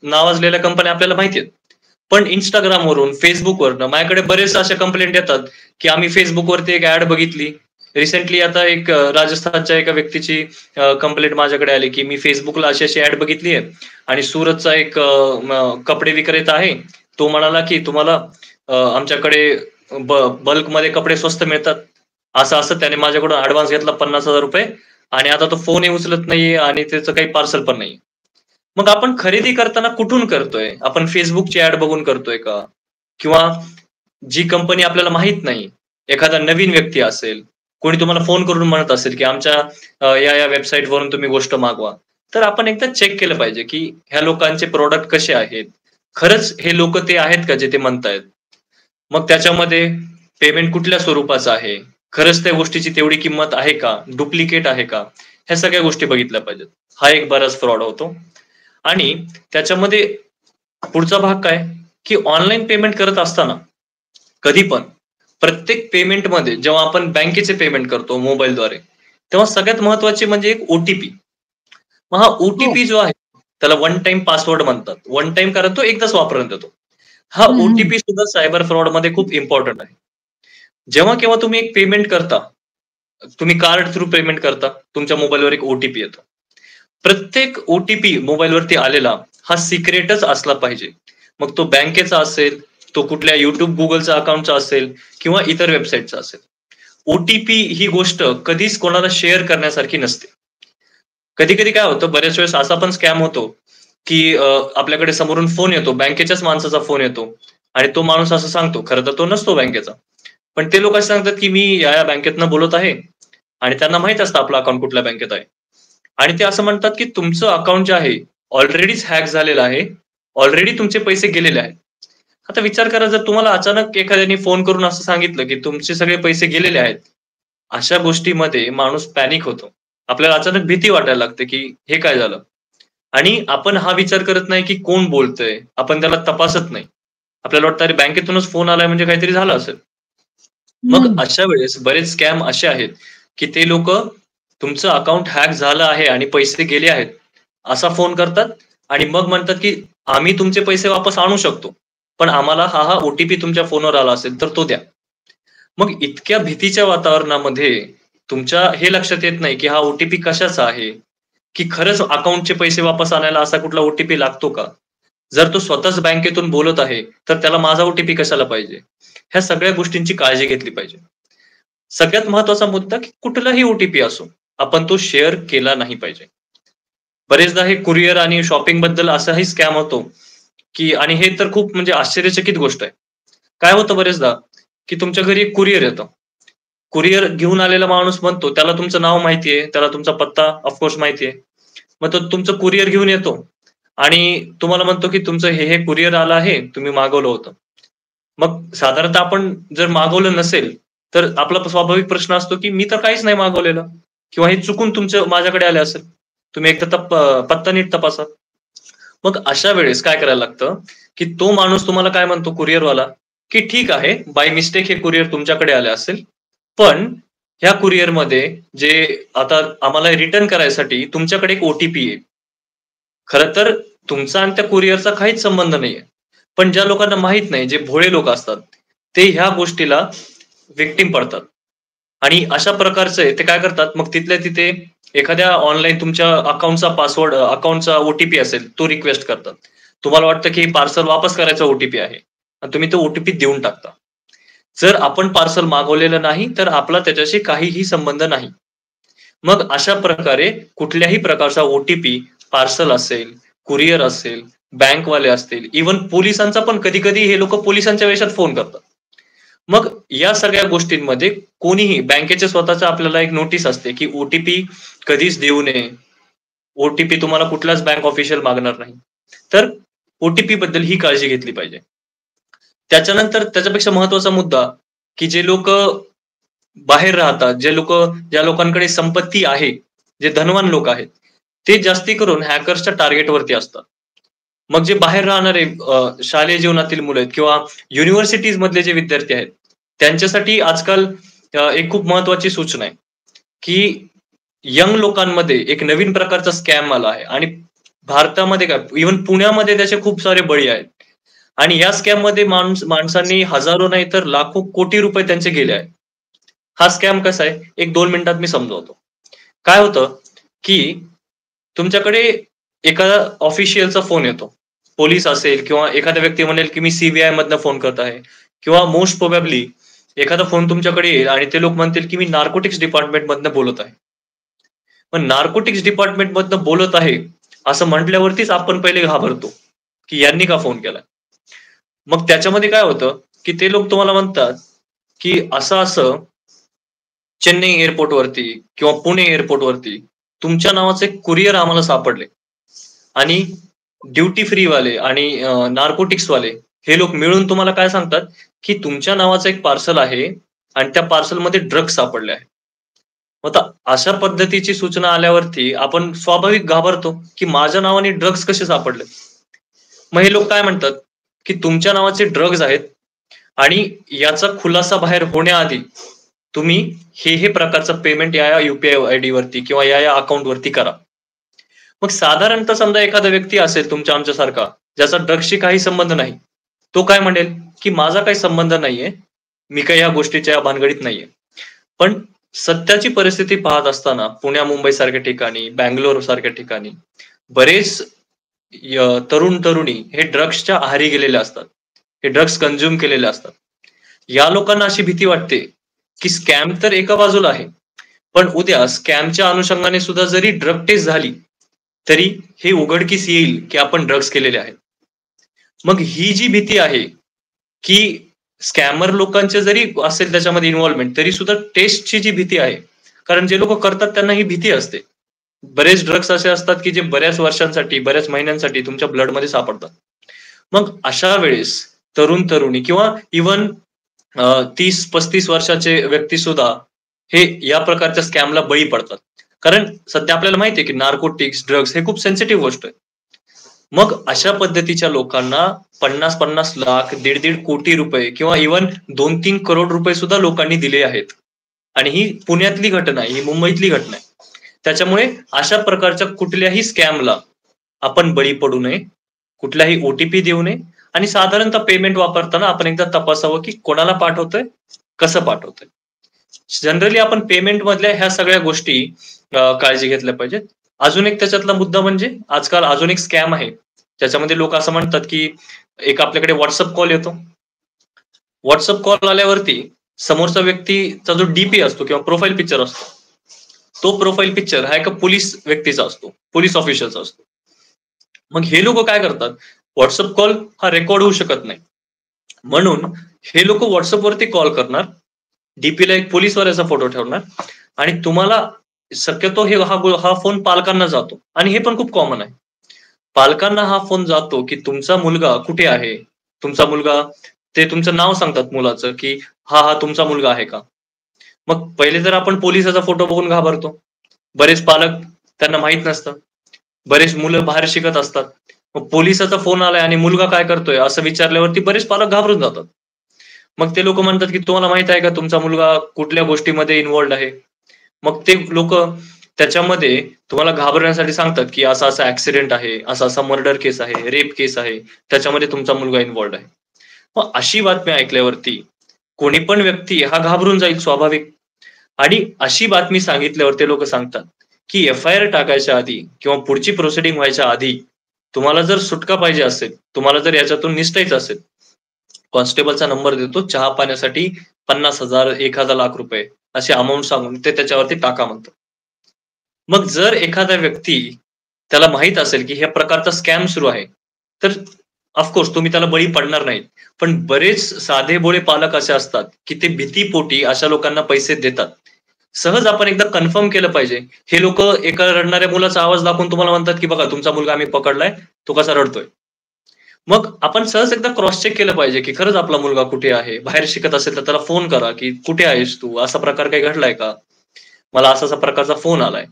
नावाजलेल्या कंपन्या आपल्याला माहिती आहेत. पण Instagramवरून, Facebookवरनं माझ्याकडे बरेच अशा कंप्लेंट येतात, की आम्ही Facebookवरती एक ॲड बघितली. रिसेंटली आता एक राजस्थानच्या एका व्यक्तीची कंप्लेंट माझ्याकडे आली, की मी Facebookला अशी-अशी ॲड बघितली आहे आणि सुरतचा एक कपडे विक्रेता आहे. तो म्हणाला, की तुम्हाला आमच्याकडे बल्कमध्ये कपडे स्वस्त मिळतात. असं-असं त्याने माझ्याकडून ॲडव्हान्स घेतला ₹50,000 आणि आता तो फोनही उचलत नाहीये आणि त्याचं काही पार्सल पण नाही. मग आपण खरेदी करताना कुठून करतोय? आपण Facebookची ॲड बघून करतोय का? किंवा जी कंपनी आपल्याला माहीत नाही, एखादा नवीन व्यक्ती असेल, कोणी तुम्हाला फोन करून म्हणत असेल, की आमच्या या-या वेबसाईटवरून तुम्ही गोष्ट मागवा. तर आपण एकदा चेक केलं पाहिजे, की ह्या लोकांचे प्रॉडक्ट कसे आहेत? खरंच हे लोकं ते आहेत का जे ते म्हणतायत? मग त्याच्यामध्ये पेमेंट कुठल्या स्वरूपाचं आहे? खरंच त्या गोष्टीची तेवढी किंमत आहे का? डुप्लिकेट आहे का? ह्या सगळ्या गोष्टी बघितल्या पाहिजेत. हा एक बराच फ्रॉड होतो. आणि त्याच्यामध्ये पुढचा भाग काय, की ऑनलाईन पेमेंट करत असताना कधी पण प्रत्येक पेमेंटमध्ये जेव्हा आपण बँकेचे पेमेंट करतो मोबाईलद्वारे, तेव्हा सगळ्यात महत्त्वाची म्हणजे एक ओ-टी-पी. मग हा हो. ओ-टी-पी जो आहे, त्याला वन टाईम पासवर्ड म्हणतात. वन टाईम कारण तो एकदाच वापरण्यात येतो. हा हं, हं. ओ-टी-पी सुद्धा सायबर फ्रॉडमध्ये खूप इम्पोर्टंट आहे. जेव्हा केव्हा तुम्ही एक पेमेंट करता, तुम्ही कार्ड थ्रू पेमेंट करता, तुमच्या मोबाईलवर एक ओ-टी-पी येतो. प्रत्येक ओ-टी-पी मोबाईलवरती आलेला हा सिक्रेटच असला पाहिजे. मग तो बँकेचा असेल, तो कुठल्या YouTube, Googleचा अकाउंटचा असेल किंवा इतर वेबसाईटचा असेल. ओ-टी-पी ही गोष्ट कधीच कोणाला शेअर करण्यासारखी नसते. कधी-कधी काय होतं, बऱ्याच वेळेस असा पण स्कॅम होतो, की आपल्याकडे समोरून फोन येतो, बँकेच्याच माणसाचा फोन येतो आणि तो माणूस असं सांगतो, खरं तर तो नसतो बँकेचा. पण ते लोक असे सांगतात, की मी या-या बँकेतनं बोलत आहे आणि त्यांना माहीत असतं आपलं अकाउंट कुठल्या बँकेत आहे. आणि ते असं म्हणतात, की तुमचं अकाउंट जे आहे ऑलरेडीच हॅक झालेलं आहे. ऑलरेडी तुमचे पैसे गेलेले आहेत. आता विचार करा जर तुम्हाला अचानक एखाद्याने फोन करून असं सांगितलं, की तुमचे सगळे पैसे गेलेले आहेत. अशा गोष्टीमध्ये माणूस पॅनिक होतो. आपल्याला अचानक भीती वाटायला लागते, की हे काय झालं? आणि आपण हा विचार करत नाही, की कोण बोलतंय? आपण त्याला तपासत नाही. आपल्याला वाटतं अरे बँकेतूनच फोन आलाय म्हणजे काहीतरी झालं असेल. मग हं. अशा वेळेस बरेच स्कॅम असे आहेत, की ते लोकं तुमचं अकाउंट हॅक झालं आहे आणि पैसे गेले आहेत, असा फोन करतात आणि मग म्हणतात, की आम्ही तुमचे पैसे वापस आणू शकतो. पण आम्हाला हा ओ-टी-पी तुमच्या फोनवर आला असेल तर तो द्या. मग इतक्या भीतीच्या वातावरणामध्ये तुमच्या हे लक्षात येत नाही, की हा ओ-टी-पी कशाचा आहे? की खरंच अकाउंटचे पैसे वापस आणायला असा कुठला ओ-टी-पी लागतो का? जर तो स्वतःच बँकेतून बोलत आहे, तर त्याला माझा ओ-टी-पी कशाला पाहिजे? ह्या सगळ्या गोष्टींची काळजी घेतली पाहिजे. सगळ्यात महत्वाचा मुद्दा की कुठलाही ओटीपी असो, आपण तो शेअर केला नाही पाहिजे. बरेचदा हे कुरिअर आणि शॉपिंग बद्दल असाही स्कॅम होतो, की आणि हे तर खूप म्हणजे आश्चर्यचकित गोष्ट आहे. काय होतं बरेचदा, की तुमच्या घरी एक कुरिअर येतं. कुरिअर घेऊन आलेला माणूस म्हणतो, त्याला तुमचं नाव माहिती आहे, त्याला तुमचा पत्ता ऑफकोर्स माहिती आहे. मग तो तुमचं कुरिअर घेऊन येतो आणि तुम्हाला म्हणतो, की तुमचं हे कुरिअर आलं आहे, तुम्ही मागवलं होतं. मग साधारणतः आपण जर मागवलं नसेल, तर आपला स्वाभाविक प्रश्न असतो, की मी तर काहीच नाही मागवलेलं किंवा हे चुकून तुमचं माझ्याकडे आलं असेल. तुम्ही एकदा पत्ता नीट तपासा. मग अशा वेळेस काय करायला लागतं, की तो माणूस तुम्हाला काय म्हणतो कुरिअरवाला, की ठीक आहे, बाय मिस्टेक हे कुरिअर तुमच्याकडे आले असेल, पण ह्या कुरिअरमध्ये जे आता आम्हाला रिटर्न करायसाठी तुमच्याकडे एक ओ-टी-पी आहे. खरं तर तुमचा आणि त्या कुरिअरचा काहीच संबंध नाहीये. पण ज्या लोकांना माहीत नाही, जे भोळे लोक असतात, ते ह्या गोष्टीला व्हिक्टिम पडतात. आणि अशा प्रकारचे ते काय करतात, मग तिथल्या तिथे एखाद्या ऑनलाईन तुमच्या अकाउंटचा पासवर्ड अकाउंटचा ओ-टी-पी असेल, तो रिक्वेस्ट करतात. तुम्हाला वाटतं की पार्सल वापस करायचा ओ-टी-पी आहे आणि तुम्ही तो ओ-टी-पी देऊन टाकता. जर आपण पार्सल मागवलेलं नाही, तर आपला त्याच्याशी काहीही संबंध नाही. मग अशा प्रकारे कुठल्याही प्रकारचा ओ-टी-पी पार्सल असेल, कुरिअर असेल, बँकवाले असतील, इव्हन पोलिसांचा पण कधी-कधी हे लोकं पोलिसांच्या वेशात फोन करतात. मग या सगळ्या गोष्टींमध्ये कोणीही बँकेचे स्वतःचा आपल्याला एक नोटीस असते, की ओ-टी-पी कधीच देऊ नये. ओ-टी-पी तुम्हाला कुठलाच बँक ऑफिशियल मागणार नाही. तर ओ-टी-पी बद्दल ही काळजी घेतली पाहिजे. त्याच्यानंतर त्याच्यापेक्षा महत्त्वाचा मुद्दा, की जे लोकं बाहेर राहतात, ज्या लोकांकडे संपत्ती आहे, जे धनवान लोक आहेत, ते जास्ती करून हॅकर्सच्या टार्गेटवरती असतात. मग जे बाहेर राहणारे शालेय जीवनातील मुलं आहेत किंवा युनिव्हर्सिटीज मधले जे विद्यार्थी आहेत, त्यांच्यासाठी आजकाल एक खूप महत्त्वाची सूचना आहे, की यंग लोकांमध्ये एक नवीन प्रकारचा स्कॅम आला आहे आणि भारतामध्ये काय इव्हन पुण्यामध्ये त्याचे खूप सारे बळी आहेत. आणि या स्कॅममध्ये माणसांनी हजारो नाही तर लाखो कोटी रुपये त्यांचे गेले आहेत. हा स्कॅम कसा आहे? 1-2 मिनिटात मी समजावतो. काय होतं, की तुमच्याकडे एखादा ऑफिशियलचा फोन येतो. पोलीस असेल किंवा एखादा व्यक्ती म्हणेल, की मी सी मधनं फोन करत आहे किंवा मोस्ट प्रोबॅबली एखादा फोन तुमच्याकडे येईल आणि ते लोक म्हणतील, की मी नार्कोटिक्स डिपार्टमेंटमधनं बोलत आहे. पण नार्कोटिक्स डिपार्टमेंटमधनं बोलत आहे, असं म्हटल्यावरतीच आपण पहिले घाबरतो, की यांनी का फोन केलाय? मग त्याच्यामध्ये काय होतं, की ते लोक तुम्हाला म्हणतात, की असं-असं चेन्नई एअरपोर्टवरती किंवा पुणे एअरपोर्टवरती तुमच्या नावाचे कुरिअर आम्हाला सापडले आणि ड्युटी फ्री वाले आणि नार्कोटिक्स वाले हे लोक मिळून तुम्हाला काय सांगतात, की तुमच्या नावाचं एक पार्सल आहे आणि त्या पार्सलमध्ये ड्रग्स सापडले आहेत. मग आता अशा पद्धतीची सूचना आल्यावरती आपण स्वाभाविक घाबरतो, की माझ्या नावाने ड्रग्स कसे सापडले? मग हे लोक काय म्हणतात, की तुमच्या नावाचे ड्रग्ज आहेत आणि याचा खुलासा बाहेर होण्याआधी तुम्ही हे प्रकारचं पेमेंट या यू-पी-आय आयडी वरती किंवा या अकाउंटवरती करा. मग साधारणतः समजा एखादा व्यक्ती असेल तुमच्या आमच्यासारखा, ज्याचा ड्रग्सशी काही संबंध नाही. तो काय म्हणेल, की माझा काही संबंध नाहीये. मी काही या गोष्टीच्या भानगडीत नाहीये. पण सध्याची परिस्थिती पाहत असताना पुण्या-मुंबई सारख्या ठिकाणी, बंगलोर सारख्या ठिकाणी बरेच तरुण-तरुणी हे ड्रग्सच्या आहारी गेलेले असतात. हे ड्रग्स कंझ्युम केलेले असतात. या लोकांना अशी भीती वाटते, की स्कॅम तर एका बाजूला आहे. पण उद्या स्कॅमच्या अनुषंगाने सुद्धा जरी ड्रग टेस्ट झाली, तरी हे उघडकीस येईल, की आपण ड्रग्स केलेले आहेत. मग ही जी भीती आहे, की स्कॅमर लोकांचे जरी असेल त्याच्यामध्ये इन्व्हॉल्वमेंट, तरी सुद्धा टेस्टची जी भीती आहे, कारण जे लोकं करतात त्यांना ही भीती असते. बरेच ड्रग्स असे असतात, की जे बऱ्याच वर्षांसाठी, बऱ्याच महिन्यांसाठी तुमच्या ब्लडमध्ये सापडतात. मग अशा वेळेस तरुण-तरुणी किंवा इव्हन 30-35 वर्षाचे व्यक्ती सुद्धा हे या प्रकारच्या स्कॅमला बळी पडतात. कारण सध्या आपल्याला माहिती आहे, की नार्कोटिक्स, ड्रग्स हे खूप सेन्सिटिव्ह गोष्ट आहे. मग अशा पद्धतीच्या लोकांना 50-50 लाख, 1.5 कोटी रुपये किंवा इव्हन 2-3 करोड रुपये सुद्धा लोकांनी दिले आहेत. आणि ही पुण्यातली घटना आहे, ही मुंबईतली घटना आहे. त्याच्यामुळे अशा प्रकारच्या कुठल्याही स्कॅमला आपण बळी पडू नये. कुठलाही ओ-टी-पी देऊ नये आणि साधारणतः पेमेंट वापरताना आपण एकदा तपासावं, की कोणाला पाठवतोय, कसं पाठवतोय. जनरली आपण पेमेंट मधल्या ह्या सगळ्या गोष्टी काळजी घेतल्या पाहिजेत. अजून एक त्याच्यातला मुद्दा म्हणजे आजकाल अजून एक स्कॅम आहे. ज्याच्यामध्ये लोक असं म्हणतात, की एक आपल्याकडे WhatsApp कॉल येतो. WhatsApp कॉल आल्यावरती समोरचा व्यक्तीचा जो डीपी असतो किंवा प्रोफाईल पिक्चर असतो, तो प्रोफाईल पिक्चर हा एका पोलीस व्यक्तीचा असतो, पोलीस ऑफिसरचा असतो. मग हे लोक काय करतात, व्हॉट्सअप कॉल हा रेकॉर्ड होऊ शकत नाही. म्हणून हे लोक व्हॉट्सअपवरती कॉल करणार, डीपीला एक पोलीसवाल्याचा फोटो ठेवणार आणि तुम्हाला शक्यतो हा फोन पालकांना जातो आणि हे पण खूप कॉमन आहे. पालकांना हा फोन जातो की तुमचा मुलगा कुठे आहे? तुमचा मुलगा ते तुमचं नाव सांगतात मुलाचं की हा तुमचा मुलगा आहे का? मग पहिले तर आपण पोलिसाचा फोटो बघून घाबरतो. बरेच पालक त्यांना माहीत नसतं. बरेच मुलं बाहेर शिकत असतात. मग पोलिसाचा फोन आलाय आणि मुलगा काय करतोय असं विचारल्यावरती बरेच पालक घाबरून जातात. मग ते लोकं म्हणतात की तुम्हाला माहीत आहे का तुमचा मुलगा कुठल्या गोष्टीमध्ये इन्व्हॉल्व्ड आहे? मग ते लोकं त्याच्यामध्ये तुम्हाला घाबरण्यासाठी सांगतात की असा-असा ॲक्सिडेंट आहे, असा-असा मर्डर केस आहे, रेप केस आहे, त्याच्यामध्ये तुमचा मुलगा इन्व्हॉल्व्ड आहे. मग अशी बातमी ऐकल्यावरती कोणी पण व्यक्ती हा घाबरून जाईल स्वाभाविक. आणि अशी बातमी सांगितल्यावर ते लोकं सांगतात, की एफ-आय-आर टाकायच्या आधी किंवा पुढची प्रोसिडिंग व्हायच्या आधी तुम्हाला जर सुटका पाहिजे असेल, तुम्हाला जर याच्यातून निसटायचं असेल, कॉन्स्टेबलचा नंबर देतो चहा पाण्यासाठी 50,000 ₹1,00,000 अशी अमाउंट सांगून ते त्याच्यावरती टाका म्हणतो. मग जर एखादा व्यक्ती त्याला माहीत असेल, की ह्या प्रकारचा स्कॅम सुरू आहे, तर ऑफकोर्स तुम्ही त्याला बळी पडणार नाहीत. पण बरेच साधेभोळे पालक असे असतात, की ते भीतीपोटी अशा लोकांना पैसे देतात. सहज आपण एकदा कन्फर्म केलं पाहिजे. हे लोकं एका रडणाऱ्या मुलाचा आवाज दाखवून तुम्हाला म्हणतात, की बघा तुमचा मुलगा आम्ही पकडलाय, तो कसा रडतोय. मग आपण सहज एकदा क्रॉस चेक केलं पाहिजे, की खरंच आपला मुलगा कुठे आहे? बाहेर शिकत असेल तर त्याला फोन करा, की "कुठे आहेस तू? असा प्रकार काही घडलाय का? मला असा-असा प्रकारचा फोन आलाय."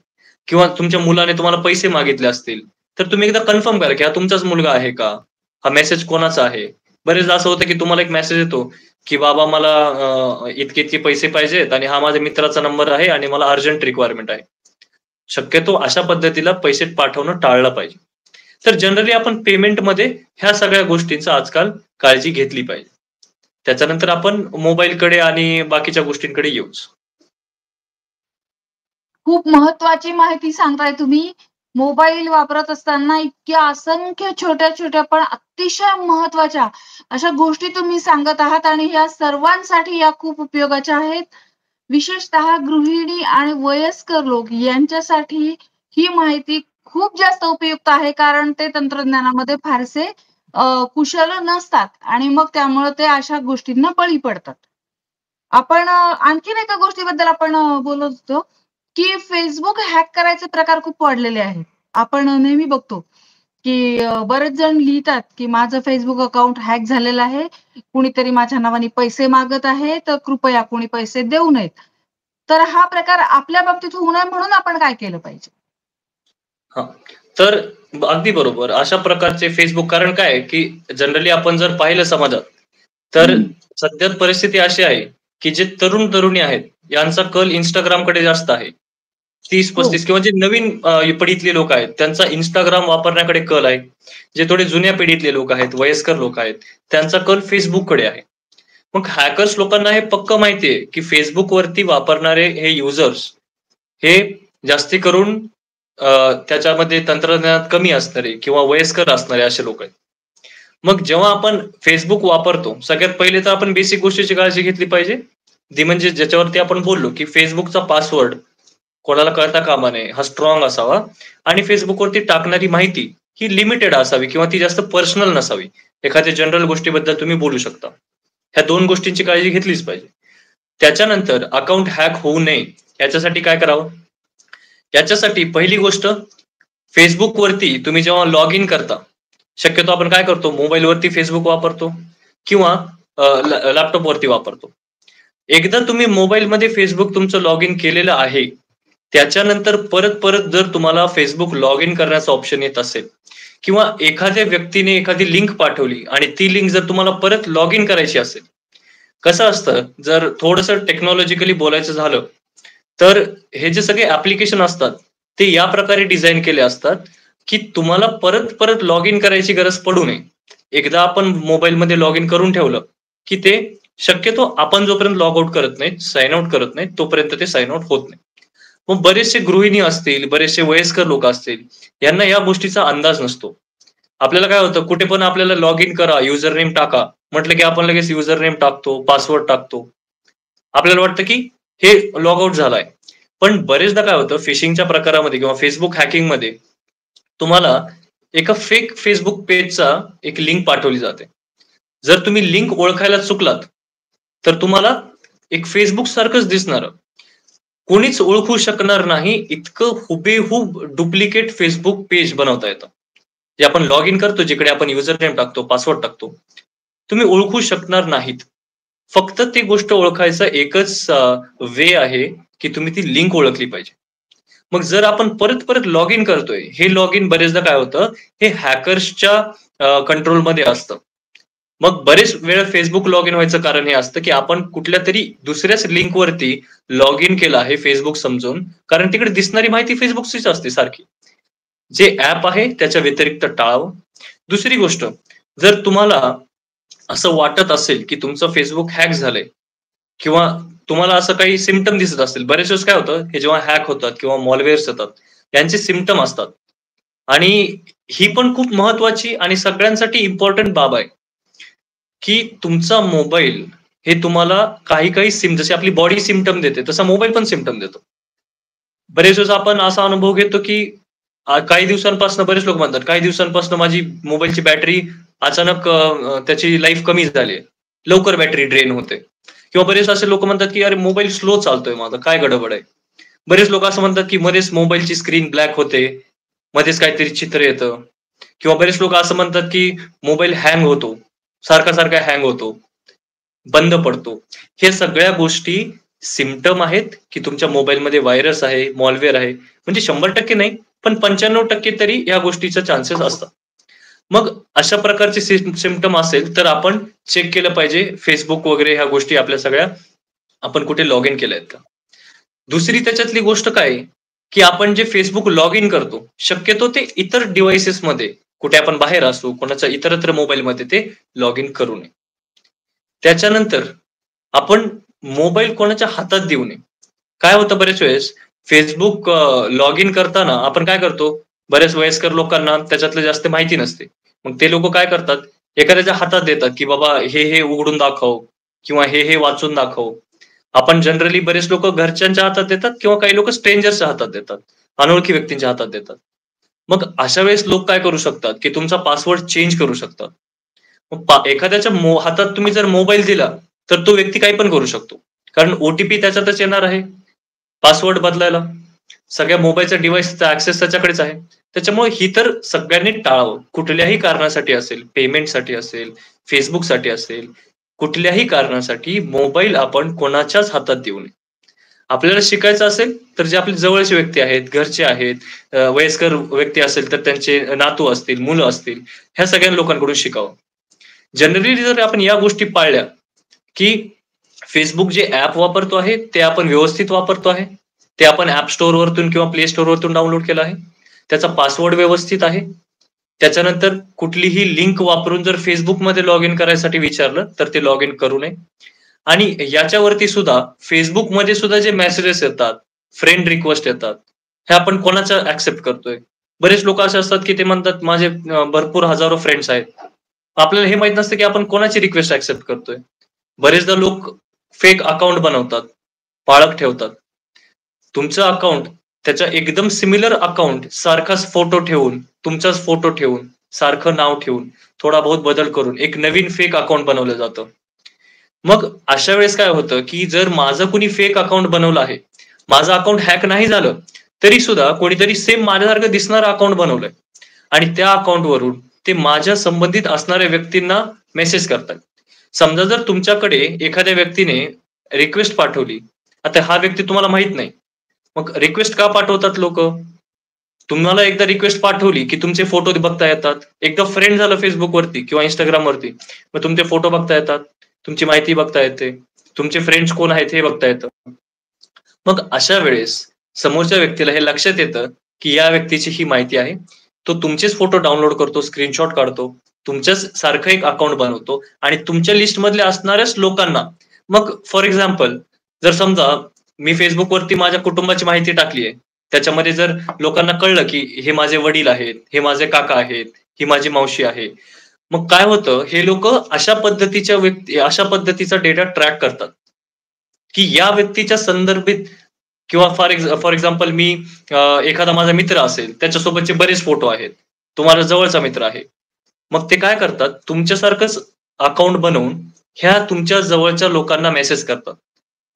किंवा तुमच्या मुलाने तुम्हाला पैसे मागितले असतील, तर तुम्ही एकदा कन्फर्म करा, की हा तुमचाच मुलगा आहे का? हा मेसेज कोणाचा आहे? बरेचदा असं होतं, की तुम्हाला एक मेसेज येतो, की "बाबा मला इतके-इतके पैसे पाहिजेत आणि हा माझ्या मित्राचा नंबर आहे आणि मला अर्जंट रिक्वायरमेंट आहे." शक्यतो अशा पद्धतीला पैसे पाठवणं टाळलं पाहिजे. तर जनरली आपण पेमेंटमध्ये ह्या सगळ्या गोष्टींचा आजकाल काळजी घेतली पाहिजे. त्याच्यानंतर आपण मोबाईलकडे आणि बाकीच्या गोष्टींकडे येऊच. खूप महत्त्वाची माहिती सांगताय तुम्ही. मोबाईल वापरत असताना इतक्या असंख्य छोट्या-छोट्या पण अतिशय महत्त्वाच्या अशा गोष्टी तुम्ही सांगत आहात आणि ह्या सर्वांसाठी या खूप उपयोगाच्या आहेत. विशेषतः गृहिणी आणि वयस्कर लोक यांच्यासाठी ही माहिती खूप जास्त उपयुक्त आहे. कारण ते तंत्रज्ञानामध्ये फारसे कुशल नसतात आणि मग त्यामुळे ते अशा गोष्टींना बळी पडतात. आपण आणखीन एका गोष्टीबद्दल आपण बोलत होतो, की Facebook हॅक करायचे प्रकार खूप वाढलेले आहेत. आपण नेहमी बघतो, की बरेच जण लिहितात, की माझं Facebook अकाउंट हॅक झालेलं आहे. कुणीतरी माझ्या नावाने पैसे मागत आहे, तर कृपया कोणी पैसे देऊ नयेत. तर हा प्रकार आपल्या बाबतीत होऊ नये म्हणून आपण काय केलं पाहिजे? हां. तर अगदी बरोबर. अशा प्रकारचे Facebook कारण काय आहे, की जनरली आपण जर पाहिलं समाजात, तर हं. सध्या परिस्थिती अशी आहे, की जे तरुण-तरुणी आहेत, यांचा कल Instagramकडे जास्त आहे. हो. 30-35 किंवा जे नवीन पिढीतले लोक आहेत, त्यांचा Instagram वापरण्याकडे कल आहे. जे थोडे जुन्या पिढीतले लोक आहेत, वयस्कर लोक आहेत, त्यांचा कल Facebookकडे आहे. मग हॅकर्स लोकांना हे पक्कं माहिती आहे, की Facebookवरती वापरणारे हे युजर्स हे जास्ती करून त्याच्यामध्ये तंत्रज्ञानात कमी असणारे किंवा वयस्कर असणारे असे लोक आहेत. मग जेव्हा आपण Facebook वापरतो, सगळ्यात पहिले तर आपण बेसिक गोष्टीची काळजी घेतली पाहिजे. ती म्हणजे ज्याच्यावरती आपण बोललो, की Facebookचा पासवर्ड कोणाला कळता कामा नये, हा स्ट्राँग असावा आणि Facebookवरती टाकणारी माहिती ही लिमिटेड असावी किंवा ती जास्त पर्सनल नसावी. एखाद्या जनरल गोष्टीबद्दल तुम्ही बोलू शकता. ह्या 2 गोष्टींची काळजी घेतलीच पाहिजे. त्याच्यानंतर अकाउंट हॅक होऊ नये याच्यासाठी काय करावं? याच्यासाठी पहिली गोष्ट Facebookवरती तुम्ही जेव्हा लॉग इन करता, शक्यतो आपण काय करतो मोबाईलवरती Facebook वापरतो किंवा लॅपटॉपवरती वापरतो. एकदा तुम्ही मोबाईलमध्ये Facebook तुमचं लॉग इन केलेलं आहे, त्याच्यानंतर परत-परत जर तुम्हाला Facebook लॉग इन करण्याचा ऑप्शन येत असेल किंवा एखाद्या व्यक्तीने एखादी लिंक पाठवली आणि ती लिंक जर तुम्हाला परत लॉग इन करायची असेल, कसं असतं जर थोडंसं टेक्नॉलॉजिकली बोलायचं झालं, तर हे जे सगळे ॲप्लिकेशन असतात, ते या प्रकारे डिझाइन केले असतात, की तुम्हाला परत-परत लॉग इन करायची गरज पडू नये. एकदा आपण मोबाईलमध्ये लॉग इन करून ठेवलं, की ते शक्यतो आपण जोपर्यंत लॉग आउट करत नाही, साइन आउट करत नाही, तोपर्यंत ते साइन आउट होत नाही. मग बरेचसे गृहिणी असतील, बरेचसे वयस्कर लोक असतील, यांना या गोष्टीचा अंदाज नसतो. आपल्याला काय होतं, कुठे पण आपल्याला लॉग इन करा, युजर नेम टाका. म्हटलं की आपण लगेच युजर नेम टाकतो, पासवर्ड टाकतो. आपल्याला वाटतं की हे लॉग आउट झालाय. पण बरेचदा काय होतं फिशिंगच्या प्रकारामध्ये किंवा फेसबुक हॅकिंगमध्ये तुम्हाला एका फेक फेसबुक पेजचा एक लिंक पाठवली जाते. जर तुम्ही लिंक ओळखायला चुकलात, तर तुम्हाला एक फेसबुक सारखंच दिसणार. कोणीच ओळखू शकणार नाही इतकं हुबेहूब डुप्लिकेट फेसबुक पेज बनवता येतं. जे आपण लॉग इन करतो, जिकडे आपण युजर नेम टाकतो, पासवर्ड टाकतो, तुम्ही ओळखू शकणार नाहीत. फक्त ती गोष्ट ओळखायचा एकच वे आहे, की तुम्ही ती लिंक ओळखली पाहिजे. मग जर आपण परत परत लॉग इन करतोय, हे लॉग इन बरेचदा काय होतं, हे हॅकर्सच्या कंट्रोलमध्ये असतं. मग बरेच वेळ फेसबुक लॉग इन व्हायचं कारण हे असतं, की आपण कुठल्या तरी दुसऱ्याच लिंकवरती लॉग इन केलं आहे फेसबुक समजून, कारण तिकडे दिसणारी माहिती फेसबुकचीच असते सारखी. जे ॲप आहे त्याच्या व्यतिरिक्त टाळावं. दुसरी गोष्ट, जर तुम्हाला असं वाटत असेल, की तुमचं फेसबुक हॅक झालंय किंवा तुम्हाला असं काही सिम्प्टम दिसत असतील. बरेच वेळेस काय होतं, हे जेव्हा हॅक होतात किंवा मॉलवेअर्स येतात, यांचे सिम्प्टम असतात. आणि ही पण खूप महत्वाची आणि सगळ्यांसाठी इम्पोर्टंट बाब आहे, की तुमचा मोबाईल हे तुम्हाला काही जशी आपली बॉडी सिम्प्टम देते, तसा मोबाईल पण सिम्प्टम देतो. बरेच वेळेस आपण असा अनुभव घेतो, की काही दिवसांपासून बरेच लोक म्हणतात, काही दिवसांपासून माझी मोबाईलची बॅटरी अचानक त्याची लाईफ कमी झाली आहे. लवकर बॅटरी ड्रेन होते. किंवा बरेच असे लोक म्हणतात, की "अरे मोबाईल स्लो चालतोय माझा, काय गडबड आहे?" बरेच लोक असं म्हणतात, की मध्येच मोबाईलची स्क्रीन ब्लॅक होते, मध्येच काहीतरी चित्र येतं. किंवा बरेच लोक असं म्हणतात, की मोबाईल हँग होतो, सारखा-सारखा हँग होतो, बंद पडतो. हे सगळ्या गोष्टी सिम्प्टम आहेत, की तुमच्या मोबाईलमध्ये व्हायरस आहे, मॉलवेअर आहे. म्हणजे 100% नाही, पण 95% तरी या गोष्टीचे चान्सेस असतात. मग अशा प्रकारचे सिम्प्टम असेल, तर आपण चेक केलं पाहिजे Facebook वगैरे ह्या गोष्टी आपल्या सगळ्या आपण कुठे लॉग इन केल्या आहेत का? दुसरी त्याच्यातली गोष्ट काय आहे, की आपण जे Facebook लॉग इन करतो, शक्यतो ते इतर डिव्हाइसेसमध्ये कुठे आपण बाहेर असू, कोणाच्या इतरत्र मोबाईलमध्ये ते लॉग इन करू नये. त्याच्यानंतर आपण मोबाईल कोणाच्या हातात देऊ नये. काय होतं बरेच वेळेस Facebook लॉग इन करताना आपण काय करतो, बऱ्याच वयस्कर लोकांना त्याच्यातलं जास्त माहिती नसते. मग ते लोकं काय करतात, एखाद्याच्या हातात देतात, की बाबा हे उघडून दाखव किंवा हे वाचून दाखव. आपण जनरली बरेच लोकं घरच्यांच्या हातात देतात किंवा काही लोकं स्ट्रेंजर्सच्या हातात देतात. अनोळखी व्यक्तींच्या हातात देतात. मग अशा वेळेस लोक काय करू शकतात, की तुमचा पासवर्ड चेंज करू शकतात. मग एखाद्याच्या हातात तुम्ही जर मोबाईल दिला, तर तो व्यक्ती काही पण करू शकतो. कारण ओ-टी-पी त्याच्यातच येणार आहे. पासवर्ड बदलायला. सगळ्या मोबाईलच्या डिव्हाइसचा ॲक्सेस त्याच्याकडेच आहे. त्याच्यामुळे ही तर सगळ्यांनी टाळावं. कुठल्याही कारणासाठी असेल, पेमेंटसाठी असेल, Facebookसाठी असेल, कुठल्याही कारणासाठी मोबाईल आपण कोणाच्याच हातात देऊ नये. आपल्याला शिकायचं असेल, तर जे आपले जवळचे व्यक्ती आहेत, घरचे आहेत, वयस्कर व्यक्ती असेल, तर त्यांचे नातू असतील, मुलं असतील, ह्या सगळ्या लोकांकडून शिकावं. जनरली जर आपण या गोष्टी पाळल्या, की Facebook जे ॲप वापरतो आहे, ते आपण व्यवस्थित वापरतो आहे. ते आपण ॲप स्टोअरवरतून किंवा प्ले स्टोअरवरतून डाउनलोड केलं आहे. त्याचा पासवर्ड व्यवस्थित आहे. त्याच्यानंतर कुठलीही लिंक वापरून जर Facebookमध्ये लॉग इन करायसाठी विचारलं, तर ते लॉग इन करू नये. आणि याच्यावरती सुद्धा Facebookमध्ये सुद्धा जे मेसेजेस येतात, फ्रेंड रिक्वेस्ट येतात, हे आपण कोणाचं ॲक्सेप्ट करतोय. बरेच लोकं असे असतात, की ते म्हणतात माझे भरपूर हजारो फ्रेंड्स आहेत. आपल्याला हे माहीत नसतं, की आपण कोणाची रिक्वेस्ट ॲक्सेप्ट करतोय. बरेचदा लोक फेक अकाउंट बनवतात, पाळत ठेवतात. तुमचं अकाउंट त्याच्या एकदम सिमिलर अकाउंट सारखाच फोटो ठेवून, तुमचाच फोटो ठेवून, सारखं नाव ठेवून, थोडा बहुत बदल करून एक नवीन फेक अकाउंट बनवलं जातं. मग अशा वेळेस काय होतं, की जर माझं कुणी फेक अकाउंट बनवलं आहे, माझं अकाउंट हॅक नाही झालं, तरी सुद्धा कोणीतरी सेम माझ्यासारखं दिसणारं अकाउंट बनवलंय आणि त्या अकाउंटवरून ते माझ्या संबंधित असणाऱ्या व्यक्तींना मेसेज करतात. समजा जर तुमच्याकडे एखाद्या व्यक्तीने रिक्वेस्ट पाठवली, आता हा व्यक्ती तुम्हाला माहीत नाही. मग रिक्वेस्ट का पाठवतात लोकं? तुम्हाला एकदा रिक्वेस्ट पाठवली, की तुमचे फोटो बघता येतात. एकदा फ्रेंड झालं Facebookवरती किंवा Instagramवरती. मग तुमचे फोटो बघता येतात. तुमची माहिती बघता येते. तुमचे फ्रेंड्स कोण आहेत हे बघता येतं. मग अशा वेळेस समोरच्या व्यक्तीला हे लक्षात येतं, की या व्यक्तीची ही माहिती आहे. तो तुमचेच फोटो डाउनलोड करतो, स्क्रीनशॉट काढतो. तुमच्याच सारखं एक अकाउंट बनवतो आणि तुमच्या लिस्टमधल्या असणाऱ्याच लोकांना मग फॉर एक्झाम्पल जर समजा मी Facebookवरती माझ्या कुटुंबाची माहिती टाकली आहे. त्याच्यामध्ये जर लोकांना कळलं, की हे माझे वडील आहेत, हे माझे काका आहेत, ही माझी मावशी आहे. मग काय होतं, हे लोकं अशा पद्धतीचा डेटा ट्रॅक करतात. की या व्यक्तीच्या संदर्भित किंवा फॉर एक्झाम्पल मी एखादा माझा मित्र असेल, त्याच्यासोबतचे बरेच फोटो आहेत. तो माझा जवळचा मित्र आहे. मग ते काय करतात, तुमच्यासारखंच अकाउंट बनवून ह्या तुमच्या जवळच्या लोकांना मेसेज करतात.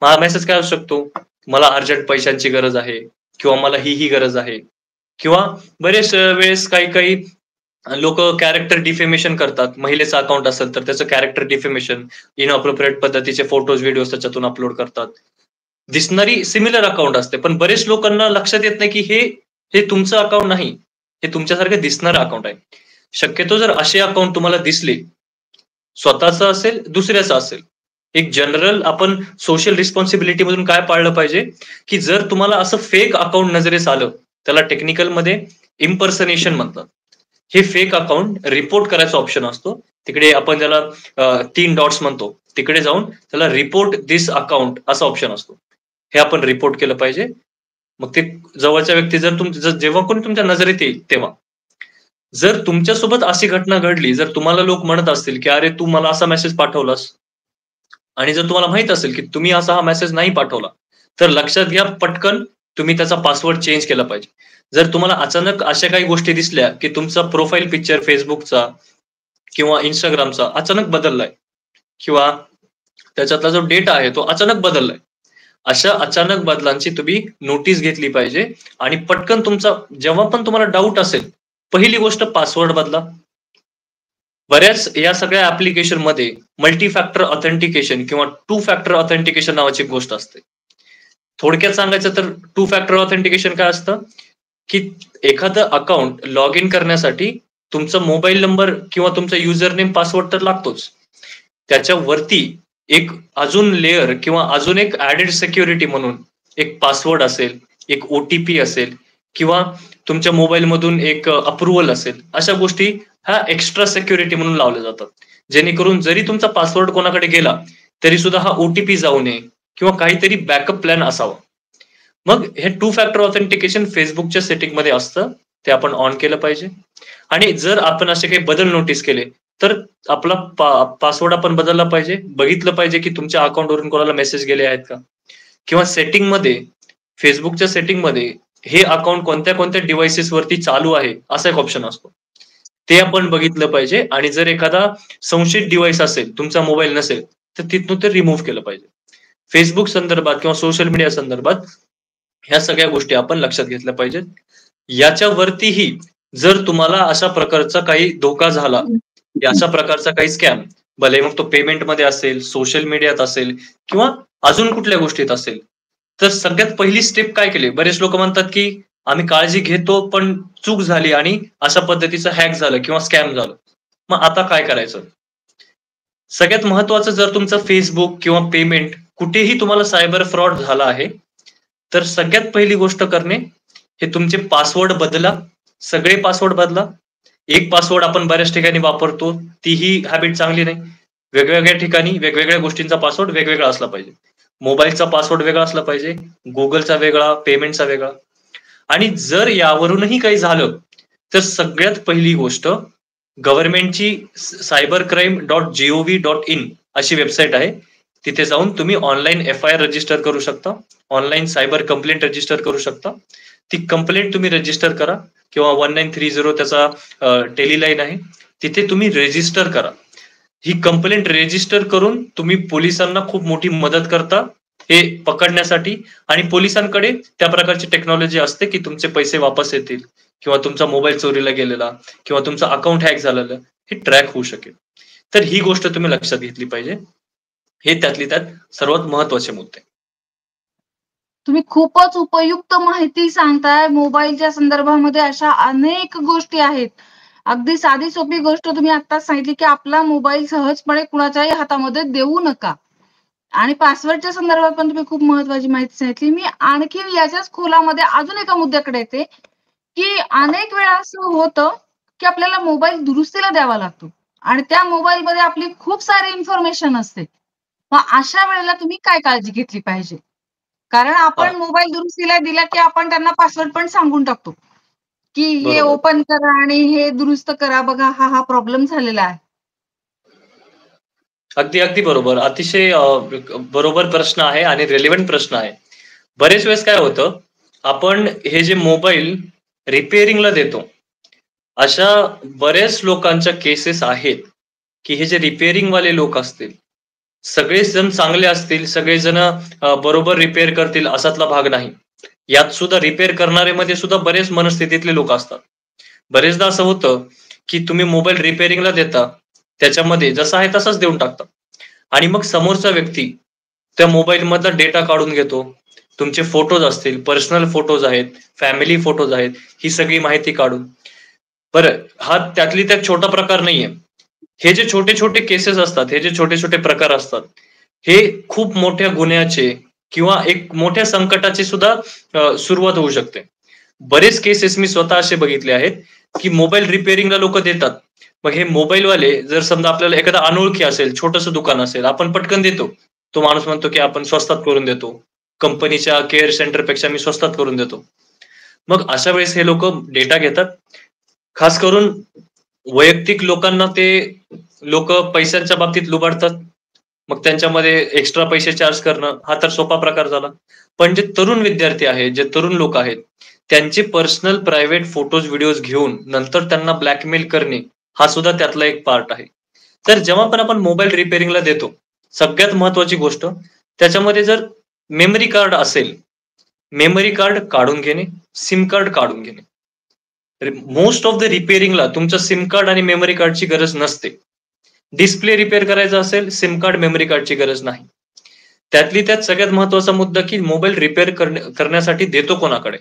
मग हा मेसेज काय असू शकतो, मला अर्जंट पैशांची गरज आहे किंवा मला ही गरज आहे किंवा बरेच वेळेस काही लोक कॅरेक्टर डिफेमेशन करतात. महिलेचं अकाउंट असेल तर त्याचं कॅरेक्टर डिफेमेशन, इनअप्रोप्रिएट पद्धतीचे फोटोज, व्हिडिओज त्याच्यातून अपलोड करतात. दिसणारी सिमिलर अकाउंट असते, पण बरेच लोकांना लक्षात येत नाही की हे हे तुमचं अकाउंट नाही, हे तुमच्यासारखं दिसणारं अकाउंट आहे. शक्यतो जर असे अकाउंट तुम्हाला दिसले, स्वतःचं असेल, दुसऱ्याचं असेल, एक जनरल आपण सोशल रिस्पॉन्सिबिलिटी मधून काय पाळलं पाहिजे, की जर तुम्हाला असं फेक अकाउंट नजरेस आलं, त्याला टेक्निकलमध्ये इम्पर्सनेशन म्हणतात. हे फेक अकाउंट रिपोर्ट करायचा ऑप्शन असतो. तिकडे आपण ज्याला 3 डॉट्स म्हणतो, तिकडे जाऊन त्याला रिपोर्ट दिस अकाउंट असा ऑप्शन असतो. हे आपण रिपोर्ट केलं पाहिजे. मग ते जवळच्या व्यक्ती जेव्हा कोणी तुमच्या नजरेत येईल तेव्हा. जर तुमच्यासोबत अशी घटना घडली, जर तुम्हाला लोक म्हणत असतील, की "अरे, तू मला असा मेसेज पाठवलास" आणि जर तुम्हाला माहीत असेल, की तुम्ही असा हा मेसेज नाही पाठवला, तर लक्षात घ्या पटकन तुम्ही त्याचा पासवर्ड चेंज केला पाहिजे. जर तुम्हाला अचानक अशा काही गोष्टी दिसल्या, की तुमचा प्रोफाईल पिक्चर Facebookचा किंवा Instagramचा अचानक बदललाय किंवा त्याच्यातला जो डेटा आहे तो अचानक बदललाय. अशा अचानक बदलांची तुम्ही नोटीस घेतली पाहिजे आणि पटकन तुमचा जेव्हा पण तुम्हाला डाऊट असेल, पहिली गोष्ट पासवर्ड बदला. बऱ्याच या सगळ्या ॲप्लिकेशनमध्ये मल्टी फॅक्टर ऑथेंटिकेशन किंवा टू फॅक्टर ऑथेंटिकेशन नावाची एक गोष्ट असते. थोडक्यात सांगायचं तर टू फॅक्टर ऑथेंटिकेशन काय असतं, की एखादं अकाउंट लॉग इन करण्यासाठी तुमचा मोबाईल नंबर किंवा तुमचा युजर नेम पासवर्ड तर लागतोच. त्याच्यावरती एक अजून लेयर किंवा अजून एक ॲडेड सिक्युरिटी म्हणून एक पासवर्ड असेल, एक ओ-टी-पी असेल किंवा तुमच्या मोबाईलमधून एक अप्रूव्हल असेल. अशा गोष्टी ह्या एक्स्ट्रा सिक्युरिटी म्हणून लावल्या जातात. जेणेकरून जरी तुमचा पासवर्ड कोणाकडे गेला, तरी सुद्धा हा ओ-टी-पी जाऊ नये किंवा काहीतरी बॅकअप प्लॅन असावा. मग हे टू फॅक्टर ऑथेंटिकेशन Facebookच्या सेटिंगमध्ये असतं. ते आपण ऑन केलं पाहिजे. आणि जर आपण असे काही बदल नोटीस केले, तर आपला पासवर्ड आपण बदलला पाहिजे. बघितलं पाहिजे की तुमच्या अकाउंटवरून कोणाला मेसेज गेले आहेत का? किंवा सेटिंगमध्ये Facebookच्या सेटिंगमध्ये हे अकाउंट कोणत्या-कोणत्या डिव्हाइसेसवरती चालू आहे, असा एक ऑप्शन असतो. ते आपण बघितलं पाहिजे आणि जर एखादा संशयित डिव्हाइस असेल, तुमचा मोबाईल नसेल, तर तिथून ते रिमूव्ह केलं पाहिजे. Facebook संदर्भात किंवा सोशल मीडिया संदर्भात ह्या सगळ्या गोष्टी आपण लक्षात घेतल्या पाहिजेत. याच्यावरतीही जर तुम्हाला अशा प्रकारचा काही धोका झाला, अशा प्रकारचा काही स्कॅम, भले मग तो पेमेंटमध्ये असेल, सोशल मीडियात असेल किंवा अजून कुठल्या गोष्टीत असेल, तर सगळ्यात पहिली स्टेप काय केली? बरेच लोक म्हणतात, की आम्ही काळजी घेतो, पण चूक झाली आणि अशा पद्धतीचं हॅक झालं किंवा स्कॅम झालं. मग आता काय करायचं? सगळ्यात महत्त्वाचं जर तुमचं Facebook किंवा पेमेंट कुठेही तुम्हाला सायबर फ्रॉड झाला आहे, तर सगळ्यात पहिली गोष्ट करणे, हे तुमचे पासवर्ड बदला. सगळे पासवर्ड बदला. एक पासवर्ड आपण बऱ्याच ठिकाणी वापरतो, तीही हॅबिट चांगली नाही. वेगवेगळ्या ठिकाणी वेगवेगळ्या गोष्टींचा पासवर्ड वेगवेगळा असला पाहिजे. मोबाईलचा पासवर्ड वेगळा असला पाहिजे, Googleचा वेगळा, पेमेंटचा वेगळा. आणि जर यावरूनही काही झालं, तर सगळ्यात पहिली गोष्ट गव्हर्नमेंटची cybercrime.gov.in अशी वेबसाईट आहे. तिथे जाऊन तुम्ही ऑनलाईन एफ-आय-आर रजिस्टर करू शकता. ऑनलाईन सायबर कंप्लेंट रजिस्टर करू शकता. ती कंप्लेंट तुम्ही रजिस्टर करा किंवा 1930 त्याचा टेलीलाईन आहे. तिथे तुम्ही रजिस्टर करा. ही कंप्लेंट रजिस्टर करून तुम्ही पोलिसांना खूप मोठी मदत करता हे पकडण्यासाठी आणि पोलिसांकडे त्या प्रकारची टेक्नॉलॉजी असते, की तुमचे पैसे वापस येतील किंवा तुमचा मोबाईल चोरीला गेलेला किंवा तुमचं अकाउंट हॅक झालेलं हे ट्रॅक होऊ शकेल. तर ही गोष्ट तुम्ही लक्षात घेतली पाहिजे. हे त्यातली त्यात सर्वात महत्त्वाचे मुद्दे. तुम्ही खूपच उपयुक्त माहिती सांगताय. मोबाईलच्या संदर्भामध्ये अशा अनेक गोष्टी आहेत. अगदी साधी सोपी गोष्ट तुम्ही आत्ताच सांगितली, की आपला मोबाईल सहजपणे कुणाच्याही हातामध्ये देऊ नका. आणि पासवर्डच्या संदर्भात पण तुम्ही खूप महत्त्वाची माहिती सांगितली. मी आणखी याच्याच खोलामध्ये अजून एका मुद्द्याकडे येते, की अनेक वेळा असं होतं, की आपल्याला मोबाईल दुरुस्तीला द्यावा लागतो आणि त्या मोबाईलमध्ये आपली खूप सारी इन्फॉर्मेशन असते. मग अशा वेळेला तुम्ही काय काळजी घेतली पाहिजे? कारण हां, आपण मोबाईल दुरुस्तीला दिला, की आपण त्यांना पासवर्ड पण सांगून टाकतो, की हे बरोबर. ओपन करा आणि हे दुरुस्त करा. बघा हा प्रॉब्लेम झालेला आहे. अगदी, अगदी बरोबर. अतिशय बरोबर प्रश्न आहे आणि रिलेव्हंट प्रश्न आहे. बरेच वेळेस काय होतं, आपण हे जे मोबाईल रिपेअरिंगला देतो, अशा बऱ्याच लोकांच्या केसेस आहेत, की हे जे रिपेअरिंगवाले लोक असतील, सगळेच जण चांगले असतील, सगळेजण बरोबर रिपेअर करतील असातला भाग नाही. यात सुद्धा रिपेअर करणारेमध्ये सुद्धा बरेच मनस्थितीतले लोक असतात. बरेचदा असं होतं, की तुम्ही मोबाईल रिपेअरिंगला देता, त्याच्यामध्ये जसा आहे तसाच देऊन टाकता आणि मग समोरचा व्यक्ती त्या मोबाईलमधला डेटा काढून घेतो. तुमचे फोटोज असतील, पर्सनल फोटोज आहेत, फॅमिली फोटोज आहेत, ही सगळी माहिती काढून बरं, हा त्यातली त्यात छोटा प्रकार नाहीये. हे जे छोटे-छोटे केसेस असतात, हे जे छोटे-छोटे प्रकार असतात, हे खूप मोठ्या गुन्ह्याचे किंवा एक मोठ्या संकटाची सुद्धा सुरुवात होऊ शकते. बरेच केसेस मी स्वतः असे बघितले आहेत, की मोबाईल रिपेअरिंगला लोकं देतात. मग हे मोबाईलवाले जर समजा आपल्याला एखादा अनोळखी असेल, छोटंसं दुकान असेल, आपण पटकन देतो. तो माणूस म्हणतो, की आपण स्वस्तात करून देतो. कंपनीच्या केअर सेंटरपेक्षा मी स्वस्तात करून देतो. मग अशा वेळेस हे लोकं डेटा घेतात. खास करून वैयक्तिक लोकांना ते लोकं पैशांच्या बाबतीत लुबाडतात. मग त्यांच्यामध्ये एक्स्ट्रा पैसे चार्ज करणं हा तर सोपा प्रकार झाला. पण जे तरुण विद्यार्थी आहेत, जे तरुण लोक आहेत, त्यांचे पर्सनल प्रायव्हेट फोटोज, व्हिडिओज घेऊन नंतर त्यांना ब्लॅकमेल करणे, हा सुद्धा त्यातला एक पार्ट आहे. तर जेव्हा पण आपण मोबाईल रिपेअरिंगला देतो, सगळ्यात महत्त्वाची गोष्ट त्याच्यामध्ये जर मेमरी कार्ड असेल, मेमरी कार्ड काढून घेणे, सिम कार्ड काढून घेणे. मोस्ट ऑफ द रिपेअरिंगला तुमचं सिम कार्ड आणि मेमरी कार्डची गरज नसते. डिस्प्ले रिपेअर करायचा असेल, सिम कार्ड, मेमरी कार्डची गरज नाही. त्यातली त्यात सगळ्यात महत्त्वाचा मुद्दा, की मोबाईल रिपेअर करण्यासाठी देतो कोणाकडे?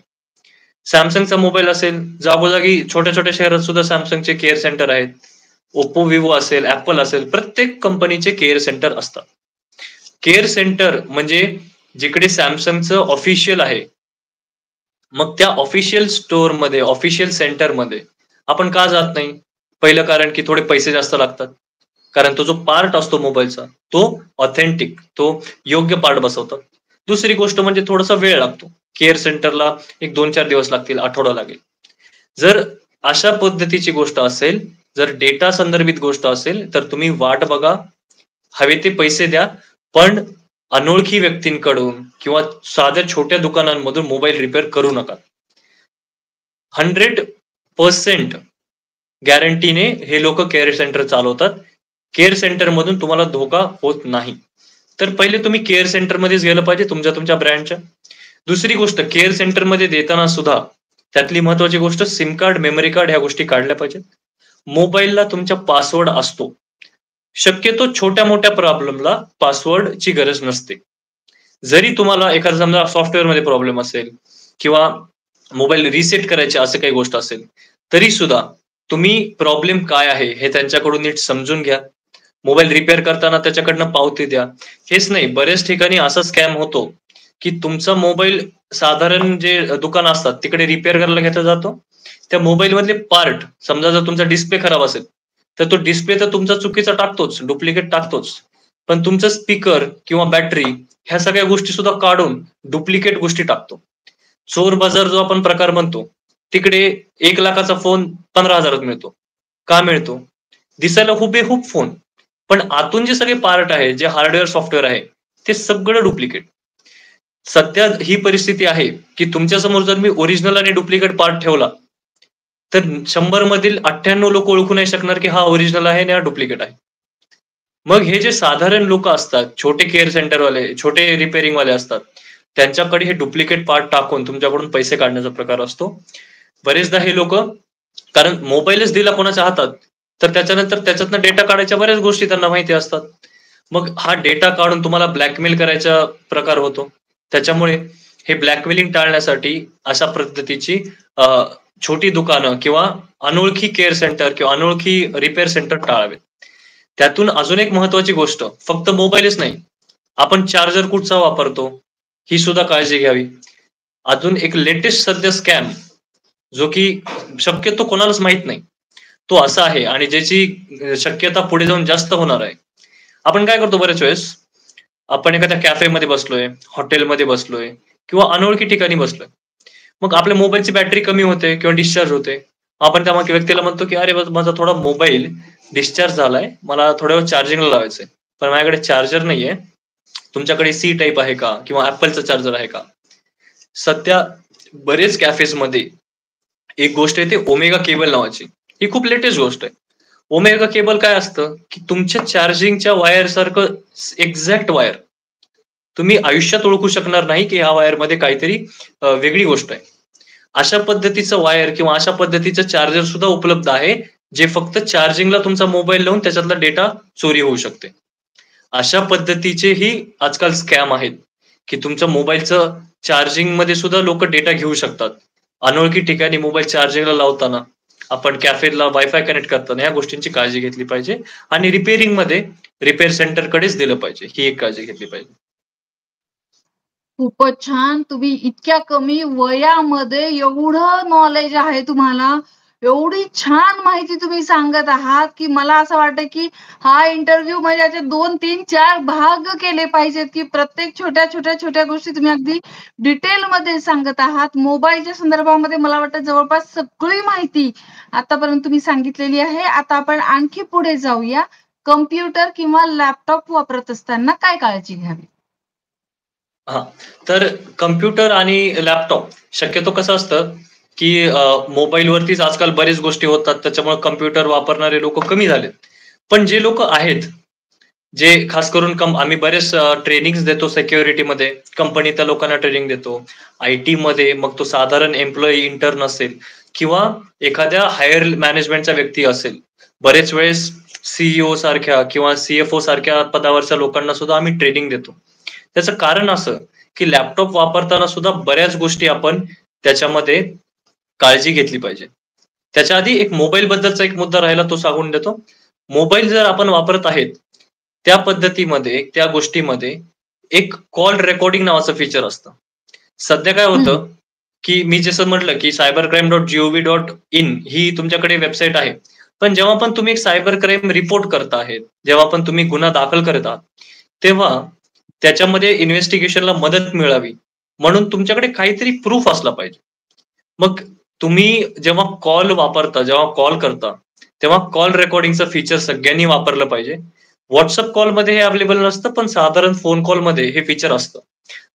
Samsungचा मोबाईल असेल, जागोजागी छोट्या-छोट्या शहरात सुद्धा Samsungचे केअर सेंटर आहेत. Oppo, Vivo असेल, Apple असेल, प्रत्येक कंपनीचे केअर सेंटर असतात. केअर सेंटर म्हणजे जिकडे Samsungचं ऑफिशियल आहे. मग त्या ऑफिशियल स्टोअरमध्ये, ऑफिशियल सेंटरमध्ये आपण का जात नाही? पहिलं कारण की थोडे पैसे जास्त लागतात. कारण तो जो पार्ट असतो मोबाईलचा, तो ऑथेंटिक, तो योग्य पार्ट बसवतात. दुसरी गोष्ट म्हणजे थोडासा वेळ लागतो. केअर सेंटरला एक 2-4 दिवस लागतील, आठवडा लागेल. जर अशा पद्धतीची गोष्ट असेल, जर डेटा संदर्भित गोष्ट असेल, तर तुम्ही वाट बघा, हवे ते पैसे द्या, पण अनोळखी व्यक्तींकडून किंवा साध्या छोट्या दुकानांमधून मोबाईल रिपेअर करू नका. 100% गॅरंटीने हे लोकं केअर सेंटर चालवतात. केअर सेंटरमधून तुम्हाला धोका होत नाही. तर पहिले तुम्ही केअर सेंटरमध्येच गेलं पाहिजे तुमच्या ब्रँडच्या. दुसरी गोष्ट केअर सेंटरमध्ये देताना सुद्धा त्यातली महत्त्वाची गोष्ट सिम कार्ड, मेमरी कार्ड ह्या गोष्टी काढल्या पाहिजेत. मोबाईलला तुमच्या पासवर्ड असतो. शक्यतो छोट्या-मोठ्या प्रॉब्लेमला पासवर्डची गरज नसते. जरी तुम्हाला एखादा समजा सॉफ्टवेअरमध्ये प्रॉब्लेम असेल किंवा मोबाईल रिसेट करायचे असं काही गोष्ट असेल, तरी सुद्धा तुम्ही प्रॉब्लेम काय आहे हे त्यांच्याकडून नीट समजून घ्या. मोबाईल रिपेअर करताना त्याच्याकडनं पावती द्या. हेच नाही, बऱ्याच ठिकाणी असा स्कॅम होतो, की तुमचा मोबाईल साधारण जे दुकान असतात तिकडे रिपेअर करायला घेतला जातो. त्या मोबाईलमधले पार्ट समजा जर तुमचा डिस्प्ले खराब असेल, तर तो डिस्प्ले तर तुमचा चुकीचा टाकतोच, डुप्लिकेट टाकतोच. पण तुमचं स्पीकर किंवा बॅटरी ह्या सगळ्या गोष्टी सुद्धा काढून डुप्लिकेट गोष्टी टाकतो. चोर बाजार जो आपण प्रकार म्हणतो, तिकडे 1,00,000चा फोन 15,000त मिळतो. का मिळतो? दिसायला हुबेहूब फोन. पण आतून जे सगळे पार्ट आहे, जे हार्डवेअर, सॉफ्टवेअर आहे, ते सगळं डुप्लिकेट. सध्या ही परिस्थिती आहे, की तुमच्यासमोर जर मी ओरिजिनल आणि डुप्लिकेट पार्ट ठेवला, तर 100 मधील 98 लोकं ओळखू नाही शकणार, की हा ओरिजिनल आहे आणि हा डुप्लिकेट आहे. मग हे जे साधारण लोकं असतात, छोटे केअर सेंटरवाले, छोटे रिपेअरिंगवाले असतात, त्यांच्याकडे हे डुप्लिकेट पार्ट टाकून तुमच्याकडून पैसे काढण्याचा प्रकार असतो. बरेचदा हे लोकं कारण मोबाईलच दिला कोणाच्या हातात, तर त्याच्यानंतर त्याच्यातनं डेटा काढायच्या बऱ्याच गोष्टी त्यांना माहिती असतात. मग हा डेटा काढून तुम्हाला ब्लॅकमेल करायचा प्रकार होतो. त्याच्यामुळे हे ब्लॅकमेलिंग टाळण्यासाठी अशा पद्धतीची अ, छोटी दुकानं किंवा अनोळखी केअर सेंटर किंवा अनोळखी रिपेअर सेंटर टाळावेत. त्यातून अजून एक महत्त्वाची गोष्ट, फक्त मोबाईलच नाही, आपण चार्जर कुठचा वापरतो, ही सुद्धा काळजी घ्यावी. अजून एक लेटेस्ट सध्या स्कॅम, जो की शक्यतो कोणालाच माहीत नाही. तो असा आहे आणि ज्याची शक्यता पुढे जाऊन जास्त होणार आहे. आपण काय करतो बऱ्याच वेळेस, आपण एखाद्या कॅफेमध्ये बसलोय, हॉटेलमध्ये बसलोय किंवा अनोळखी ठिकाणी बसलोय. मग आपल्या मोबाईलची बॅटरी कमी होते किंवा डिस्चार्ज होते. आपण त्या मागे व्यक्तीला म्हणतो, की "अरे, माझा थोडा मोबाईल डिस्चार्ज झालाय. मला थोड्या वेळ चार्जिंगला लावायचंय." पण माझ्याकडे चार्जर नाहीये. तुमच्याकडे सी टाईप आहे का किंवा ऍपलचं चार्जर आहे का? सध्या बरेच कॅफेजमध्ये एक गोष्ट येते ओमेगा केबल नावाची. ही खूप लेटेस्ट गोष्ट आहे. ओमेगा केबल काय असतं की तुमच्या चार्जिंगच्या वायर सारखं एक्झॅक्ट वायर तुम्ही आयुष्यात ओळखू शकणार नाही की ह्या वायरमध्ये काहीतरी वेगळी गोष्ट आहे. अशा पद्धतीचं वायर किंवा अशा पद्धतीचं चार्जर सुद्धा उपलब्ध आहे, जे फक्त चार्जिंगला तुमचा मोबाईल लावून त्याच्यातला डेटा चोरी होऊ शकते. अशा पद्धतीचेही आजकाल स्कॅम आहेत, की तुमच्या मोबाईलचं चार्जिंगमध्ये सुद्धा लोकं डेटा घेऊ शकतात. अनोळखी ठिकाणी मोबाईल चार्जिंगला लावताना, आपण कॅफेला वायफाय कनेक्ट करताना या गोष्टींची काळजी घेतली पाहिजे आणि रिपेअरिंगमध्ये रिपेअर सेंटरकडेच दिलं पाहिजे. ही एक काळजी घेतली पाहिजे. खूपच छान. तुम्ही इतक्या कमी वयामध्ये एवढं नॉलेज आहे तुम्हाला. एवढी छान माहिती तुम्ही सांगत आहात, की मला असं वाटतं, की हा इंटरव्ह्यू म्हणजे याचे 2, 3, 4 भाग केले पाहिजेत, की प्रत्येक छोट्या गोष्टी तुम्ही अगदी डिटेलमध्ये सांगत आहात. मोबाईलच्या संदर्भामध्ये मला वाटतं जवळपास सगळी माहिती आतापर्यंत तुम्ही सांगितलेली आहे. आता आपण आणखी पुढे जाऊया. कॉम्प्युटर किंवा लॅपटॉप वापरत असताना काय काळजी घ्यावी? हां. तर कॉम्प्युटर आणि लॅपटॉप शक्यतो कसं असतं, की मोबाईलवरतीच आजकाल बऱ्याच गोष्टी होतात. त्याच्यामुळे कॉम्प्युटर वापरणारे लोकं कमी झालेत. पण जे लोकं आहेत, जे खास करून आम्ही बरेच ट्रेनिंग्स देतो सिक्युरिटीमध्ये. कंपनीतल्या लोकांना ट्रेनिंग देतो. आयटीमध्ये मग तो साधारण एम्प्लॉयी इंटर्न असेल किंवा एखाद्या हायर मॅनेजमेंटचा व्यक्ती असेल. बरेच वेळेस सीईओ सारख्या किंवा सीएफओ सारख्या पदावरच्या लोकांना सुद्धा आम्ही ट्रेनिंग देतो. त्याचं कारण असं, की लॅपटॉप वापरताना सुद्धा बऱ्याच गोष्टी आपण त्याच्यामध्ये काळजी घेतली पाहिजे. त्याच्या आधी एक मोबाईल बद्दलचा एक मुद्दा राहिला तो सांगून देतो. मोबाईल जर आपण वापरत आहेत, त्या पद्धतीमध्ये त्या गोष्टीमध्ये एक कॉल रेकॉर्डिंग नावाचं फीचर असतं. सध्या काय हं. होतं, की मी जसं म्हटलं, की cybercrime.gov.in ही तुमच्याकडे वेबसाईट आहे. पण जेव्हा पण तुम्ही एक सायबर क्राईम रिपोर्ट करत आहेत, जेव्हा पण तुम्ही गुन्हा दाखल करत आहात, तेव्हा त्याच्यामध्ये इन्व्हेस्टिगेशनला मदत मिळावी म्हणून तुमच्याकडे काहीतरी प्रूफ असला पाहिजे. मग तुम्ही जेव्हा कॉल वापरता, जेव्हा कॉल करता, तेव्हा कॉल रेकॉर्डिंगचं फीचर सगळ्यांनी वापरलं पाहिजे. WhatsApp कॉलमध्ये हे अवेलेबल नसतं, पण साधारण फोन कॉलमध्ये हे फीचर असतं.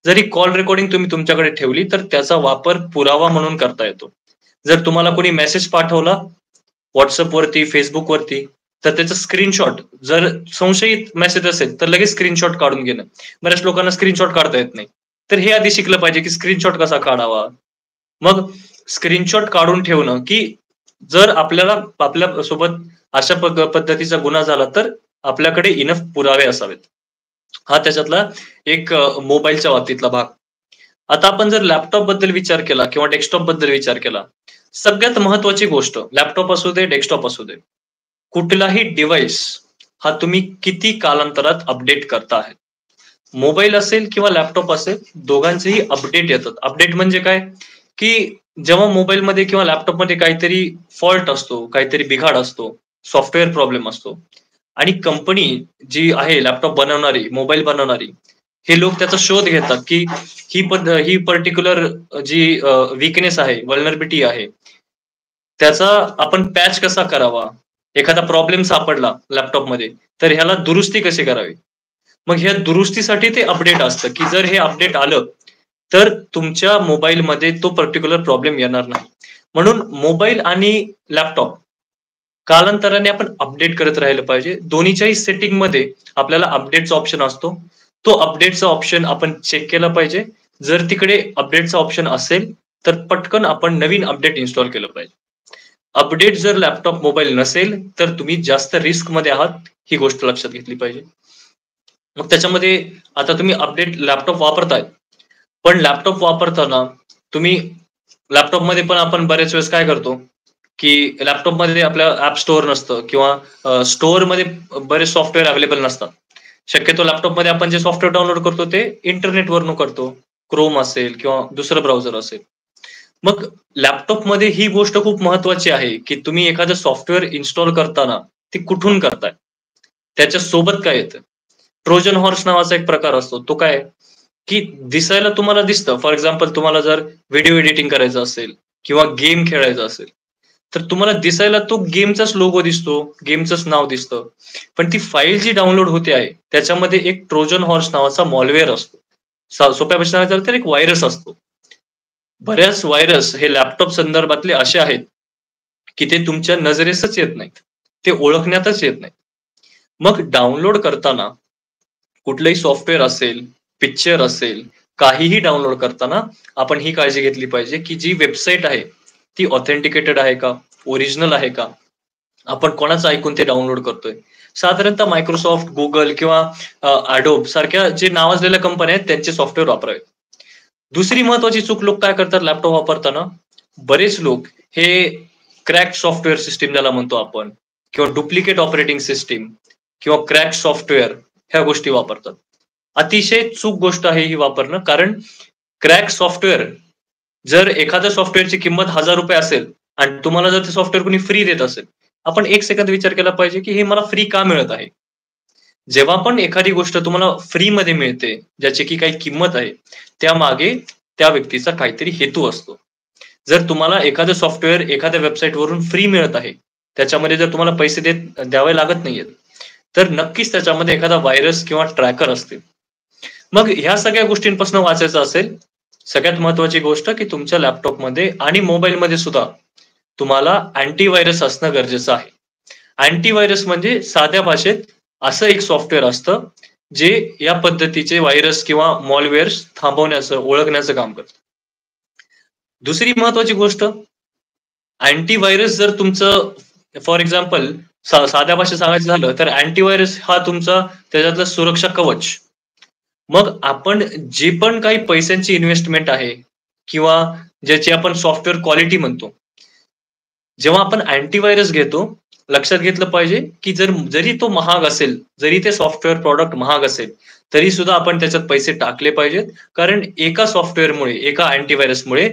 जरी कॉल रेकॉर्डिंग तुम्ही तुमच्याकडे ठेवली, तर त्याचा वापर पुरावा म्हणून करता येतो. जर तुम्हाला कोणी मेसेज पाठवला WhatsAppवरती, Facebookवरती, तर त्याचं स्क्रीनशॉट जर संशयित मेसेज असेल, तर लगेच स्क्रीनशॉट काढून घेणं. बऱ्याच लोकांना स्क्रीनशॉट काढता येत नाही. तर हे आधी शिकलं पाहिजे, की स्क्रीनशॉट कसा काढावा. मग स्क्रीनशॉट काढून ठेवणं, की जर आपल्याला आपल्या सोबत अशा पद्धतीचा गुन्हा झाला, तर आपल्याकडे इनफ पुरावे असावेत. हा त्याच्यातला एक मोबाईलच्या बाबतीतला भाग. आता आपण जर लॅपटॉप बद्दल विचार केला किंवा डेस्कटॉप बद्दल विचार केला, सगळ्यात महत्त्वाची गोष्ट लॅपटॉप असू दे, डेस्कटॉप असू दे, कुठलाही डिव्हाइस हा तुम्ही किती कालांतरात अपडेट करता आहे. मोबाईल असेल किंवा लॅपटॉप असेल, दोघांचेही अपडेट येतात. अपडेट म्हणजे काय, की जेव्हा मोबाईलमध्ये किंवा लॅपटॉपमध्ये काहीतरी फॉल्ट असतो, काहीतरी बिघाड असतो, सॉफ्टवेअर प्रॉब्लेम असतो आणि कंपनी जी आहे लॅपटॉप बनवणारी, मोबाईल बनवणारी, हे लोक त्याचा शोध घेतात, की ही पर्टिक्युलर जी वीकनेस आहे, व्हलनरबिलिटी आहे, त्याचा आपण पॅच कसा करावा? एखादा प्रॉब्लेम सापडला लॅपटॉपमध्ये, तर ह्याला दुरुस्ती कशी करावी? मग ह्या दुरुस्तीसाठी ते अपडेट असतं, की जर हे अपडेट आलं, तर तुमच्या मोबाईलमध्ये तो पर्टिक्युलर प्रॉब्लेम येणार नाही. म्हणून मोबाईल आणि लॅपटॉप कालांतराने आपण अपडेट करत राहिलं पाहिजे. दोन्हीच्याही सेटिंगमध्ये आपल्याला अपडेटचा ऑप्शन असतो. तो अपडेटचा ऑप्शन आपण चेक केला पाहिजे. जर तिकडे अपडेटचा ऑप्शन असेल, तर पटकन आपण नवीन अपडेट इन्स्टॉल केलं पाहिजे. अपडेट जर लॅपटॉप, मोबाईल नसेल, तर तुम्ही जास्त रिस्कमध्ये आहात, ही गोष्ट लक्षात घेतली पाहिजे. मग त्याच्यामध्ये आता तुम्ही अपडेट लॅपटॉप वापरताय, पण लॅपटॉप वापरताना तुम्ही लॅपटॉपमध्ये पण आपण बऱ्याच वेळेस काय करतो, की लॅपटॉपमध्ये आपल्या ॲप स्टोअर नसतं किंवा स्टोअरमध्ये बरेच सॉफ्टवेअर अवेलेबल नसतात. शक्यतो लॅपटॉपमध्ये आपण जे सॉफ्टवेअर डाउनलोड करतो ते इंटरनेटवरून करतो. क्रोम असेल किंवा दुसरं ब्राउझर असेल. मग लॅपटॉपमध्ये ही गोष्ट खूप महत्त्वाची आहे, की तुम्ही एखादं सॉफ्टवेअर इन्स्टॉल करताना ते कुठून करताय? त्याच्या सोबत काय येतं? ट्रोजन हॉर्स नावाचा एक प्रकार असतो. तो काय आहे, की दिसायला तुम्हाला दिसतं. फॉर एक्झाम्पल तुम्हाला जर व्हिडिओ एडिटिंग करायचं असेल किंवा गेम खेळायचा असेल, तर तुम्हाला दिसायला तो गेमचाच लोगो दिसतो, गेमचंच नाव दिसतं. पण ती फाईल जी डाउनलोड होते आहे, त्याच्यामध्ये एक ट्रोजन हॉर्स नावाचा मॉलवेअर असतो. सोप्या भाषेत सांगायचं तर एक व्हायरस असतो. बऱ्याच व्हायरस हे लॅपटॉप संदर्भातले असे आहेत, की ते तुमच्या नजरेसच येत नाहीत. ते ओळखण्यातच येत नाही. मग डाउनलोड करताना कुठलंही सॉफ्टवेअर असेल, पिक्चर असेल, काहीही डाउनलोड करताना आपण ही काळजी घेतली पाहिजे, की जी वेबसाईट आहे, ती ऑथेंटिकेटेड आहे का? ओरिजिनल आहे का? आपण कोणाचं ऐकून ते डाउनलोड करतोय. साधारणतः मायक्रोसॉफ्ट, Google किंवा Adobe सारख्या जे नावाजलेल्या कंपन्या आहेत त्यांचे सॉफ्टवेअर वापरावेत. दुसरी महत्वाची चूक लोक काय करतात लॅपटॉप वापरताना? बरेच लोक हे क्रॅक सॉफ्टवेअर सिस्टीम ज्याला म्हणतो आपण किंवा डुप्लिकेट ऑपरेटिंग सिस्टीम किंवा क्रॅक सॉफ्टवेअर ह्या गोष्टी वापरतात. अतिशय चूक गोष्ट आहे ही वापरणं, कारण क्रॅक सॉफ्टवेअर जर एखाद्या सॉफ्टवेअरची किंमत ₹1000 असेल आणि तुम्हाला जर ते सॉफ्टवेअर कोणी फ्री देत असेल, आपण एक सेकंद विचार केला पाहिजे, की हे मला फ्री का मिळत आहे? जेव्हा पण एखादी गोष्ट तुम्हाला फ्रीमध्ये मिळते, ज्याची की काही किंमत आहे, त्यामागे त्या व्यक्तीचा काहीतरी हेतू असतो. जर तुम्हाला एखादं सॉफ्टवेअर एखाद्या वेबसाईटवरून फ्री मिळत आहे, त्याच्यामध्ये जर तुम्हाला पैसे द्यावे लागत नाहीयेत, तर नक्कीच त्याच्यामध्ये एखादा व्हायरस किंवा ट्रॅकर असतील. मग ह्या सगळ्या गोष्टींपासून वाचायचं असेल, सगळ्यात महत्वाची गोष्ट की तुमच्या लॅपटॉपमध्ये आणि मोबाईलमध्ये सुद्धा तुम्हाला अँटीव्हायरस असणं गरजेचं आहे. अँटीव्हायरस म्हणजे साध्या भाषेत असं एक सॉफ्टवेअर असतं, जे या पद्धतीचे व्हायरस किंवा मॉलवेअर्स थांबवण्याचं, ओळखण्याचं काम करतं. दुसरी महत्वाची गोष्ट, अँटीव्हायरस जर तुमचं फॉर एक्झाम्पल साध्या भाषेत सांगायचं झालं तर अँटीव्हायरस हा तुमचा त्याच्यातला सुरक्षा कवच. मग आपण जे पण काही पैशांची इन्व्हेस्टमेंट आहे किंवा ज्याची आपण सॉफ्टवेअर क्वालिटी म्हणतो, जेव्हा आपण अँटीव्हायरस घेतो, लक्षात घेतलं पाहिजे की जरी तो महाग असेल, जरी ते सॉफ्टवेअर प्रॉडक्ट महाग असेल, तरी सुद्धा आपण त्याच्यात पैसे टाकले पाहिजेत. कारण एका सॉफ्टवेअरमुळे, एका अँटीव्हायरसमुळे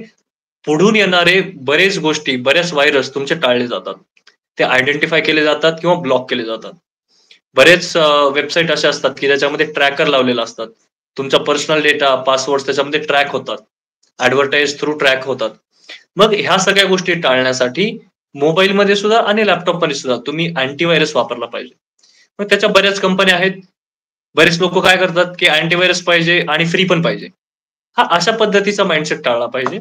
पुढून येणारे बरेच गोष्टी, बऱ्याच व्हायरस तुमचे टाळले जातात. ते आयडेंटिफाय केले जातात किंवा ब्लॉक केले जातात. बरेच वेबसाईट अशा असतात की त्याच्यामध्ये ट्रॅकर लावलेला असतात. तुमचा पर्सनल डेटा, पासवर्ड त्याच्यामध्ये ट्रॅक होतात. ॲडव्हर्टाइज थ्रू ट्रॅक होतात. मग ह्या सगळ्या गोष्टी टाळण्यासाठी मोबाईलमध्ये सुद्धा आणि लॅपटॉपमध्ये सुद्धा तुम्ही अँटीव्हायरस वापरला पाहिजे. मग त्याच्या बऱ्याच कंपन्या आहेत. बरेच लोक काय करतात की अँटीव्हायरस पाहिजे आणि फ्री पण पाहिजे. हा अशा पद्धतीचा माइंडसेट टाळला पाहिजे.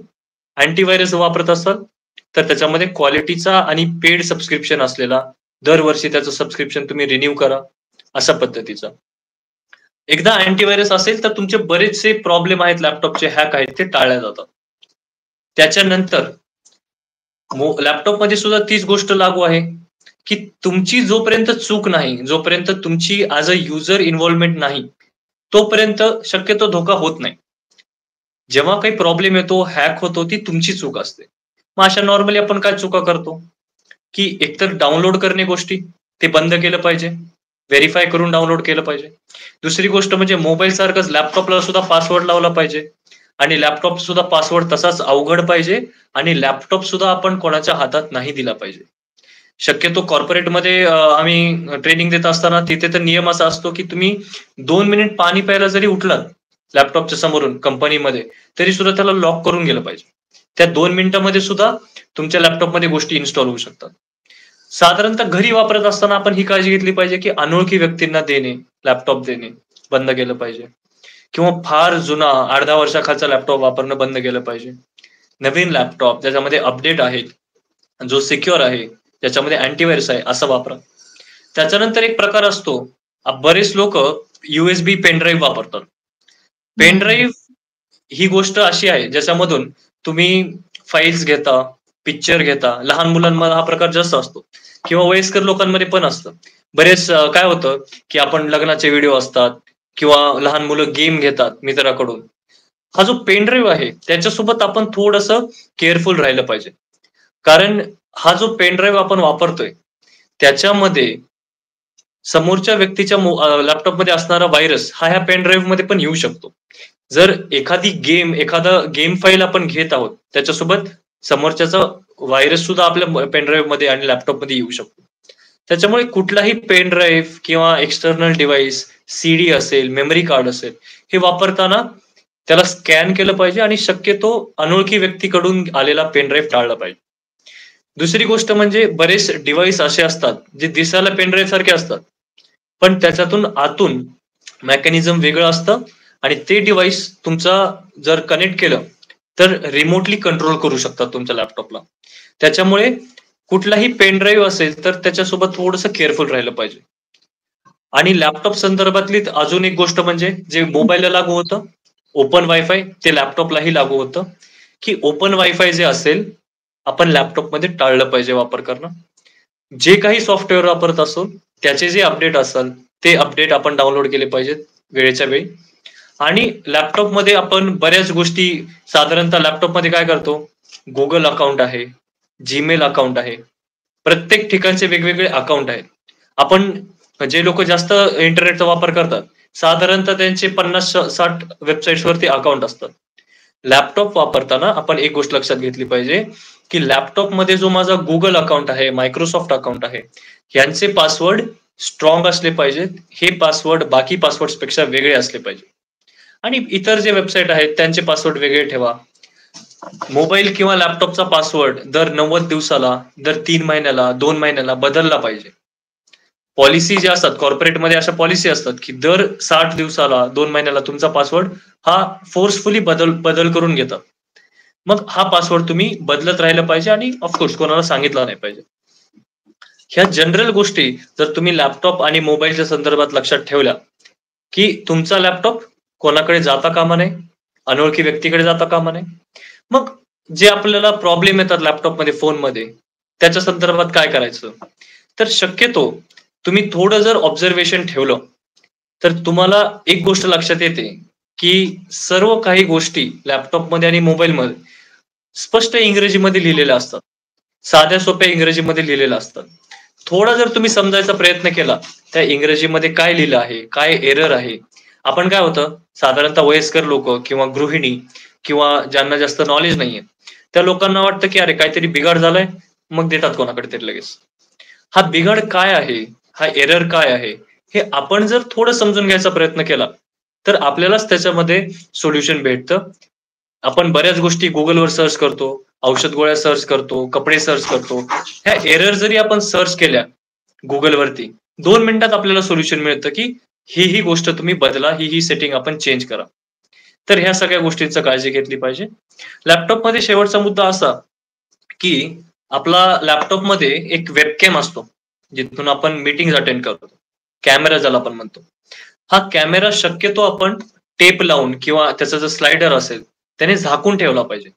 अँटीव्हायरस वापरत असाल तर त्याच्यामध्ये क्वालिटीचा आणि पेड सबस्क्रिप्शन असलेला, दरवर्षी त्याचं सबस्क्रिप्शन तुम्ही रिन्यू करा, अशा पद्धतीचा. एकदा अँटीव्हायरस असेल तर तुमचे बरेचसे प्रॉब्लेम आहेत, लॅपटॉपचे हॅक आहेत, ते टाळल्या जातात. त्याच्यानंतर लॅपटॉपमध्ये सुद्धा तीच गोष्ट लागू आहे, की तुमची जोपर्यंत चूक नाही, जोपर्यंत तुमची ॲज अ युजर इन्व्हॉल्वमेंट नाही, तोपर्यंत शक्यतो धोका होत नाही. जेव्हा काही प्रॉब्लेम येतो, हॅक होतो, ती तुमची चूक असते. मग अशा नॉर्मली आपण काय चुका करतो, की एकतर डाउनलोड करणे गोष्टी, ते बंद केलं पाहिजे. व्हेरिफाय करून डाउनलोड केलं पाहिजे. दुसरी गोष्ट म्हणजे मोबाईल सारखंच लॅपटॉपला सुद्धा पासवर्ड लावला पाहिजे आणि लॅपटॉप सुद्धा पासवर्ड तसाच अवघड पाहिजे आणि लॅपटॉप सुद्धा आपण कोणाच्या हातात नाही दिला पाहिजे. शक्यतो कॉर्पोरेटमध्ये आम्ही ट्रेनिंग देत असताना तिथे तर नियम असा असतो, की तुम्ही 2 मिनिट पाणी प्यायला जरी उठलात लॅपटॉपच्या समोरून कंपनीमध्ये, तरी सुद्धा त्याला लॉक करून गेलं पाहिजे. त्या 2 मिनिटांमध्ये सुद्धा तुमच्या लॅपटॉपमध्ये गोष्टी इन्स्टॉल होऊ शकतात. साधारणतः घरी वापरत असताना आपण ही काळजी घेतली पाहिजे, की अनोळखी व्यक्तींना लॅपटॉप देणे बंद केलं पाहिजे किंवा फार जुना 8-10 वर्षाखालचा लॅपटॉप वापरणं बंद केलं पाहिजे. नवीन लॅपटॉप ज्याच्यामध्ये अपडेट आहेत, जो सिक्युअर आहे, ज्याच्यामध्ये अँटीव्हायरस आहे, असं वापरा. त्याच्यानंतर एक प्रकार असतो, बरेच लोक USB पेन ड्राईव्ह वापरतात. पेन ड्राईव्ह ही गोष्ट अशी आहे ज्याच्यामधून तुम्ही फाईल्स घेता, पिक्चर घेता. लहान मुलांमध्ये हा प्रकार जास्त असतो किंवा वयस्कर लोकांमध्ये पण असतं. बरेच काय होतं, की आपण लग्नाचे व्हिडिओ असतात किंवा लहान मुलं गेम घेतात मित्राकडून. हा जो पेन ड्राईव्ह आहे त्याच्यासोबत आपण थोडंसं केअरफुल राहिलं पाहिजे. कारण हा जो पेन ड्राईव्ह आपण वापरतोय, त्याच्यामध्ये समोरच्या व्यक्तीच्या लॅपटॉपमध्ये असणारा व्हायरस हा ह्या पेन ड्राईव्ह मध्ये पण येऊ शकतो. जर एखादा गेम फाईल आपण घेत आहोत, त्याच्यासोबत समोरच्याचा व्हायरस सुद्धा आपल्या पेन ड्राईव्ह मध्ये आणि लॅपटॉपमध्ये येऊ शकतो. त्याच्यामुळे कुठलाही पेन ड्राईव्ह किंवा एक्सटर्नल डिव्हाइस, सीडी असेल, मेमरी कार्ड असेल, हे वापरताना त्याला स्कॅन केलं पाहिजे आणि शक्यतो अनोळखी व्यक्तीकडून आलेला पेन ड्राईव्ह टाळला पाहिजे. दुसरी गोष्ट म्हणजे बरेच डिव्हाइस असे असतात जे दिसायला पेनड्राईव्ह सारखे असतात, पण त्याच्यातून आतून मेकॅनिझम वेगळं असतं आणि ते डिव्हाइस तुमचा जर कनेक्ट केलं तर रिमोटली कंट्रोल करू शकतात तुमच्या लॅपटॉपला. त्याच्यामुळे कुठलाही पेन ड्राईव्ह असेल तर त्याच्यासोबत थोडंसं केअरफुल राहिलं पाहिजे. आणि लॅपटॉप संदर्भातली अजून एक गोष्ट म्हणजे जे मोबाईलला लागू होतं, ओपन वायफाय ते लॅपटॉपलाही लागू होतं, की ओपन वायफाय जे असेल, आपण लॅपटॉपमध्ये टाळलं पाहिजे वापर करणं. जे काही सॉफ्टवेअर वापरत असो, त्याचे जे अपडेट असेल, ते अपडेट आपण डाउनलोड केले पाहिजेत वेळेच्या वेळी. आणि लॅपटॉपमध्ये आपण बऱ्याच गोष्टी साधारणतः लॅपटॉपमध्ये काय करतो, Google अकाउंट आहे, Gmail अकाउंट आहे. प्रत्येक ठिकाणचे वेगवेगळे अकाउंट आहेत. आपण जे लोक जास्त इंटरनेटचा वापर करतात, साधारणतः त्यांचे 50-60 वेबसाईट्सवरती अकाउंट असतात. लॅपटॉप वापरताना आपण एक गोष्ट लक्षात घेतली पाहिजे, की लॅपटॉपमध्ये जो माझा Google अकाउंट आहे, Microsoft अकाउंट आहे, यांचे पासवर्ड स्ट्रॉंग असले पाहिजेत. हे पासवर्ड बाकी पासवर्ड्सपेक्षा वेगळे असले पाहिजे. आणि इतर जे वेबसाईट आहेत त्यांचे पासवर्ड वेगळे ठेवा. मोबाईल किंवा लॅपटॉपचा पासवर्ड दर 90 दिवसाला, दर 3 महिन्याला, 2 महिन्याला बदलला पाहिजे. पॉलिसी ज्या असतात कॉर्पोरेटमध्ये अशा पॉलिसी असतात, की दर 60 दिवसाला, 2 महिन्याला तुमचा पासवर्ड हा फोर्सफुली बदल करून घेतात. मग हा पासवर्ड तुम्ही बदलत राहिला पाहिजे आणि ऑफकोर्स कोणाला सांगितला नाही पाहिजे. ह्या जनरल गोष्टी जर तुम्ही लॅपटॉप आणि मोबाईलच्या संदर्भात लक्षात ठेवल्या, की तुमचा लॅपटॉप कोणाकडे जाता कामा नये, अनोळखी व्यक्तीकडे जाता कामा नये. मग जे आपल्याला प्रॉब्लेम येतात लॅपटॉपमध्ये, फोनमध्ये, त्याच्या संदर्भात काय करायचं? तर शक्यतो तुम्ही थोडं जर ऑब्झर्वेशन ठेवलं, तर तुम्हाला एक गोष्ट लक्षात येते, की सर्व काही गोष्टी लॅपटॉपमध्ये आणि मोबाईलमध्ये स्पष्ट इंग्रजीमध्ये लिहिलेल्या असतात. साध्या सोप्या इंग्रजीमध्ये लिहिलेल्या असतात. थोडा जर तुम्ही समजायचा प्रयत्न केला, त्या इंग्रजीमध्ये काय लिहिलं आहे, काय एरर आहे. आपण काय होतं, साधारणतः वयस्कर लोक किंवा गृहिणी किंवा ज्यांना जास्त नॉलेज नाहीये, त्या लोकांना वाटतं की अरे काहीतरी बिघाड झालाय, मग देतात कोणाकडे तरी लगेच. हा बिघाड काय आहे, हा एरर काय आहे, हे आपण जर थोडं समजून घ्यायचा प्रयत्न केला, तर आपल्यालाच त्याच्यामध्ये सोल्युशन भेटतं. आपण बऱ्याच गोष्टी गुगलवर सर्च करतो, औषध गोळ्या सर्च करतो, कपडे सर्च करतो. ह्या एरर जरी आपण सर्च केल्या गुगलवरती, 2 मिनिटात आपल्याला सोल्युशन मिळतं, की ही गोष्ट तुम्ही बदला, ही सेटिंग आपण चेंज करा. तर ह्या सगळ्या गोष्टींची काळजी घेतली पाहिजे. लॅपटॉपमध्ये शेवटचा मुद्दा असा, की आपला लॅपटॉपमध्ये एक वेबकॅम असतो, जिथून आपण मीटिंग अटेंड करतो. कॅमेरा ज्याला आपण म्हणतो. हा कॅमेरा शक्यतो आपण टेप लावून किंवा त्याचा जर स्लाइडर असेल, त्याने झाकून ठेवला पाहिजे.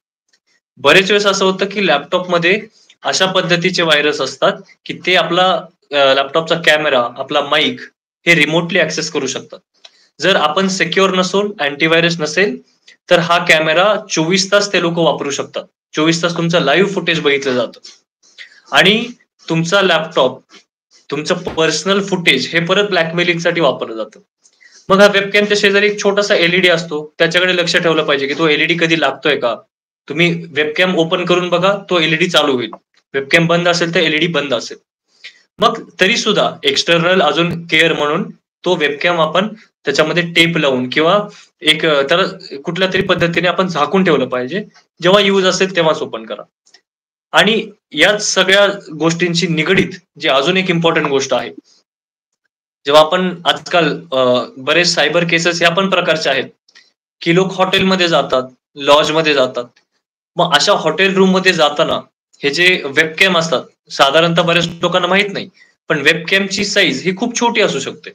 बरेच वेळेस असं होतं, की लॅपटॉपमध्ये अशा पद्धतीचे व्हायरस असतात, की ते आपला लॅपटॉपचा कॅमेरा, आपला माईक हे रिमोटली ऍक्सेस करू शकतात. जर आपण सिक्युअर नसो, अँटीव्हायरस नसेल, तर हा कॅमेरा 24 तास ते लोक वापरू शकतात. 24 तास तुमचं लाईव्ह फुटेज बघितलं जातं. आणि तुमचा लॅपटॉप, तुमचं पर्सनल फुटेज हे परत ब्लॅकमेलिंगसाठी वापरलं जातं. मग हा वेबकॅमच्या शेजारी एक छोटासा एलईडी असतो, त्याच्याकडे लक्ष ठेवलं पाहिजे, की तो एलईडी कधी लागतोय का? तुम्ही वेबकॅम ओपन करून बघा, तो एलईडी चालू होईल. वेबकॅम बंद असेल तर एलईडी बंद असेल. मग तरी सुद्धा एक्सटर्नल अजून केअर म्हणून तो वेबकॅम आपण त्याच्यामध्ये टेप लावून किंवा एक त्याला कुठल्या तरी पद्धतीने आपण झाकून ठेवलं पाहिजे. जेव्हा यूज असेल तेव्हाच ओपन करा. आणि याच सगळ्या गोष्टींची निगडीत जी अजून एक इम्पॉर्टंट गोष्ट आहे, जेव्हा आपण आजकाल बरेच सायबर केसेस ह्या पण प्रकारचे आहेत, की लोक हॉटेलमध्ये जातात, लॉजमध्ये जातात. मग अशा हॉटेल रूम मध्ये जाताना हे जे वेबकॅम असतात, साधारणतः बऱ्याच लोकांना माहित नाही, पण वेबकॅमची साईज ही खूप छोटी असू शकते.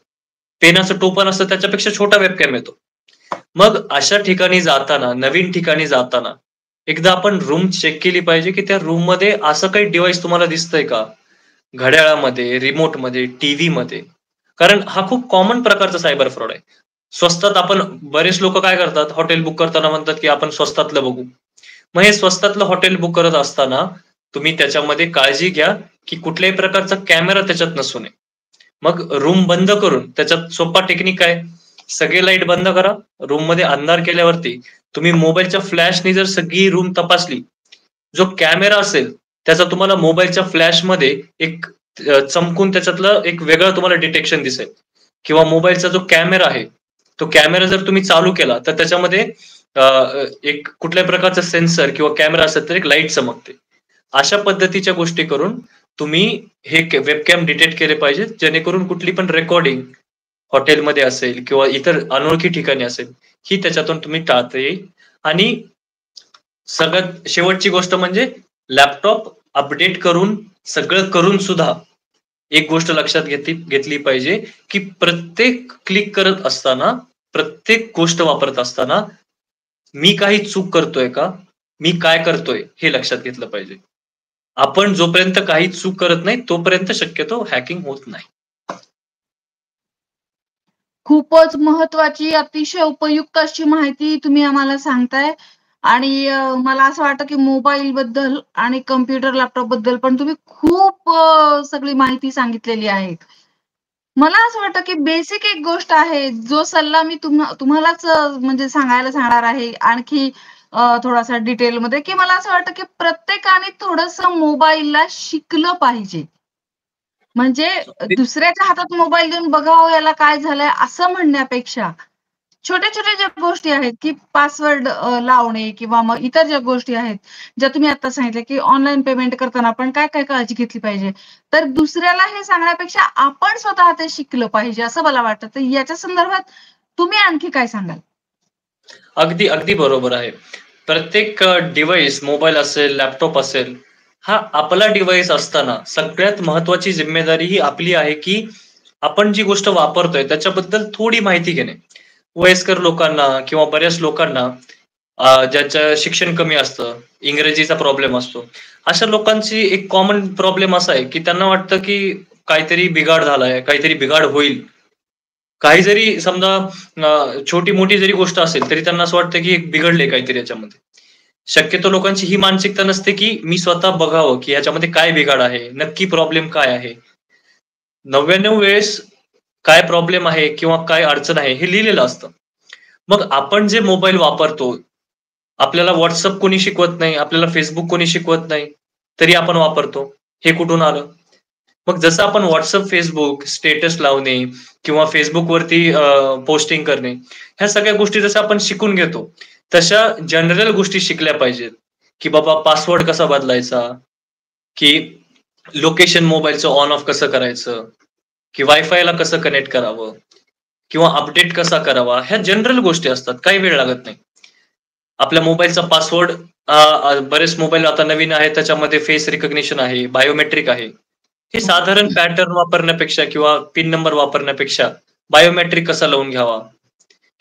पेनाचं टोपण असतं त्याच्यापेक्षा छोटा वेबकॅम येतो. मग अशा ठिकाणी जाताना, नवीन ठिकाणी जाताना एकदा आपण रूम चेक केली पाहिजे, की त्या रूम मध्ये असं काही डिव्हाइस तुम्हाला दिसतंय का? घड्याळामध्ये, रिमोटमध्ये, टीव्हीमध्ये. कारण हा खूप कॉमन प्रकारचा सायबर फ्रॉड आहे. स्वस्तात आपण बरेच लोक काय करतात, हॉटेल बुक करताना म्हणतात, की आपण स्वस्तातलं बघू. मग हे स्वस्तातलं हॉटेल बुक करत असताना तुम्ही त्याच्यामध्ये काळजी घ्या, की कुठल्याही प्रकारचा कॅमेरा त्याच्यात नसू नये. मग रूम बंद करून त्याच्यात सोपा टेक्निक काय, सगळे लाईट बंद करा. रूम मध्ये अंधार केल्यावरती तुम्ही मोबाईलच्या फ्लॅशनी जर सगळी रूम तपासली, जो कॅमेरा असेल त्याचा तुम्हाला मोबाईलच्या फ्लॅशमध्ये एक चमकून त्याच्यातलं एक वेगळं तुम्हाला डिटेक्शन दिसेल. किंवा मोबाईलचा जो कॅमेरा आहे, तो कॅमेरा जर तुम्ही चालू केला तर त्याच्यामध्ये एक कुठल्याही प्रकारचा सेन्सर किंवा कॅमेरा असेल तर एक लाईट चमकते. अशा पद्धतीच्या गोष्टी करून तुम्ही हे वेबकॅम डिटेक्ट केले पाहिजेत, जेणेकरून कुठली पण रेकॉर्डिंग हॉटेलमध्ये असेल किंवा इतर अनोळखी ठिकाणी असेल, ही त्याच्यातून तुम्ही टाळता येईल. आणि सगळ्यात शेवटची गोष्ट म्हणजे लॅपटॉप अपडेट करून, सगळं करून सुद्धा एक गोष्ट लक्षात घेतली पाहिजे, की प्रत्येक क्लिक करत असताना, प्रत्येक गोष्ट वापरत असताना, मी काही चूक करतोय का? मी काय करतोय? हे लक्षात घेतलं पाहिजे. आपण जोपर्यंत काही चूक करत नाही, तोपर्यंत शक्यतो हॅकिंग होत नाही. खूपच महत्वाची, अतिशय उपयुक्त अशी माहिती तुम्ही आम्हाला सांगताय. आणि मला असं वाटतं, की मोबाईलबद्दल आणि कॉम्प्युटर, लॅपटॉपबद्दल पण तुम्ही खूप सगळी माहिती सांगितलेली आहे. मला असं वाटतं, की बेसिक एक गोष्ट आहे, जो सल्ला मी तुम्हालाच म्हणजे सांगायला सांगणार आहे. आणखी थोडासा डिटेलमध्ये, की मला असं वाटतं, की प्रत्येकाने थोडंसं मोबाईलला शिकलं पाहिजे. म्हणजे दुसऱ्याच्या हातात मोबाईल देऊन बघावं याला काय झालंय असं म्हणण्यापेक्षा, छोट्या-छोट्या ज्या गोष्टी आहेत, की पासवर्ड लावणे किंवा मग इतर ज्या गोष्टी आहेत, ज्या तुम्ही आता सांगितल्या, की ऑनलाईन पेमेंट करताना आपण काय-काय काळजी घेतली पाहिजे. तर दुसऱ्याला हे सांगण्यापेक्षा आपण स्वतः ते शिकलं पाहिजे असं मला वाटतं. तर याच्या संदर्भात तुम्ही आणखी काय सांगाल? अगदी, अगदी बरोबर आहे. प्रत्येक डिव्हाइस मोबाईल असेल, लॅपटॉप असेल, हा आपला डिव्हाइस असताना सगळ्यात महत्त्वाची जिम्मेदारी ही आपली आहे, की आपण जी गोष्ट वापरतोय त्याच्याबद्दल थोडी माहिती घेणे. वयस्कर लोकांना किंवा बऱ्याच लोकांना ज्यांचं शिक्षण कमी असतं, इंग्रजीचा प्रॉब्लेम असतो. अशा लोकांची एक कॉमन प्रॉब्लेम असा आहे, की त्यांना वाटतं, की काहीतरी बिघाड झालाय, काहीतरी बिघाड होईल. काही जरी समजा छोटी-मोठी जरी गोष्ट असेल, तरी त्यांना असं वाटतं, की एक बिघडलंय काहीतरी याच्यामध्ये. शक्यतो लोकांची ही मानसिकता नसते, की मी स्वतः बघावं, की ह्याच्यामध्ये काय बिघाड आहे? नक्की प्रॉब्लेम काय आहे? 99 वेळेस काय प्रॉब्लेम आहे किंवा काय अडचण आहे हे लिहिलेलं असतं. मग आपण जे मोबाईल वापरतो, आपल्याला WhatsApp कोणी शिकवत नाही, आपल्याला Facebook कोणी शिकवत नाही, तरी आपण वापरतो. हे कुठून आलं? मग जसं आपण WhatsApp, Facebook स्टेटस लावणे किंवा Facebookवरती पोस्टिंग करणे, ह्या सगळ्या गोष्टी जसं आपण शिकून घेतो, तशा जनरल गोष्टी शिकल्या पाहिजेत, की बाबा पासवर्ड कसा बदलायचा, की लोकेशन मोबाईलचं ऑन ऑफ कसं करायचं, की वायफायला कसं कनेक्ट करावं किंवा अपडेट कसा करावा, ह्या जनरल गोष्टी असतात. काही वेळ लागत नाही. आपल्या मोबाईलचा पासवर्ड बरेच मोबाईल आता नवीन आहेत त्याच्यामध्ये फेस रिकॉग्निशन आहे, बायोमेट्रिक आहे. हे साधारण पॅटर्न वापरण्यापेक्षा किंवा पिन नंबर वापरण्यापेक्षा बायोमेट्रिक कसा लावून घ्यावा,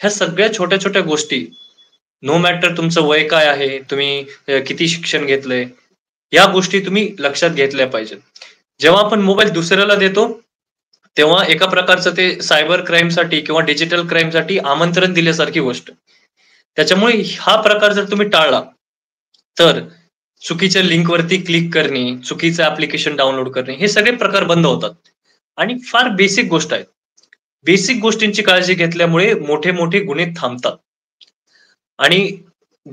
ह्या सगळ्या छोट्या-छोट्या गोष्टी नो मॅटर तुमचं वय काय आहे, तुम्ही किती शिक्षण घेतलंय, या गोष्टी तुम्ही लक्षात घेतल्या पाहिजेत. जेव्हा आपण मोबाईल दुसऱ्याला देतो, तेव्हा एका प्रकारचं ते सायबर क्राईमसाठी किंवा डिजिटल क्राईमसाठी आमंत्रण दिल्यासारखी गोष्ट. त्याच्यामुळे हा प्रकार जर तुम्ही टाळला, तर चुकीच्या लिंकवरती क्लिक करणे, चुकीचं ॲप्लिकेशन डाउनलोड करणे, हे सगळे प्रकार बंद होतात. आणि फार बेसिक गोष्ट आहे. बेसिक गोष्टींची काळजी घेतल्यामुळे मोठे-मोठे गुन्हे थांबतात. आणि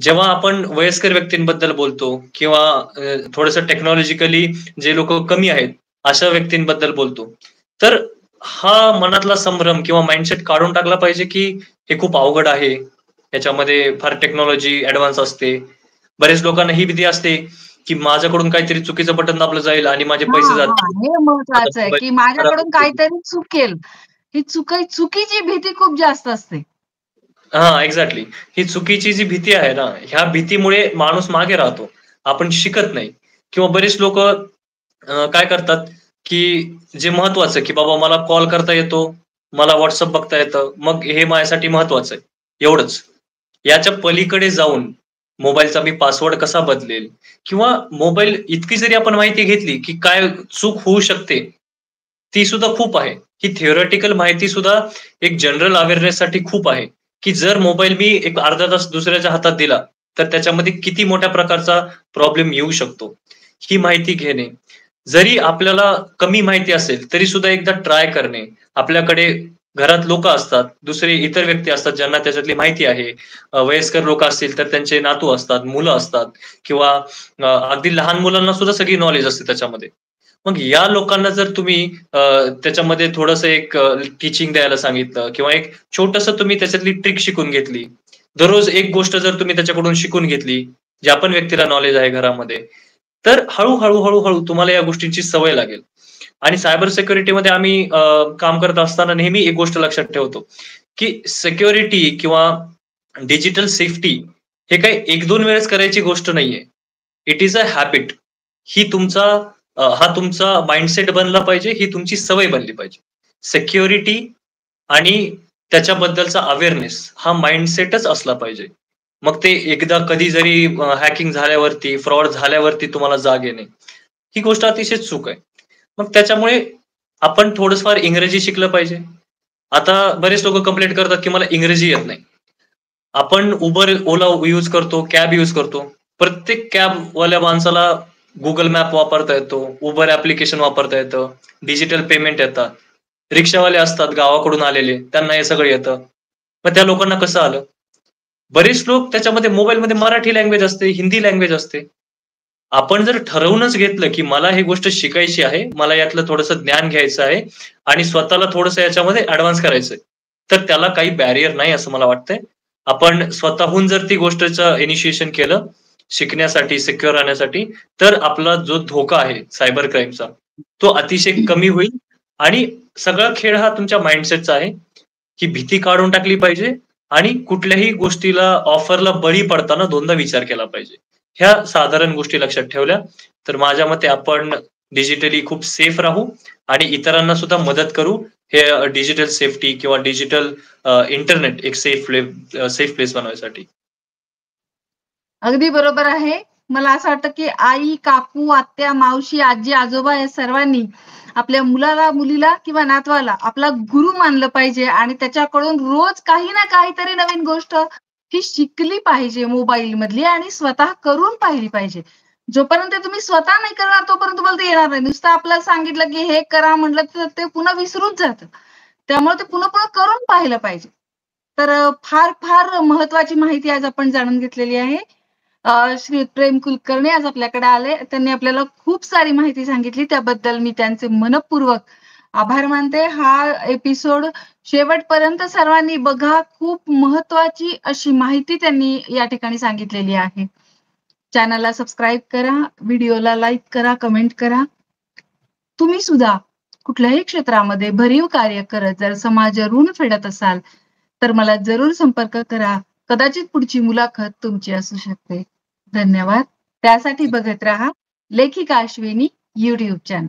जेव्हा आपण वयस्कर व्यक्तींबद्दल बोलतो किंवा थोडंसं टेक्नॉलॉजिकली जे लोकं कमी आहेत, अशा व्यक्तींबद्दल बोलतो. तर हा मनातला संभ्रम किंवा माइंडसेट काढून टाकला पाहिजे, की हे खूप अवघड आहे. ह्याच्यामध्ये फार टेक्नॉलॉजी ॲडव्हान्स असते. बऱ्याच लोकांना ही भीती असते, की माझ्याकडून काहीतरी चुकीचं बटन दाबलं जाईल आणि माझे पैसे हां, हां. जातील. हे माझा महत्वाचं आहे, मोबाईल की खराब माझ्याकडून होईल. काहीतरी चुकेल. ही चुकीची भीती खूप जास्त असते. हां, एक्झॅक्टली. ही चुकीची जी भीती आहे ना, ह्या भीतीमुळे माणूस मागे राहतो. आपण शिकत नाही किंवा बरेच लोकं काय करतात, की जे महत्वाचं की बाबा मला कॉल करता येतो, मला WhatsApp बघता येतं, मग हे माझ्यासाठी महत्वाचं आहे, एवढंच. याच्या पलीकडे जाऊन मोबाईलचा मी पासवर्ड कसा बदलेल किंवा मोबाईल इतकी जरी आपण माहिती घेतली, की काय चूक होऊ शकते, ती सुद्धा खूप आहे. ही थिअरेटिकल माहिती सुद्धा एक जनरल अवेअरनेससाठी खूप आहे, की जर मोबाईल मी एक अर्धा तास दुसऱ्याच्या हातात दिला, तर त्याच्यामध्ये किती मोठ्या प्रकारचा प्रॉब्लेम येऊ शकतो. ही माहिती घेणे. जरी आपल्याला कमी माहिती असेल, तरी सुद्धा एकदा ट्राय करणे. आपल्याकडे घरात लोकं असतात, दुसरे इतर व्यक्ती असतात ज्यांना त्याच्यातली माहिती आहे. वयस्कर लोकं असतील, तर त्यांचे नातू असतात, मुलं असतात किंवा अगदी लहान मुलांना सुद्धा सगळी नॉलेज असते त्याच्यामध्ये. मग या लोकांना जर तुम्ही त्याच्यामध्ये थोडंसं एक टीचिंग द्यायला सांगितलं किंवा एक छोटंसं तुम्ही त्याच्यातली ट्रिक शिकून घेतली. दररोज एक गोष्ट जर तुम्ही त्याच्याकडून शिकून घेतली, ज्या पण व्यक्तीला नॉलेज आहे घरामध्ये, तर हळूहळू तुम्हाला या गोष्टींची सवय लागेल. आणि सायबर सिक्युरिटीमध्ये आम्ही काम करत असताना नेहमी एक गोष्ट लक्षात ठेवतो, की सिक्युरिटी किंवा डिजिटल सेफ्टी हे काही 1-2 वेळेस करायची गोष्ट नाहीये. It is a habit. हा तुमचा माइंडसेट बनला पाहिजे, ही तुमची सवय बनली पाहिजे. सिक्युरिटी आणि त्याच्याबद्दलचा अवेअरनेस हा माइंडसेटच असला पाहिजे. मग ते एकदा कधी जरी हॅकिंग झाल्यावरती, फ्रॉड झाल्यावरती तुम्हाला जाग येणे, ही गोष्ट अतिशय चूक आहे. मग त्याच्यामुळे आपण थोडंफार इंग्रजी शिकलं पाहिजे. आता बरेच लोकं कंप्लेंट करतात, की मला इंग्रजी येत नाही. आपण ओला यूज करतो, कॅब यूज करतो. प्रत्येक कॅबवाल्या माणसाला Google मॅप वापरता येतो, Uber ॲप्लिकेशन वापरता येतं, डिजिटल पेमेंट येतात. रिक्षावाले असतात गावाकडून आलेले, त्यांना हे सगळं येतं. मग त्या लोकांना कसं आलं? बरेच लोक त्याच्यामध्ये मोबाईलमध्ये मराठी लँग्वेज असते, हिंदी लँग्वेज असते. आपण जर ठरवूनच घेतलं, की मला ही गोष्ट शिकायची आहे, मला यातलं थोडंसं ज्ञान घ्यायचं आहे आणि स्वतःला थोडंसं याच्यामध्ये ॲडव्हान्स करायचंय, तर त्याला काही बॅरियर नाही असं मला वाटतंय. आपण स्वतःहून जर ती गोष्टीचं इनिशिएशन केलं, शिकण्यासाठी, सिक्युअर राहण्यासाठी, तर आपला जो धोका आहे सायबर क्राईमचा, तो अतिशय कमी होईल आणि सगळा खेळ हा तुमच्या माइंडसेटचा आहे. ही भीती काढून टाकली पाहिजे आणि कुठल्याही गोष्टीला ऑफरला बळी पडताना दोनदा विचार केला पाहिजे. ह्या साधारण गोष्टी लक्षात ठेवल्या, तर माझ्या मते आपण डिजिटली खूप सेफ राहू आणि इतरांना सुद्धा मदत करू. हे डिजिटल सेफ्टी किंवा डिजिटल इंटरनेट एक सेफ प्लेस बनवण्यासाठी. अगदी बरोबर आहे. मला असं वाटतं, की आई, काकू, आत्या, मावशी, आजी, आजोबा या सर्वांनी आपल्या मुलाला, मुलीला किंवा नातवाला आपला गुरु मानलं पाहिजे आणि त्याच्याकडून रोज काही ना काहीतरी नवीन गोष्ट ही शिकली पाहिजे मोबाईलमधली आणि स्वतः करून पाहिली पाहिजे. जोपर्यंत तुम्ही स्वतः नाही करणार तोपर्यंत तुम्हाला ते येणार नाही. नुसतं आपल्याला सांगितलं, की हे करा म्हटलं तर ते पुन्हा विसरून जातं. त्यामुळे ते पुन्हा-पुन्हा करून पाहिलं पाहिजे. तर फार महत्त्वाची माहिती आज आपण जाणून घेतलेली आहे. श्री प्रेम कुलकर्णी आज आपल्याकडे आले. त्यांनी आपल्याला खूप सारी माहिती सांगितली. त्याबद्दल मी त्यांचे मनःपूर्वक आभार मानते. हा एपिसोड शेवटपर्यंत सर्वांनी बघा. खूप महत्त्वाची अशी माहिती त्यांनी या ठिकाणी सांगितलेली आहे. चॅनलला सबस्क्राईब करा, व्हिडिओला लाईक करा, कमेंट करा. तुम्ही सुद्धा कुठल्याही क्षेत्रामध्ये भरीव कार्य करत जर समाज ऋण फेडत असाल, तर मला जरूर संपर्क करा. कदाचित पुढची मुलाखत तुमची असू शकते. धन्यवाद. त्यासाठी बघत राहा लेखिका अश्विनी YouTube चॅनल.